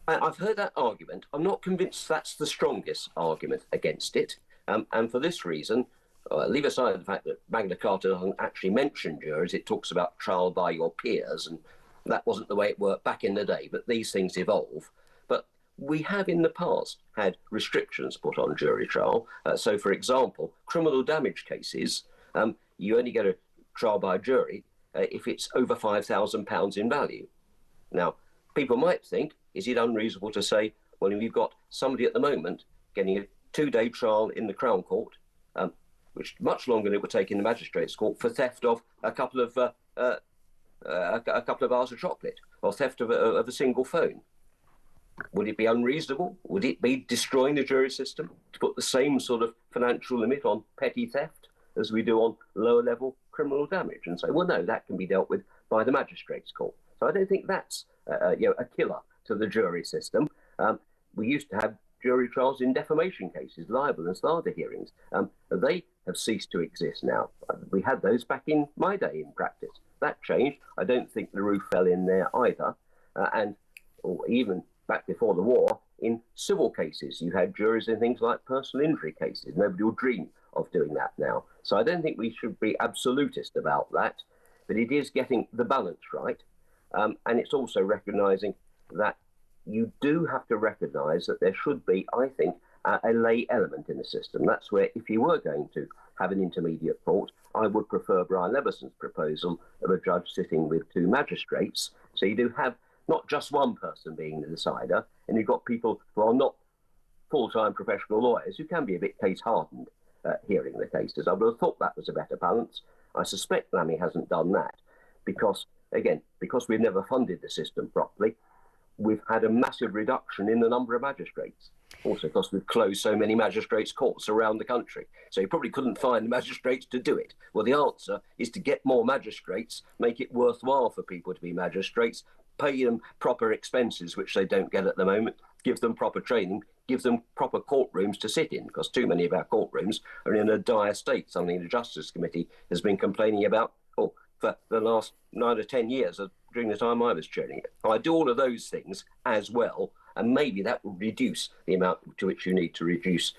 I've heard that argument. I'm not convinced that's the strongest argument against it. And for this reason, leave aside the fact that Magna Carta doesn't actually mention juries. It talks about trial by your peers, and that wasn't the way it worked back in the day, but these things evolve. But we have in the past had restrictions put on jury trial. So, for example, criminal damage cases, you only get a trial by jury if it's over £5,000 in value. Now, people might think, is it unreasonable to say, well, if you've got somebody at the moment getting a 2-day trial in the Crown Court, which much longer than it would take in the Magistrates' Court, for theft of a couple of bars of chocolate or theft of a single phone. Would it be unreasonable? Would it be destroying the jury system to put the same sort of financial limit on petty theft as we do on lower-level criminal damage and say, well, no, that can be dealt with by the Magistrates' Court? So I don't think that's a killer to the jury system. We used to have jury trials in defamation cases, libel and slander hearings. They have ceased to exist now. We had those back in my day in practice. That changed. I don't think the roof fell in there either. Or even back before the war, in civil cases, you had juries in things like personal injury cases. Nobody will dream of doing that now. So I don't think we should be absolutist about that, but it is getting the balance right. And it's also recognising that you do have to recognise that there should be, I think, a lay element in the system. That's where, if you were going to have an intermediate court, I would prefer Brian Leveson's proposal of a judge sitting with 2 magistrates. So you do have not just one person being the decider, and you've got people who are not full-time professional lawyers who can be a bit case-hardened hearing the cases. I would have thought that was a better balance. I suspect Lammy hasn't done that because, again, because we've never funded the system properly, we've had a massive reduction in the number of magistrates. Also because we've closed so many magistrates' courts around the country. So you probably couldn't find the magistrates to do it. Well, the answer is to get more magistrates, make it worthwhile for people to be magistrates, pay them proper expenses, which they don't get at the moment, give them proper training, give them proper courtrooms to sit in, because too many of our courtrooms are in a dire state, something the Justice Committee has been complaining about for the last 9 or 10 years during the time I was chairing it. I do all of those things as well, and maybe that will reduce the amount to which you need to reduce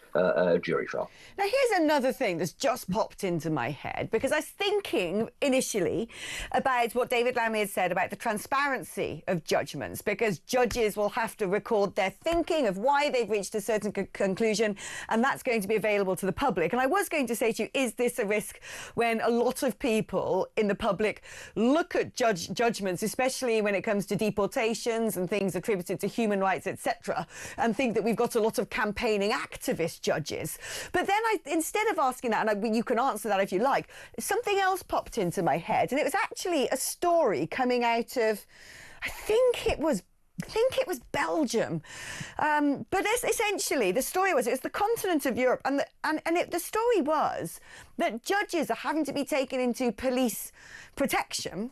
jury trial. Now, here's another thing that's just popped into my head, because I was thinking initially about what David Lammy had said about the transparency of judgments, because judges will have to record their thinking of why they've reached a certain conclusion, and that's going to be available to the public. And I was going to say to you, is this a risk when a lot of people in the public look at judgments, especially when it comes to deportations and things attributed to human rights, etc., and think that we've got a lot of campaigning activist judges? But then instead of asking that, and you can answer that if you like, something else popped into my head, and it was actually a story coming out of, I think it was Belgium, but essentially the story was, it was the continent of Europe, and the story was that judges are having to be taken into police protection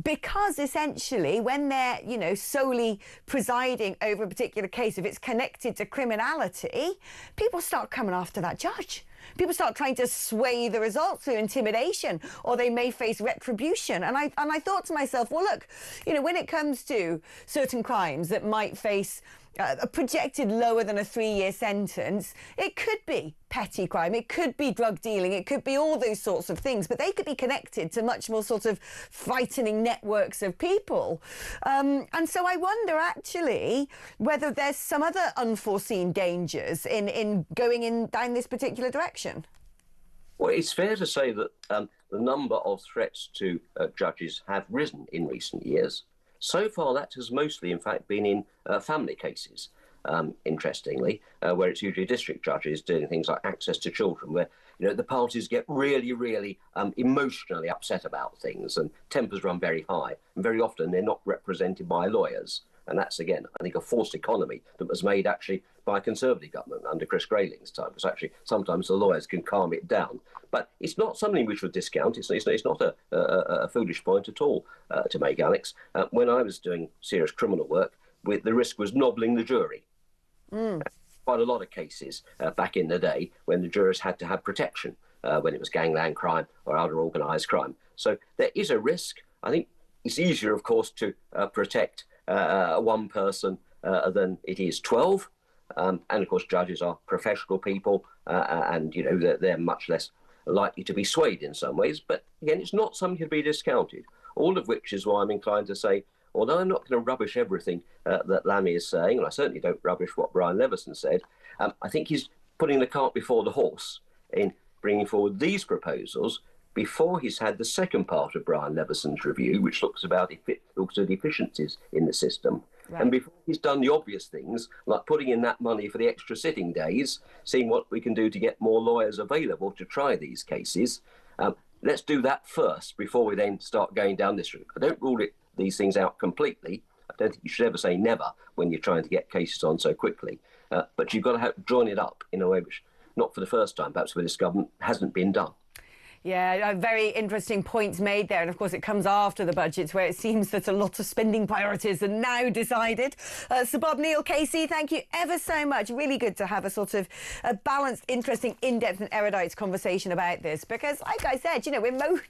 because essentially when they're, you know, solely presiding over a particular case, if it's connected to criminality, people start coming after that judge. People start trying to sway the results through intimidation, or they may face retribution. And I thought to myself, well, look, you know, when it comes to certain crimes that might face a projected lower than a 3-year sentence, it could be petty crime, it could be drug dealing, it could be all those sorts of things, but they could be connected to much more sort of frightening networks of people. And so I wonder actually whether there's some other unforeseen dangers in going down this particular direction. Well, it's fair to say that the number of threats to judges have risen in recent years. So far, that has mostly, in fact, been in family cases, interestingly, where it's usually district judges doing things like access to children, where, you know, the parties get really, really emotionally upset about things and tempers run very high. And very often they're not represented by lawyers. And that's, again, I think, a forced economy that was made actually by a Conservative government under Chris Grayling's time. Because actually, sometimes the lawyers can calm it down. But it's not something we should discount. It's not a foolish point at all to make, Alex. When I was doing serious criminal work, the risk was nobbling the jury. Quite a lot of cases back in the day when the jurors had to have protection when it was gangland crime or other organised crime. So there is a risk. I think it's easier, of course, to protect one person than it is 12. And of course, judges are professional people, and you know they're much less likely to be swayed in some ways. But again, it's not something to be discounted. All of which is why I'm inclined to say, although I'm not going to rubbish everything that Lammy is saying, and I certainly don't rubbish what Brian Leveson said, I think he's putting the cart before the horse in bringing forward these proposals before he's had the second part of Brian Leveson's review, which looks at efficiencies in the system. Right. And before he's done the obvious things, like putting in that money for the extra sitting days, seeing what we can do to get more lawyers available to try these cases. Let's do that first before we then start going down this route. I don't rule these things out completely. I don't think you should ever say never when you're trying to get cases on so quickly. But you've got to join it up in a way which, not for the first time, perhaps with this government, hasn't been done. Yeah, very interesting points made there. And of course, it comes after the budgets where it seems that a lot of spending priorities are now decided. Sir Bob, Neil, Casey, thank you ever so much. Really good to have a sort of a balanced, interesting, in-depth and erudite conversation about this. Because like I said, you know,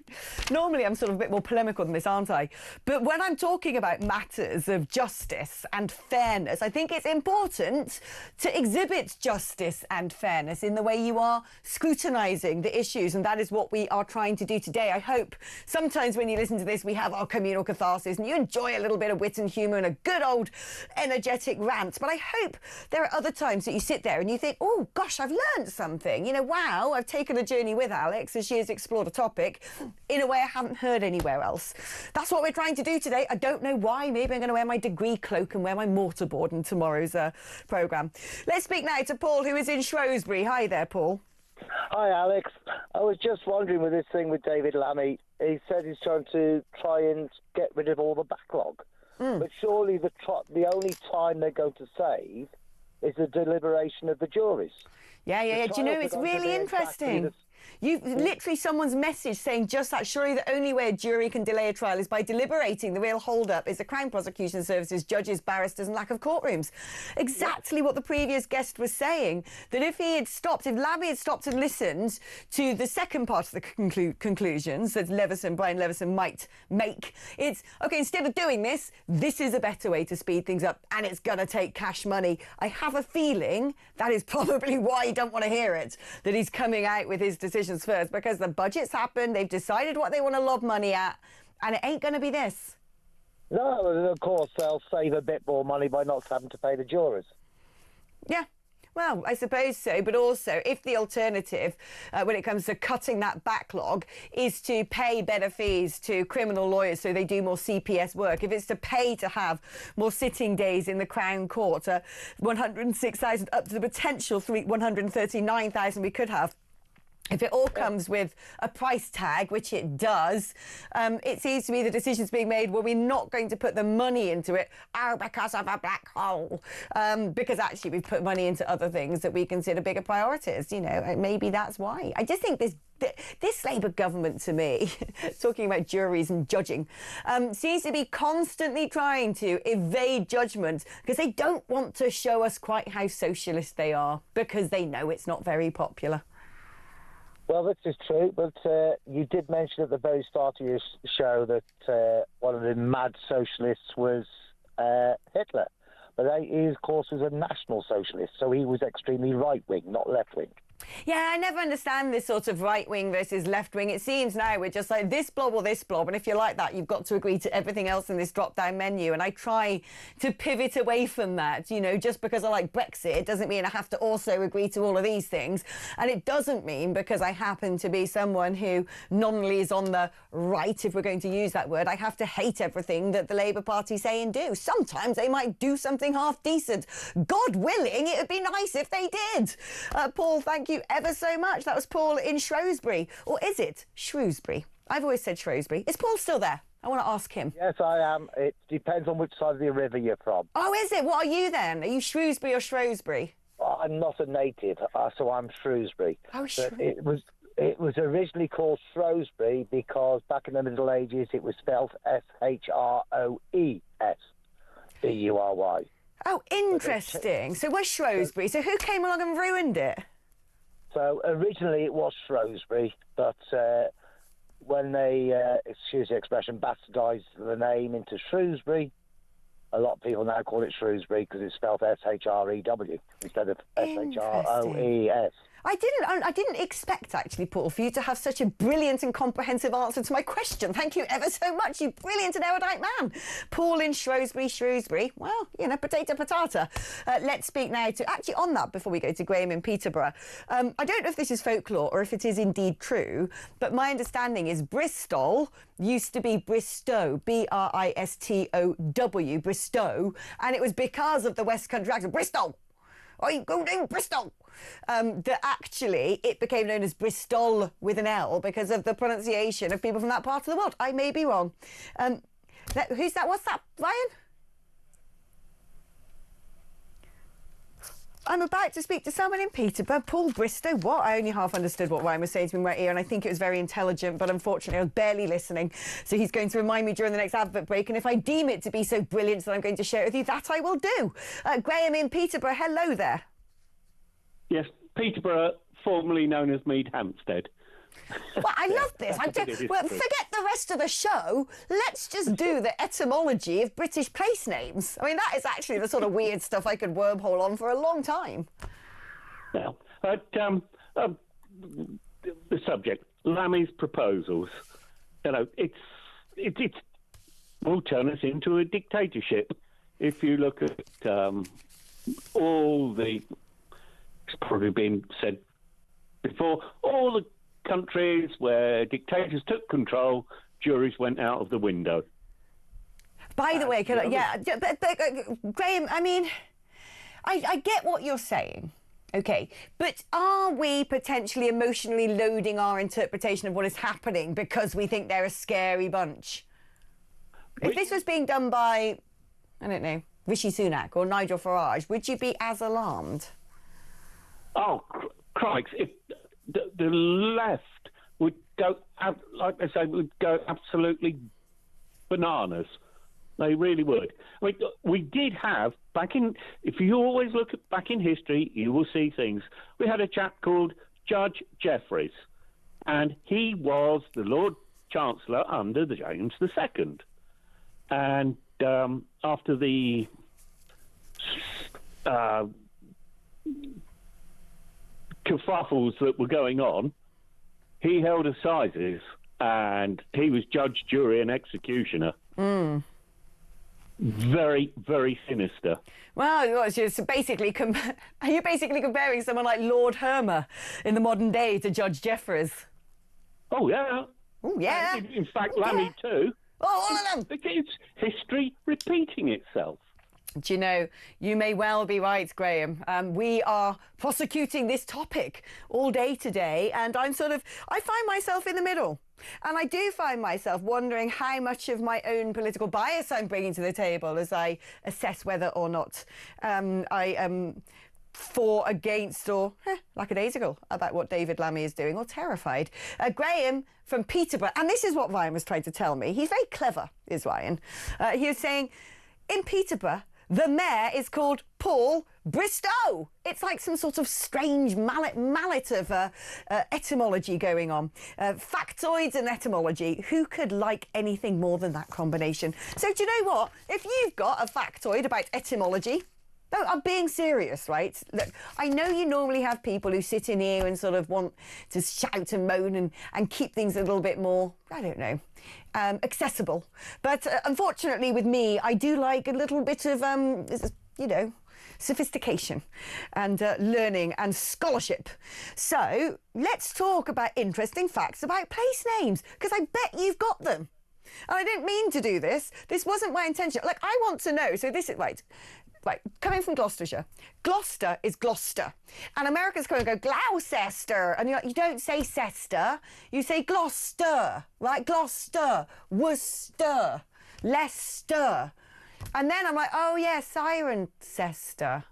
normally I'm sort of a bit more polemical than this, aren't I? But when I'm talking about matters of justice and fairness, I think it's important to exhibit justice and fairness in the way you are scrutinising the issues. And that is what we are trying to do today. I hope sometimes when you listen to this, we have our communal catharsis and you enjoy a little bit of wit and humour and a good old energetic rant. But I hope there are other times that you sit there and you think, oh, gosh, I've learned something. You know, wow, I've taken a journey with Alex as she has explored a topic in a way I haven't heard anywhere else. That's what we're trying to do today. I don't know why. Maybe I'm going to wear my degree cloak and wear my mortarboard in tomorrow's programme. Let's speak now to Paul, who is in Shrewsbury. Hi there, Paul. Hi, Alex. I was just wondering with this thing with David Lammy, he said he's trying to try and get rid of all the backlog. But surely the only time they're going to save is the deliberation of the juries. Yeah. Do you know, it's really interesting. You've literally someone's message saying just that. Surely the only way a jury can delay a trial is by deliberating. The real hold-up is the Crown Prosecution Services, judges, barristers and lack of courtrooms. Exactly what the previous guest was saying, that if Lammy had stopped and listened to the second part of the conclusions that Brian Levison might make, it's, OK, instead of doing this, this is a better way to speed things up and it's going to take cash money. I have a feeling that is probably why you don't want to hear it, that he's coming out with his decisions first, because the budget's happened, they've decided what they want to lob money at, and it ain't going to be this. No, and of course they'll save a bit more money by not having to pay the jurors. Yeah. Well, I suppose so, but also if the alternative when it comes to cutting that backlog is to pay better fees to criminal lawyers so they do more CPS work, if it's to pay to have more sitting days in the Crown Court, 106,000 up to the potential 139,000 we could have, if it all comes with a price tag, which it does, it seems to me the decision's being made where we're not going to put the money into it, because of a black hole. Because actually we've put money into other things that we consider bigger priorities. You know, maybe that's why. I just think this Labour government, to me, talking about juries and judging, seems to be constantly trying to evade judgment because they don't want to show us quite how socialist they are, because they know it's not very popular. Well, this is true, but you did mention at the very start of your show that one of the mad socialists was Hitler. But he, of course, was a national socialist, so he was extremely right-wing, not left-wing. Yeah, I never understand this sort of right-wing versus left-wing. It seems now we're just like this blob or this blob, and if you're like that, you've got to agree to everything else in this drop-down menu. And I try to pivot away from that. You know, just because I like Brexit doesn't mean I have to also agree to all of these things. And it doesn't mean because I happen to be someone who nominally is on the right, if we're going to use that word, I have to hate everything that the Labour Party say and do. Sometimes they might do something half decent. God willing, it would be nice if they did. Paul, thank you ever so much. That was Paul in Shrewsbury. Or is it Shrewsbury? I've always said Shrewsbury. Is Paul still there? I want to ask him. Yes, I am. It depends on which side of the river you're from. Oh, is it? What are you then? Are you Shrewsbury or Shrewsbury? I'm not a native, so I'm Shrewsbury. Oh, Shrewsbury. It was originally called Shrewsbury because back in the Middle Ages it was spelled Shroes, B-U-R-Y. Oh, interesting. So was Shrewsbury. So who came along and ruined it? So originally it was Shrewsbury, but when they, excuse the expression, bastardised the name into Shrewsbury, a lot of people now call it Shrewsbury because it's spelled S-H-R-E-W instead of S-H-R-O-E-S. I didn't expect, actually, Paul, for you to have such a brilliant and comprehensive answer to my question. Thank you ever so much, you brilliant and erudite man. Paul in Shrewsbury. Well, you know, potato. Let's speak now to, actually on that, before we go to Graham in Peterborough. I don't know if this is folklore or if it is indeed true, but my understanding is Bristol used to be Bristow, B-R-I-S-T-O-W, Bristow, and it was because of the West Country accent, Bristol. I'm going Bristol. That actually it became known as Bristol with an L because of the pronunciation of people from that part of the world. I may be wrong. Who's that? What's that, Ryan? I'm about to speak to someone in Peterborough. Paul Bristow. What? I only half understood what Ryan was saying to me in my ear, and I think it was very intelligent, but unfortunately I was barely listening. So he's going to remind me during the next advert break, and if I deem it to be so brilliant that I'm going to share it with you, that I will do. Graham in Peterborough, hello there. Yes, Peterborough, formerly known as Mead Hampstead. Well, I love this. Well, forget the rest of the show. Let's just do the etymology of British place names. I mean, that is actually the sort of weird stuff I could wormhole on for a long time. Now, the subject, Lammy's proposals. You know, it will turn us into a dictatorship if you look at all the. It's probably been said before. All the countries where dictators took control, juries went out of the window. By the way, but Graham, I mean, I get what you're saying, okay, but are we potentially emotionally loading our interpretation of what is happening because we think they're a scary bunch? If this was being done by, I don't know, Rishi Sunak or Nigel Farage, would you be as alarmed? Oh, crikes. the left would go, like they say, would go absolutely bananas. They really would. I mean, we did have, if you always look back in history, you will see things. We had a chap called Judge Jeffreys, and he was the Lord Chancellor under the James II. And after the kerfuffles that were going on, he held assizes, and he was judge, jury, and executioner. Very, very sinister. Well, you're basically comparing someone like Lord Hermer in the modern day to Judge Jeffreys. Oh, yeah. Oh, yeah. In fact, Lammy too. Oh, all of them. It's history repeating itself. Do you know, you may well be right, Graham. We are prosecuting this topic all day today, and I find myself in the middle. And I do find myself wondering how much of my own political bias I'm bringing to the table as I assess whether or not I am for, against, or lackadaisical about what David Lammy is doing, or terrified. Graham from Peterborough, and this is what Ryan was trying to tell me. He's very clever, is Ryan. He was saying, in Peterborough, the mayor is called Paul Bristow. It's like some sort of strange mallet of etymology going on. Factoids and etymology. Who could like anything more than that combination? So do you know what? If you've got a factoid about etymology, no, I'm being serious, right? Look, I know you normally have people who sit in here and sort of want to shout and moan and keep things a little bit more, I don't know, accessible. But unfortunately with me, I do like a little bit of, you know, sophistication and learning and scholarship. So let's talk about interesting facts about place names, because I bet you've got them. And I didn't mean to do this. This wasn't my intention. Like, I want to know. So this is, right, coming from Gloucestershire. Gloucester is Gloucester. And Americans come and go, Gloucester. And you're like, you don't say Cester, you say Gloucester, right? Gloucester, Worcester, Leicester. And then I'm like, oh yeah, Cirencester.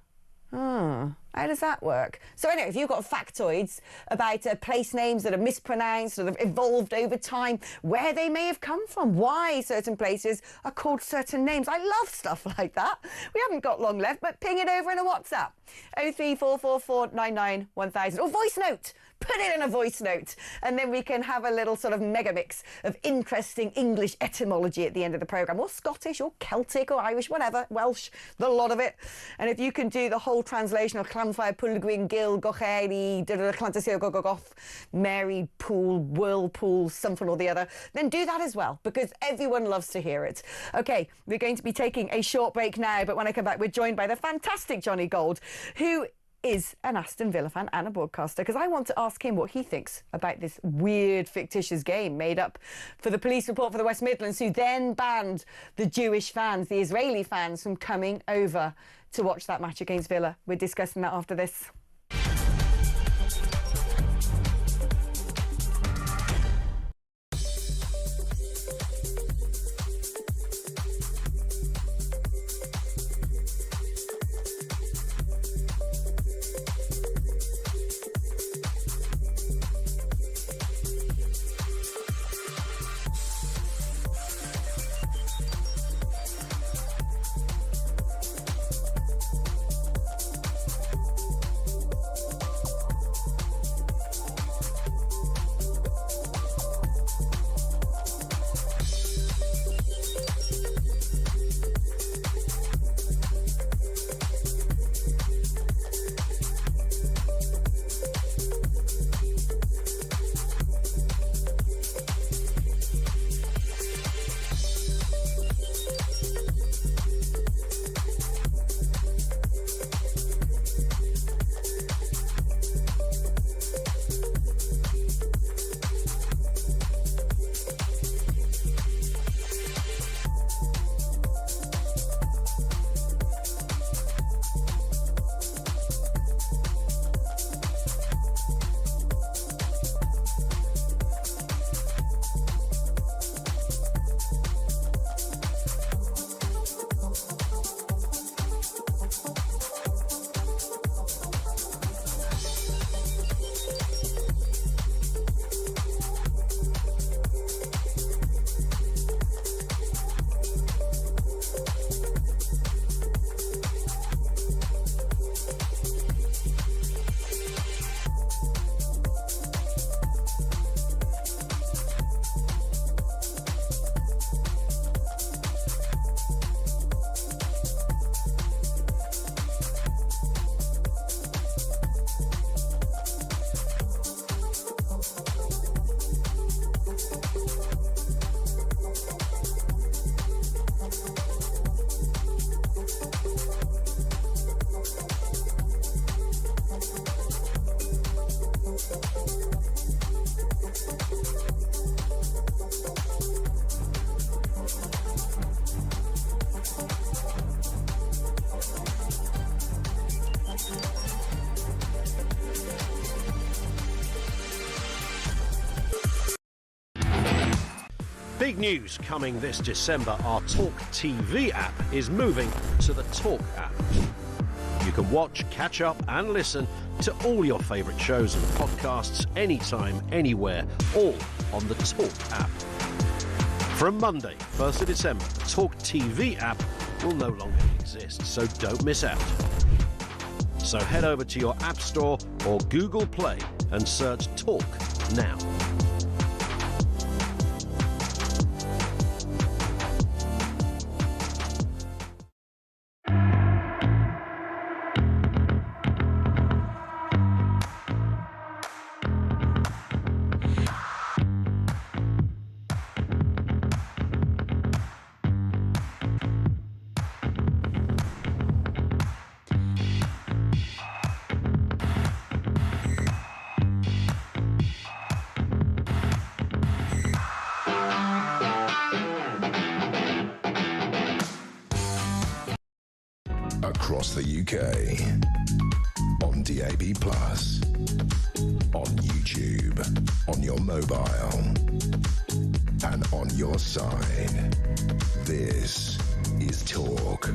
How does that work? So anyway, if you've got factoids about place names that are mispronounced or have evolved over time, where they may have come from, why certain places are called certain names. I love stuff like that. We haven't got long left, but ping it over in a WhatsApp. 03444991000 or voice note. Put it in a voice note, and then we can have a little sort of mega mix of interesting English etymology at the end of the programme, or Scottish, or Celtic, or Irish, whatever, Welsh, the lot of it. And if you can do the whole translation of Clanfire, Pulgwyn, Gil, Gocheri, Clantasio, Gogogoth, Mary, Pool, Whirlpool, something or the other, then do that as well, because everyone loves to hear it. OK, we're going to be taking a short break now, but when I come back, we're joined by the fantastic Johnny Gold, who is an Aston Villa fan and a broadcaster, because I want to ask him what he thinks about this weird fictitious game made up for the police report for the West Midlands, who then banned the Jewish fans, the Israeli fans, from coming over to watch that match against Villa. We're discussing that after this. Big news coming this December. Our talkTV app is moving to the Talk app. You can watch, catch up and listen to all your favourite shows and podcasts anytime, anywhere, all on the Talk app. From Monday, 1st of December, the talkTV app will no longer exist, so don't miss out. So head over to your App Store or Google Play and search Talk now. Across the UK, on DAB+, on YouTube, on your mobile, and on your side. This is Talk.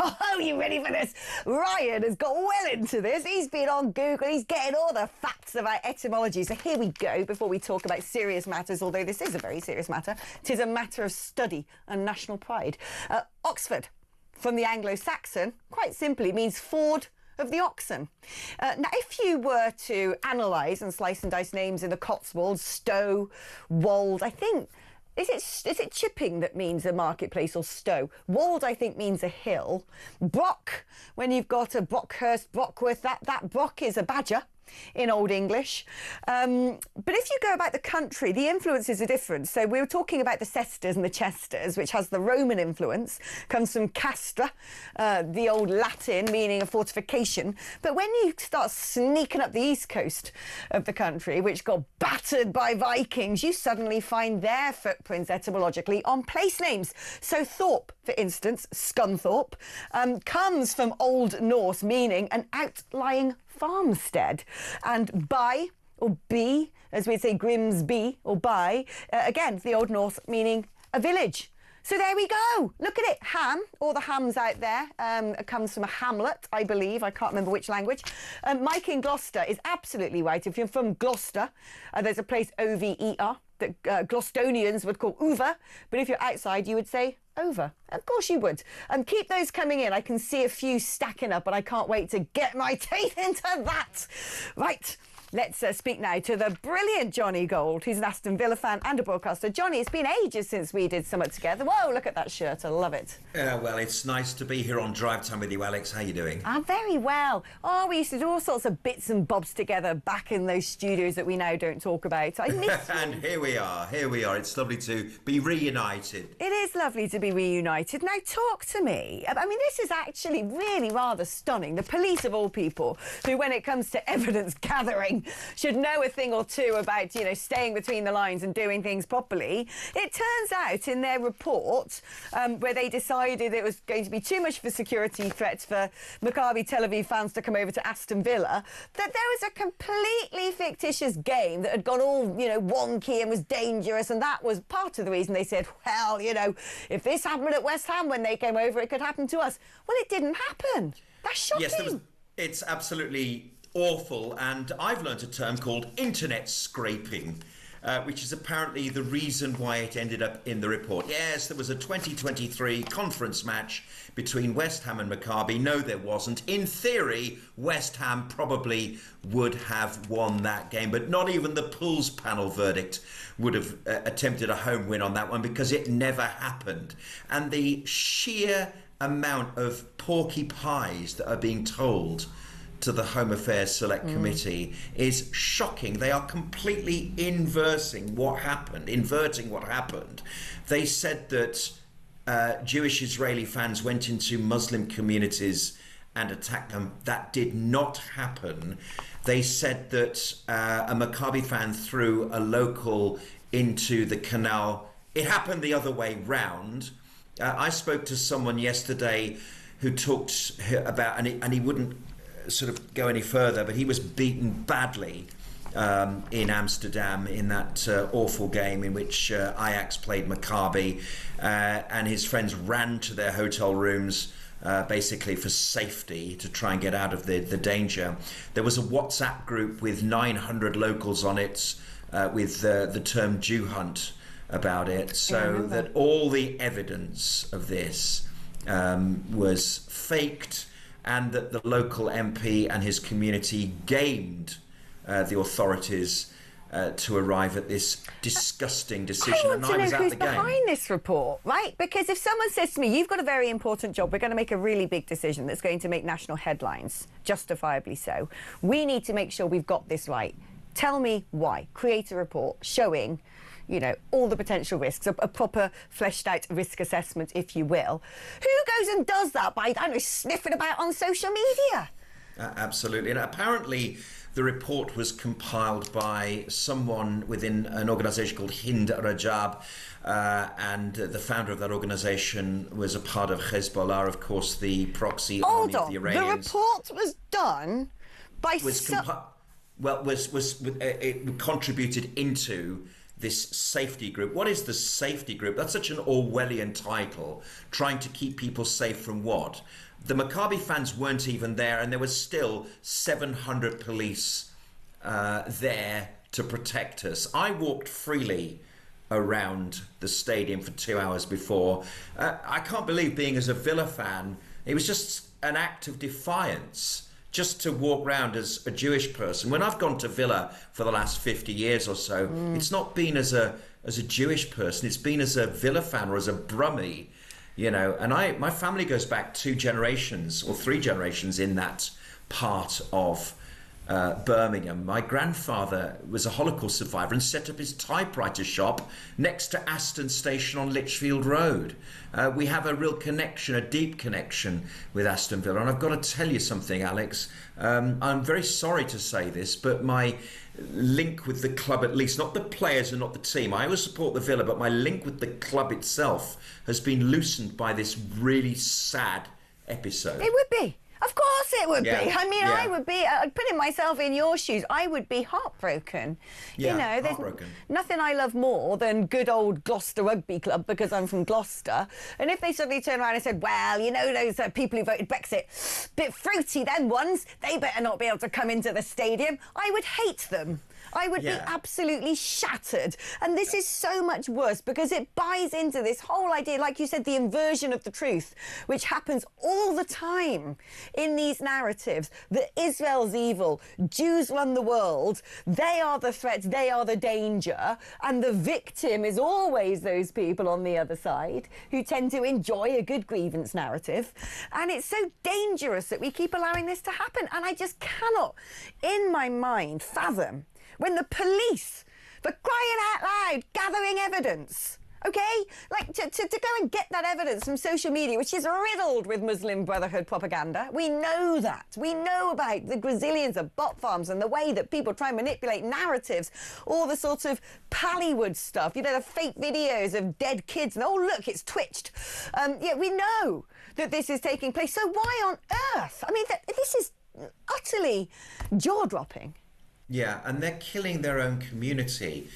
Oh, you ready for this? Ryan has got well into this. He's been on Google. He's getting all the facts about etymology. So here we go before we talk about serious matters, although this is a very serious matter. It is a matter of study and national pride. Oxford, from the Anglo-Saxon, quite simply means ford of the oxen. Now, if you were to analyse and slice and dice names in the Cotswolds, Stow, Wold, I think... Is it Chipping that means a marketplace, or Stow? Wold, I think, means a hill. Brock, when you've got a Brockhurst, Brockworth, that Brock is a badger in Old English. But if you go about the country, the influences are different. So we were talking about the Cesters and the Chesters, which has the Roman influence, comes from castra, the old Latin meaning a fortification. But when you start sneaking up the east coast of the country, which got battered by Vikings, you suddenly find their footprints etymologically on place names. So Thorpe, for instance, Scunthorpe, comes from Old Norse meaning an outlying farmstead, and by or be, as we'd say Grimsby or by, again the Old Norse meaning a village. So there we go. Look at it. Ham, or the hams out there, comes from a hamlet, I believe. I can't remember which language. Mike in Gloucester is absolutely right. If you're from Gloucester, there's a place O-V-E-R that Gloucestonians would call Uver, but if you're outside, you would say over. Of course you would. Keep those coming in. I can see a few stacking up, and I can't wait to get my teeth into that. Right. Let's speak now to the brilliant Johnny Gold, who's an Aston Villa fan and a broadcaster. Johnny, it's been ages since we did something together. Whoa, look at that shirt. I love it. Well, it's nice to be here on Drive Time with you, Alex. How are you doing? I'm very well. Oh, we used to do all sorts of bits and bobs together back in those studios that we now don't talk about. I miss you. And here we are. It's lovely to be reunited. It is lovely to be reunited. Now, talk to me. I mean, this is actually really rather stunning. The police, of all people, who, when it comes to evidence gathering, should know a thing or two about, you know, staying between the lines and doing things properly. It turns out in their report, where they decided it was going to be too much of a security threat for Maccabi Tel Aviv fans to come over to Aston Villa, that there was a completely fictitious game that had gone all, you know, wonky and was dangerous, and that was part of the reason they said, well, you know, if this happened at West Ham when they came over, it could happen to us. Well, it didn't happen. That's shocking. Yes, it's absolutely awful, and I've learnt a term called internet scraping, which is apparently the reason why it ended up in the report. Yes, there was a 2023 conference match between West Ham and Maccabi. No, there wasn't. In theory, West Ham probably would have won that game, but not even the Pools panel verdict would have attempted a home win on that one, because it never happened. And the sheer amount of porky pies that are being told to the Home Affairs Select Committee is shocking. They are completely inverting what happened. They said that Jewish Israeli fans went into Muslim communities and attacked them. That did not happen. They said that a Maccabi fan threw a local into the canal. It happened the other way round. I spoke to someone yesterday who talked about, and he wouldn't sort of go any further, but he was beaten badly in Amsterdam in that awful game in which Ajax played Maccabi, and his friends ran to their hotel rooms basically for safety to try and get out of the danger. There was a WhatsApp group with 900 locals on it with the term Jew hunt about it, so that all the evidence of this was faked, and that the local MP and his community gamed the authorities to arrive at this disgusting decision. I want to know who's behind this report, right? Because if someone says to me, you've got a very important job, we're going to make a really big decision that's going to make national headlines, justifiably so, we need to make sure we've got this right. Tell me why. Create a report showing, you know, all the potential risks, a proper fleshed out risk assessment, if you will. Who goes and does that by, I don't know, sniffing about on social media? Absolutely. And apparently the report was compiled by someone within an organisation called Hind Rajab, and the founder of that organisation was a part of Hezbollah, of course, the proxy army of the Iranians. The report was done by it contributed into this safety group. What is the safety group? That's such an Orwellian title. Trying to keep people safe from what? The Maccabi fans weren't even there, and there was still 700 police there to protect us. I walked freely around the stadium for 2 hours before. I can't believe, being as a Villa fan, it was just an act of defiance just to walk around as a Jewish person. When I've gone to Villa for the last 50 years or so, it's not been as a Jewish person, it's been as a Villa fan or as a Brummie. You know, and my family goes back 2 generations or 3 generations in that part of Birmingham. My grandfather was a Holocaust survivor and set up his typewriter shop next to Aston Station on Lichfield Road. We have a real connection, a deep connection with Aston Villa. And I've got to tell you something, Alex. I'm very sorry to say this, but my link with the club, at least, not the players and not the team, I always support the Villa, but my link with the club itself has been loosened by this really sad episode. It would be. Of course it would be. I mean, yeah. I would be, putting myself in your shoes, I would be heartbroken. Yeah, you know, there's heartbroken. nothing I love more than good old Gloucester Rugby Club, because I'm from Gloucester. And if they suddenly turned around and said, well, you know, those people who voted Brexit, bit fruity, them ones, they better not be able to come into the stadium, I would hate them. I would be absolutely shattered. And this is so much worse because it buys into this whole idea, like you said, the inversion of the truth, which happens all the time in these narratives, that Israel's evil, Jews run the world, they are the threat, they are the danger, and the victim is always those people on the other side who tend to enjoy a good grievance narrative. And it's so dangerous that we keep allowing this to happen. And I just cannot, in my mind, fathom when the police, for crying out loud, gathering evidence, okay? Like, to go and get that evidence from social media, which is riddled with Muslim Brotherhood propaganda. We know that. We know about the gazillions of bot farms and the way that people try and manipulate narratives, all the sorts of Pallywood stuff, you know, the fake videos of dead kids, and oh, look, it's twitched. Yeah, we know that this is taking place. So why on earth? I mean, this is utterly jaw-dropping. Yeah, and they're killing their own community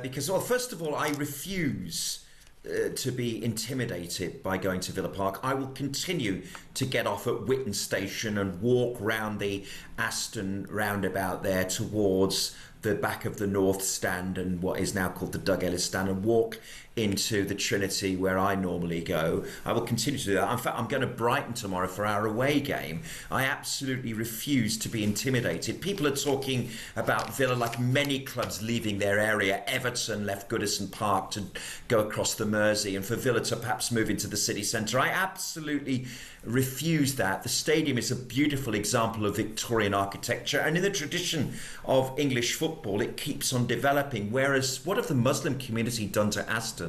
because, well, first of all, I refuse to be intimidated by going to Villa Park. I will continue to get off at Whitton Station and walk round the Aston roundabout there towards the back of the North Stand and what is now called the Doug Ellis Stand, and walk into the Trinity where I normally go. I will continue to do that. In fact, I'm going to Brighton tomorrow for our away game. I absolutely refuse to be intimidated. People are talking about Villa like many clubs leaving their area. Everton left Goodison Park to go across the Mersey, and for Villa to perhaps move into the city centre. I absolutely refuse that. The stadium is a beautiful example of Victorian architecture, and in the tradition of English football, it keeps on developing. Whereas, what have the Muslim community done to Aston?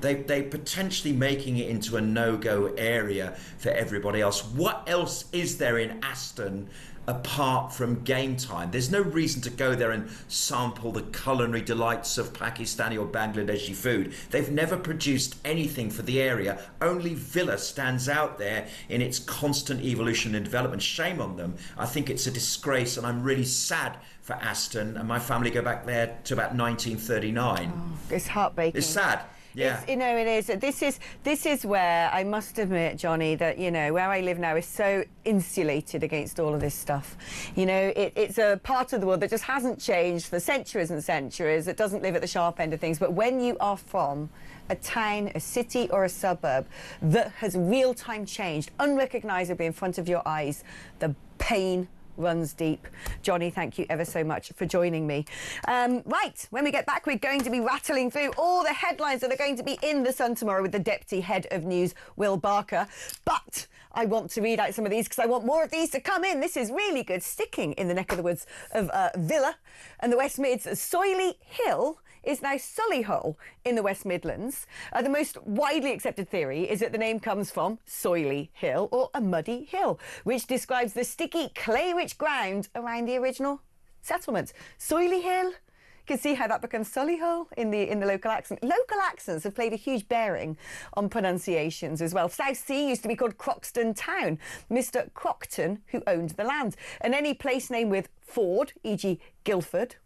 They potentially making it into a no-go area for everybody else. What else is there in Aston apart from game time. There's no reason to go there and sample the culinary delights of Pakistani or Bangladeshi food. They've never produced anything for the area. Only Villa stands out there in its constant evolution and development. Shame on them. I think it's a disgrace, and I'm really sad for Aston, and my family go back there to about 1939. Oh, it's heartbreaking. It's sad. Yeah. It is. This is where I must admit, Johnny, that, where I live now is so insulated against all of this stuff. It's a part of the world that just hasn't changed for centuries and centuries. It doesn't live at the sharp end of things. But when you are from a town, a city or a suburb that has real-time changed, unrecognisably in front of your eyes, the pain runs deep. Johnny, thank you ever so much for joining me. Right, when we get back, we're going to be rattling through all the headlines that are going to be in The Sun tomorrow with the Deputy Head of News, Will Barker. But I want to read out some of these because I want more of these to come in. This is really good. Sticking in the neck of the woods of Villa and the West Mids, Soiley Hill is now Solihull in the West Midlands. The most widely accepted theory is that the name comes from Soiley Hill, or a muddy hill, which describes the sticky, clay-rich ground around the original settlement. Soiley Hill. You can see how that becomes Solihull in the local accent. Local accents have played a huge bearing on pronunciations as well. South Sea used to be called Croxton Town. Mr. Crockton, who owned the land. And any place name with ford, e.g. Guildford,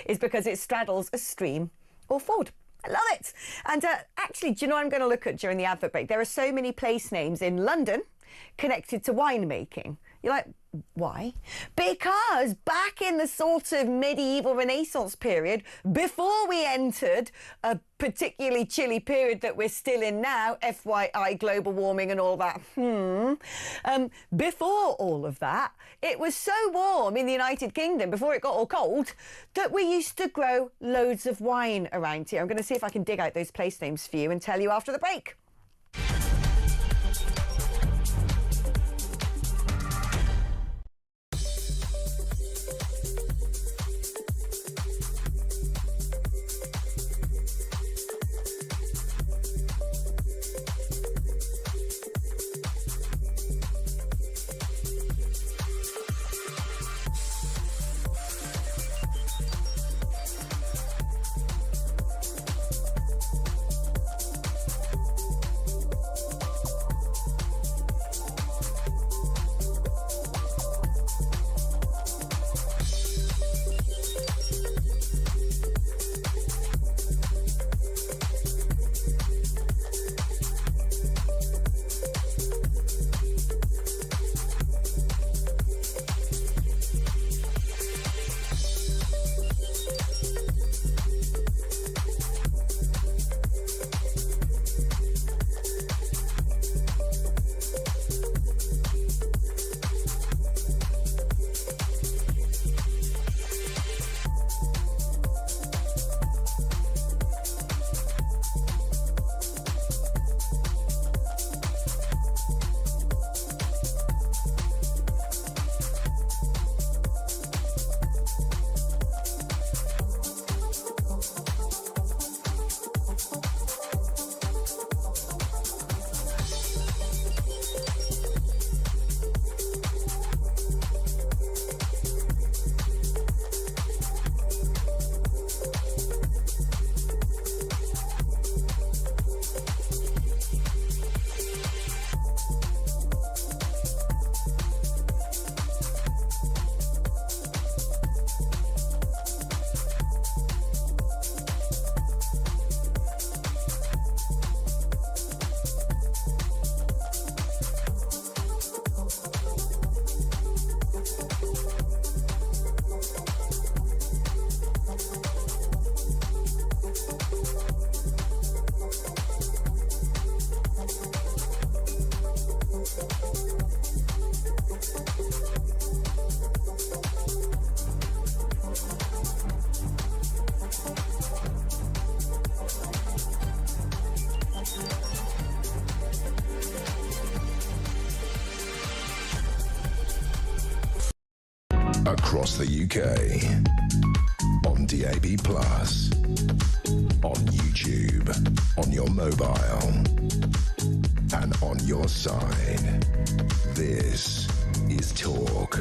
is because it straddles a stream or ford. I love it. And actually, do you know what I'm going to look at during the advert break? There are so many place names in London connected to winemaking. You're like, why? Because back in the sort of medieval Renaissance period, before we entered a particularly chilly period that we're still in now, FYI, global warming and all that, before all of that, it was so warm in the United Kingdom, before it got all cold, that we used to grow loads of wine around here. I'm going to see if I can dig out those place names for you and tell you after the break. Across the UK, on DAB+, on YouTube, on your mobile, and on your side. This is talk.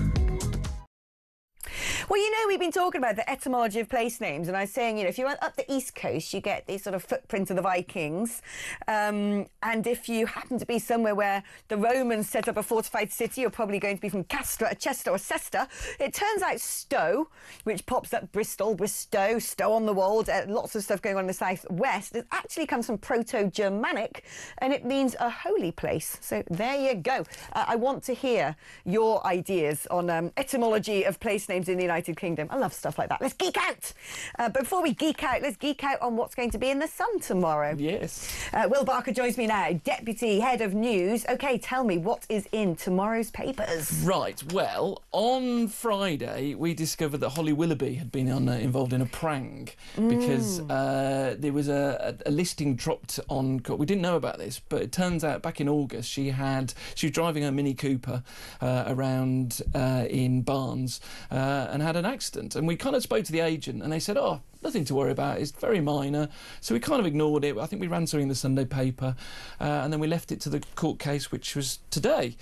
Well, you know, we've been talking about the etymology of place names, and I was saying, you know, if you went up the East Coast, you get this sort of footprint of the Vikings. And if you happen to be somewhere where the Romans set up a fortified city, you're probably going to be from Castra, Chester or Cester. It turns out Stowe, which pops up Bristol, Bristow, Stowe on the Wold, lots of stuff going on in the southwest. It actually comes from Proto-Germanic, and it means a holy place. So there you go. I want to hear your ideas on etymology of place names in the United Kingdom. I love stuff like that. Let's geek out. But before we geek out, let's geek out on what's going to be in the Sun tomorrow. Yes. Will Barker joins me now, Deputy Head of News. OK, tell me, what is in tomorrow's papers? Right, well, on Friday, we discovered that Holly Willoughby had been involved in a prank because there was a listing dropped on... We didn't know about this, but it turns out back in August she was driving her Mini Cooper around in Barnes and had an accident. And we kind of spoke to the agent and they said, oh, nothing to worry about, it's very minor. So we kind of ignored it. I think we ran something in the Sunday paper and then we left it to the court case, which was today.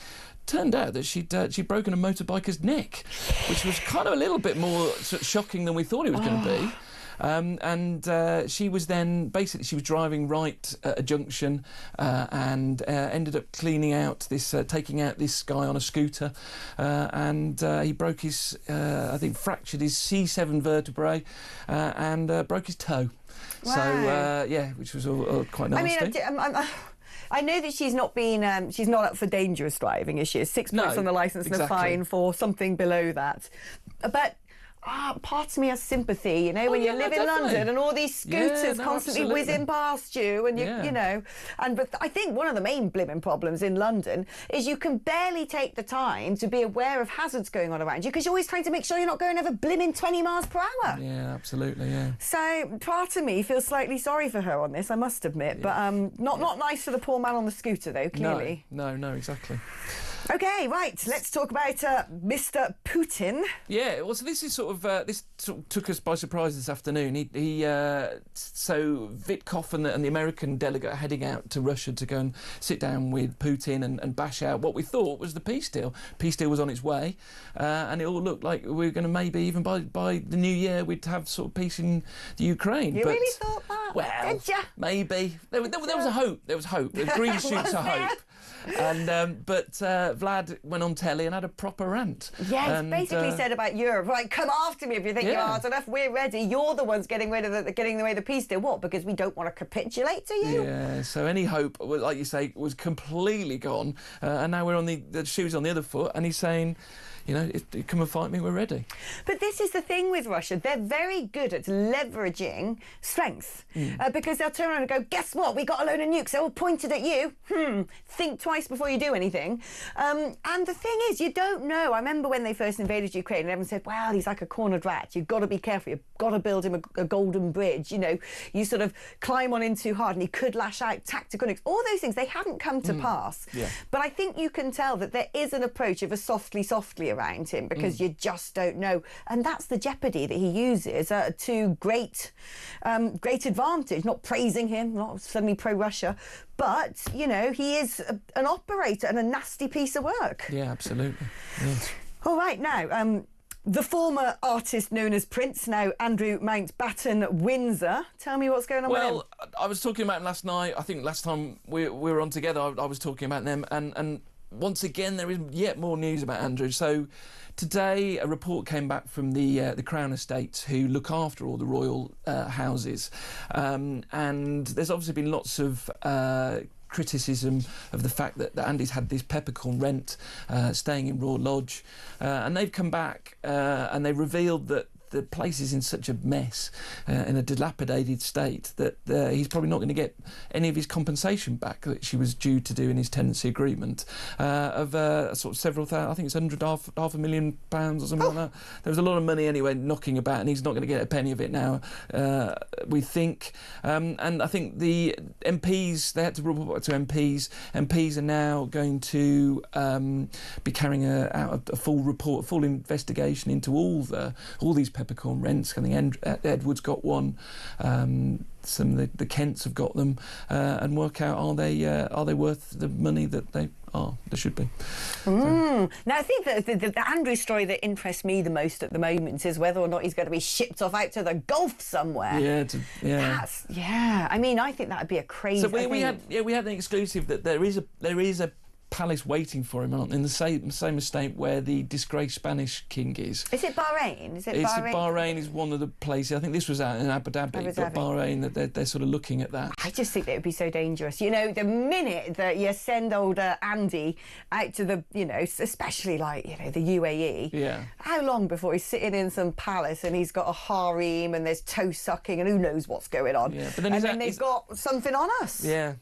Turned out that she'd broken a motorbiker's neck, which was kind of a little bit more sort of shocking than we thought it was going to be. She was then basically she was driving right at a junction and ended up taking out this guy on a scooter, and he broke his I think fractured his C7 vertebrae and broke his toe. Wow. So yeah, which was all quite nasty. I mean, I know that she's not been she's not up for dangerous driving, is she? 6 points on the licence and a fine for something below that, but part of me has sympathy, you know, when you live in London and all these scooters constantly whizzing past you, and you know, but I think one of the main blimmin' problems in London is you can barely take the time to be aware of hazards going on around you because you're always trying to make sure you're not going over blimmin' 20 miles per hour. Yeah, absolutely, yeah. So part of me feels slightly sorry for her on this, I must admit, but not nice for the poor man on the scooter though, clearly. No, exactly. OK, right, let's talk about Mr. Putin. Yeah, well, so this is this took us by surprise this afternoon. So Vitkov and the American delegate are heading out to Russia to go and sit down with Putin and bash out what we thought was the peace deal. Peace deal was on its way, and it all looked like we were going to maybe even by the new year we'd have sort of peace in the Ukraine. You really thought that? Well, did ya? Maybe there was a hope. There was hope. There was green shoots of hope. And but Vlad went on telly and had a proper rant. Yes, basically said about Europe, right, come after me if you think you're hard enough, we're ready. You're the ones getting away the peace deal. What, because we don't want to capitulate to you? Yeah, so any hope, like you say, was completely gone. And now we're on the shoes on the other foot, and he's saying, you know, if you come and fight me, we're ready. But this is the thing with Russia. They're very good at leveraging strength because they'll turn around and go, guess what? We got a load of nukes. They're all pointed at you. Think twice before you do anything. And the thing is, you don't know. I remember when they first invaded Ukraine and everyone said, well, he's like a cornered rat. You've got to be careful. You've got to build him a golden bridge. You know, you sort of climb on in too hard and he could lash out tactical nukes. All those things, they haven't come to pass. Yeah. But I think you can tell that there is an approach of a softly around him because you just don't know, and that's the jeopardy that he uses to great advantage. Not praising him, not suddenly pro-Russia, but you know, he is an operator and a nasty piece of work. Yeah, absolutely. Yes. All right, now the former artist known as Prince, now Andrew Mountbatten Windsor. Tell me what's going on with him. Well, I was talking about him last night. I think last time we were on together, I was talking about them, and once again, there is yet more news about Andrew. So today, a report came back from the Crown Estates, who look after all the royal houses, and there's obviously been lots of criticism of the fact that Andy's had this peppercorn rent staying in Royal Lodge, and they've come back and they revealed that the place is in such a mess, in a dilapidated state, that he's probably not going to get any of his compensation back that she was due to do in his tenancy agreement of sort of several thousand, I think it's half £1 million or something like that. There was a lot of money anyway knocking about, and he's not going to get a penny of it now, we think. And I think the MPs, they had to report to MPs. MPs are now going to be carrying out a full report, a full investigation into all these peppercorn rents. I think Edward's got one, some of the Kents have got them, and work out are they worth the money that they there should be. Now, I think that the Andrew story that interests me the most at the moment is whether or not he's going to be shipped off out to the Gulf somewhere. Yeah, I mean, I think that would be a crazy. So we had an exclusive that there is a palace waiting for him in the same estate where the disgraced Spanish king is. Is it Bahrain? Bahrain is one of the places. I think this was out in Abu Dhabi, but Bahrain, they're sort of looking at that. I just think that it would be so dangerous. You know, the minute that you send older Andy out to the, especially like, the UAE, how long before he's sitting in some palace and he's got a harem and there's toe sucking and who knows what's going on. Yeah, but then they've got something on us. Yeah.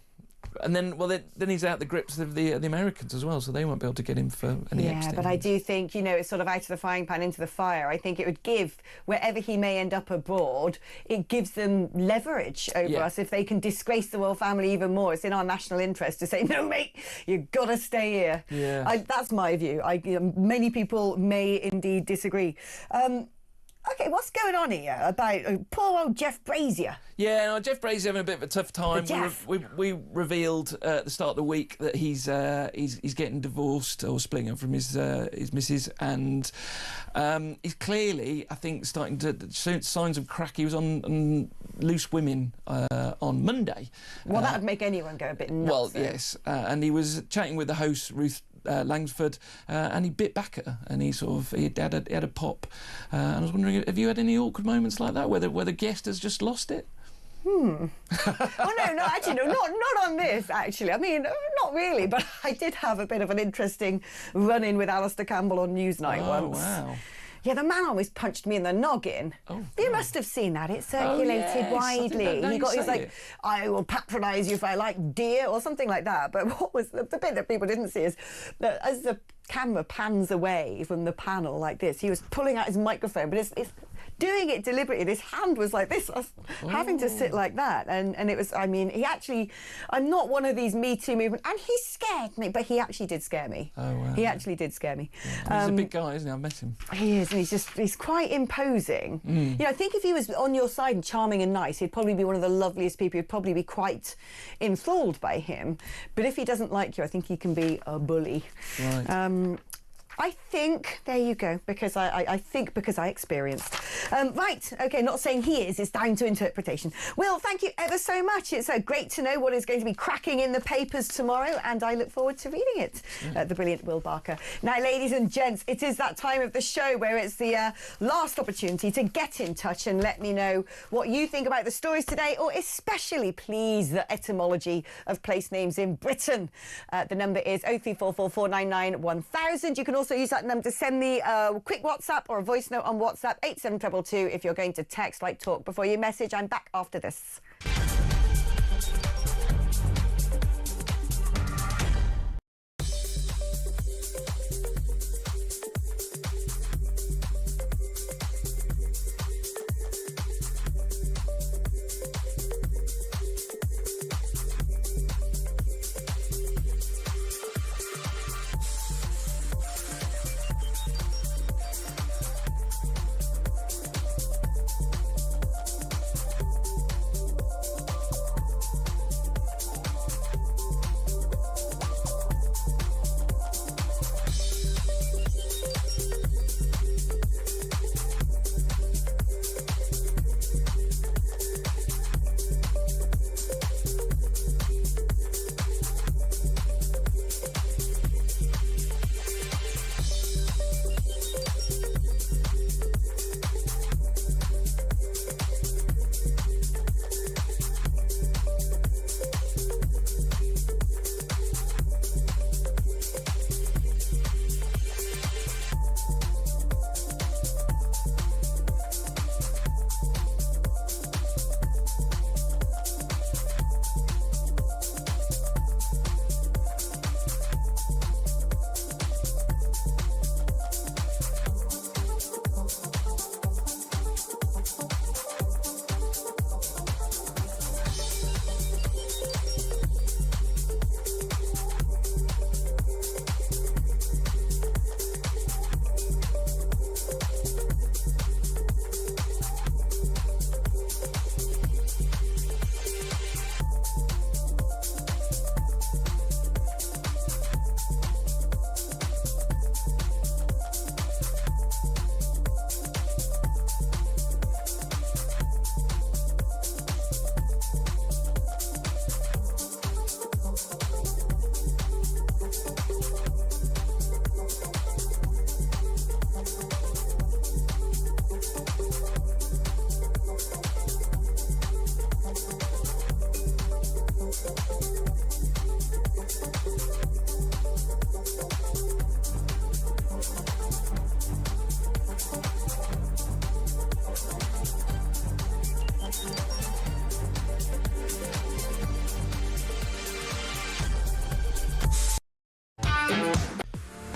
And then he's out the grips of the Americans as well, so they won't be able to get him for any Epstein. But I do think, it's sort of out of the frying pan into the fire. I think it would give, wherever he may end up abroad, it gives them leverage over us if they can disgrace the royal family even more. It's in our national interest to say, no, mate, you've got to stay here. Yeah. That's my view. Many people may indeed disagree. OK, what's going on here about poor old Jeff Brazier? Yeah, no, Jeff Brazier's having a bit of a tough time. We revealed at the start of the week that he's getting divorced or splitting up from his missus, and he's clearly, I think, starting to show signs of crack. He was on Loose Women on Monday. Well, that would make anyone go a bit nuts. Well, yes, and he was chatting with the host, Ruth Langsford, and he bit back at her, and he had a pop. And I was wondering, have you had any awkward moments like that, where the guest has just lost it? Oh no, actually, no, not on this. Actually, I mean, not really. But I did have a bit of an interesting run-in with Alistair Campbell on Newsnight once. Oh wow. Yeah, the man always punched me in the noggin. You must have seen that. It circulated widely. He's like, I will patronise you if I like deer or something like that. But what was the bit that people didn't see is that as the camera pans away from the panel like this, he was pulling out his microphone, but it's doing it deliberately. His hand was like this, having to sit like that. And it was, I mean, I'm not one of these Me Too movement, and he scared me, but he actually did scare me. Oh, wow. He actually did scare me. Yeah. He's a big guy, isn't he? I've met him. He is, and he's quite imposing. I think if he was on your side and charming and nice, he'd probably be one of the loveliest people. You'd probably be quite enthralled by him. But if he doesn't like you, I think he can be a bully. Right. I think, there you go, because I think because I experienced. Right, OK, not saying he is, it's down to interpretation. Will, thank you ever so much. It's great to know what is going to be cracking in the papers tomorrow, and I look forward to reading it. The brilliant Will Barker. Now, ladies and gents, it is that time of the show where it's the last opportunity to get in touch and let me know what you think about the stories today, or especially, please, the etymology of place names in Britain. The number is 0344499 1000. You can also use that number to send me a quick WhatsApp or a voice note on WhatsApp, 87222, if you're going to text like talk before you message. I'm back after this.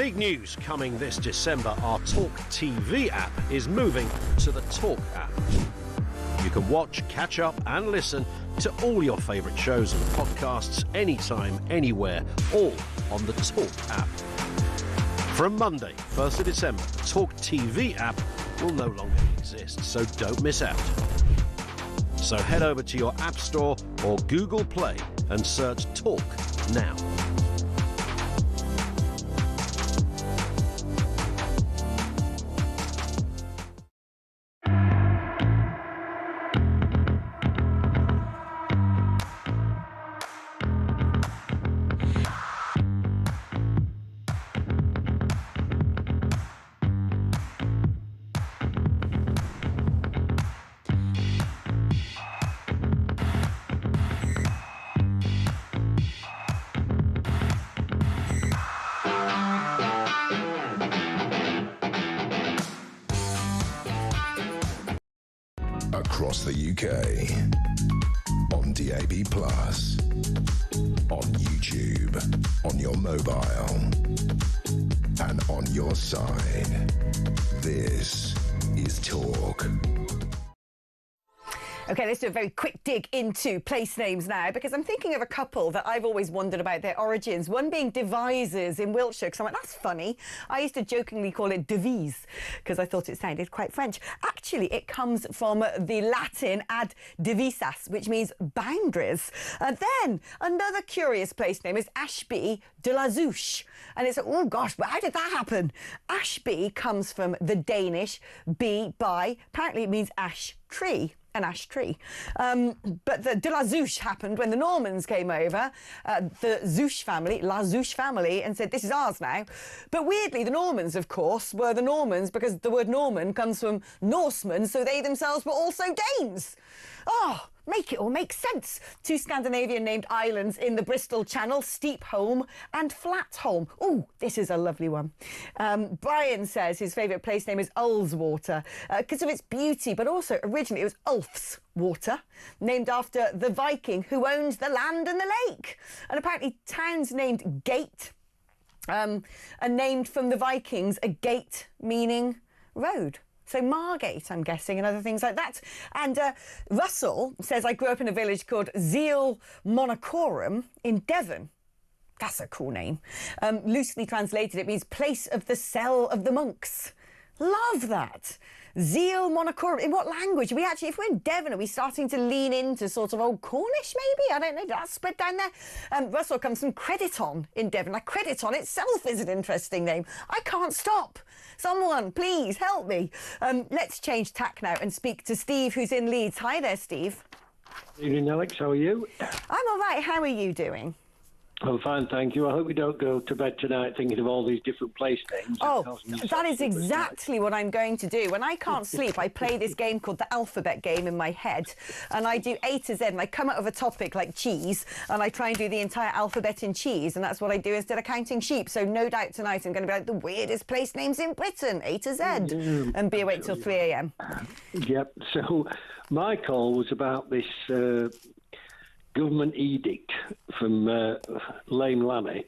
Big news coming this December. Our talkTV app is moving to the Talk app. You can watch, catch up and listen to all your favourite shows and podcasts anytime, anywhere, all on the Talk app. From Monday, 1st of December, the talkTV app will no longer exist, so don't miss out. So head over to your App Store or Google Play and search Talk now. Across the UK, on DAB+, on YouTube, on your mobile, and on your side. This is Talk. Okay, let's do a very quick dig into place names now, because I'm thinking of a couple that I've always wondered about their origins. One being Devizes in Wiltshire, because I'm like, that's funny. I used to jokingly call it Devise, because I thought it sounded quite French. Actually, it comes from the Latin ad divisas, which means boundaries. And then another curious place name is Ashby de la Zouche. And it's, oh gosh, but how did that happen? Ashby comes from the Danish be by, apparently it means ash tree. An ash tree. But the de la Zouche happened when the Normans came over, the Zouche family, La Zouche family, and said, this is ours now. But weirdly, the Normans, of course, were the Normans because the word Norman comes from Norsemen, so they themselves were also Danes. Oh, make it all make sense. Two Scandinavian named islands in the Bristol Channel, Steepholm and Flatholm. Oh, this is a lovely one. Brian says his favourite place name is Ullswater because of its beauty, but also originally it was Ulf's Water, named after the Viking who owned the land and the lake. And apparently towns named Gate are named from the Vikings, a gate meaning road. So Margate, I'm guessing, and other things like that. And Russell says, I grew up in a village called Zeal Monacorum in Devon. That's a cool name. Loosely translated, it means place of the cell of the monks. Love that. Zeal Monacorum. In what language? Are we actually, if we're in Devon, are we starting to lean into sort of old Cornish, maybe? I don't know. That's spread down there. Russell comes from Crediton in Devon. Like, Crediton itself is an interesting name. I can't stop. Someone, please help me. Let's change tack now and speak to Steve, who's in Leeds. Hi there, Steve. Good evening, Alex. How are you? I'm all right. How are you doing? I'm fine, thank you. I hope we don't go to bed tonight thinking of all these different place names. Oh, that is exactly what I'm going to do. When I can't sleep, I play this game called the alphabet game in my head, and I do A to Z, and I come out of a topic like cheese, and I try and do the entire alphabet in cheese, and that's what I do instead of counting sheep. So no doubt tonight I'm going to be like the weirdest place names in Britain, A to Z, and be awake till 3 a.m. Yep. So my call was about this government edict from Lame Lammy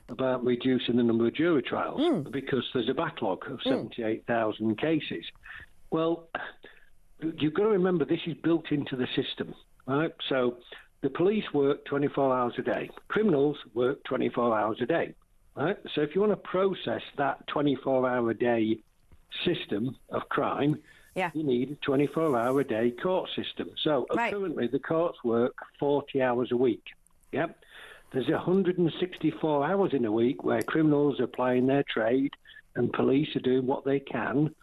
about reducing the number of jury trials because there's a backlog of 78,000 cases. Well, you've got to remember this is built into the system, right? So the police work 24 hours a day. Criminals work 24 hours a day, right? So if you want to process that 24-hour-a-day system of crime, you need a 24-hour-a-day court system. So currently the courts work 40 hours a week. Yep. There's 164 hours in a week where criminals are plying their trade and police are doing what they can.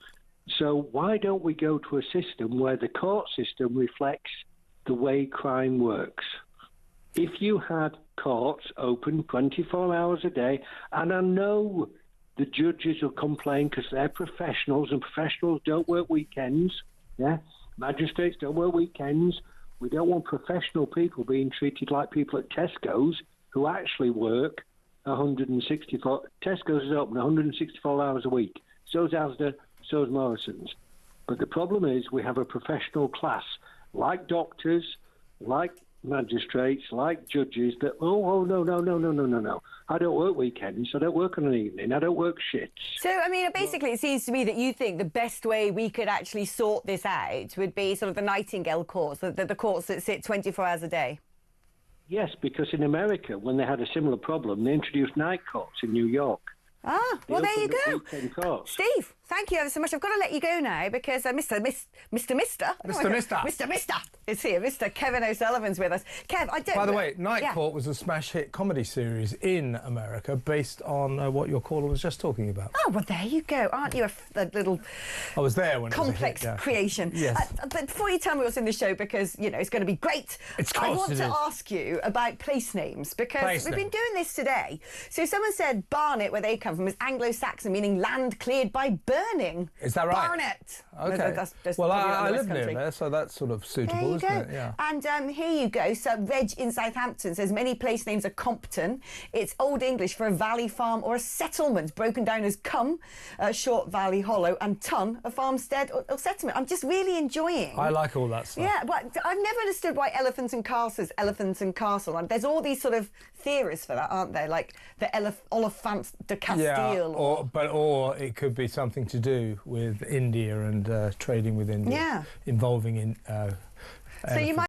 So why don't we go to a system where the court system reflects the way crime works? If you had courts open 24 hours a day, and I know the judges will complain because they're professionals and professionals don't work weekends. Yeah, magistrates don't work weekends. We don't want professional people being treated like people at Tesco's who actually work 164. Tesco's is open 164 hours a week. So's Asda, so's Morrison's. But the problem is we have a professional class like doctors, like magistrates, like judges, that, no. I don't work weekends, I don't work on an evening, I don't work shifts. So, I mean, basically, it seems to me that you think the best way we could actually sort this out would be sort of the Nightingale courts, the courts that sit 24 hours a day. Yes, because in America, when they had a similar problem, they introduced night courts in New York. Ah, well, there you go. Courts. Steve, thank you ever so much. I've got to let you go now because Mr. is here. Mr. Kevin O'Sullivan's with us. Kev, I don't... By the way, Night Court was a smash hit comedy series in America based on what your caller was just talking about. Oh, well, there you go. Aren't you a little... I was there when complex it was a hit, yeah. creation. Yes. But before you tell me what's in the show, because, you know, it's going to be great, I want to ask you about place names because we've been doing this today. So someone said Barnet, where they come from, is Anglo-Saxon, meaning land cleared by burning. Is that right? Barnet. Okay. Well, I live near there, so that's sort of suitable, isn't it? Yeah. And here you go. So Reg in Southampton says many place names are Compton. It's Old English for a valley farm or a settlement, broken down as cum, short valley hollow, and ton, a farmstead or settlement. I'm just really enjoying. I like all that stuff. Yeah, but I've never understood why elephants and castle. And there's all these sort of theories for that, aren't there? Like the Oliphant de Castile. Yeah, or it could be something to do with India and trading with India, involving in. So you might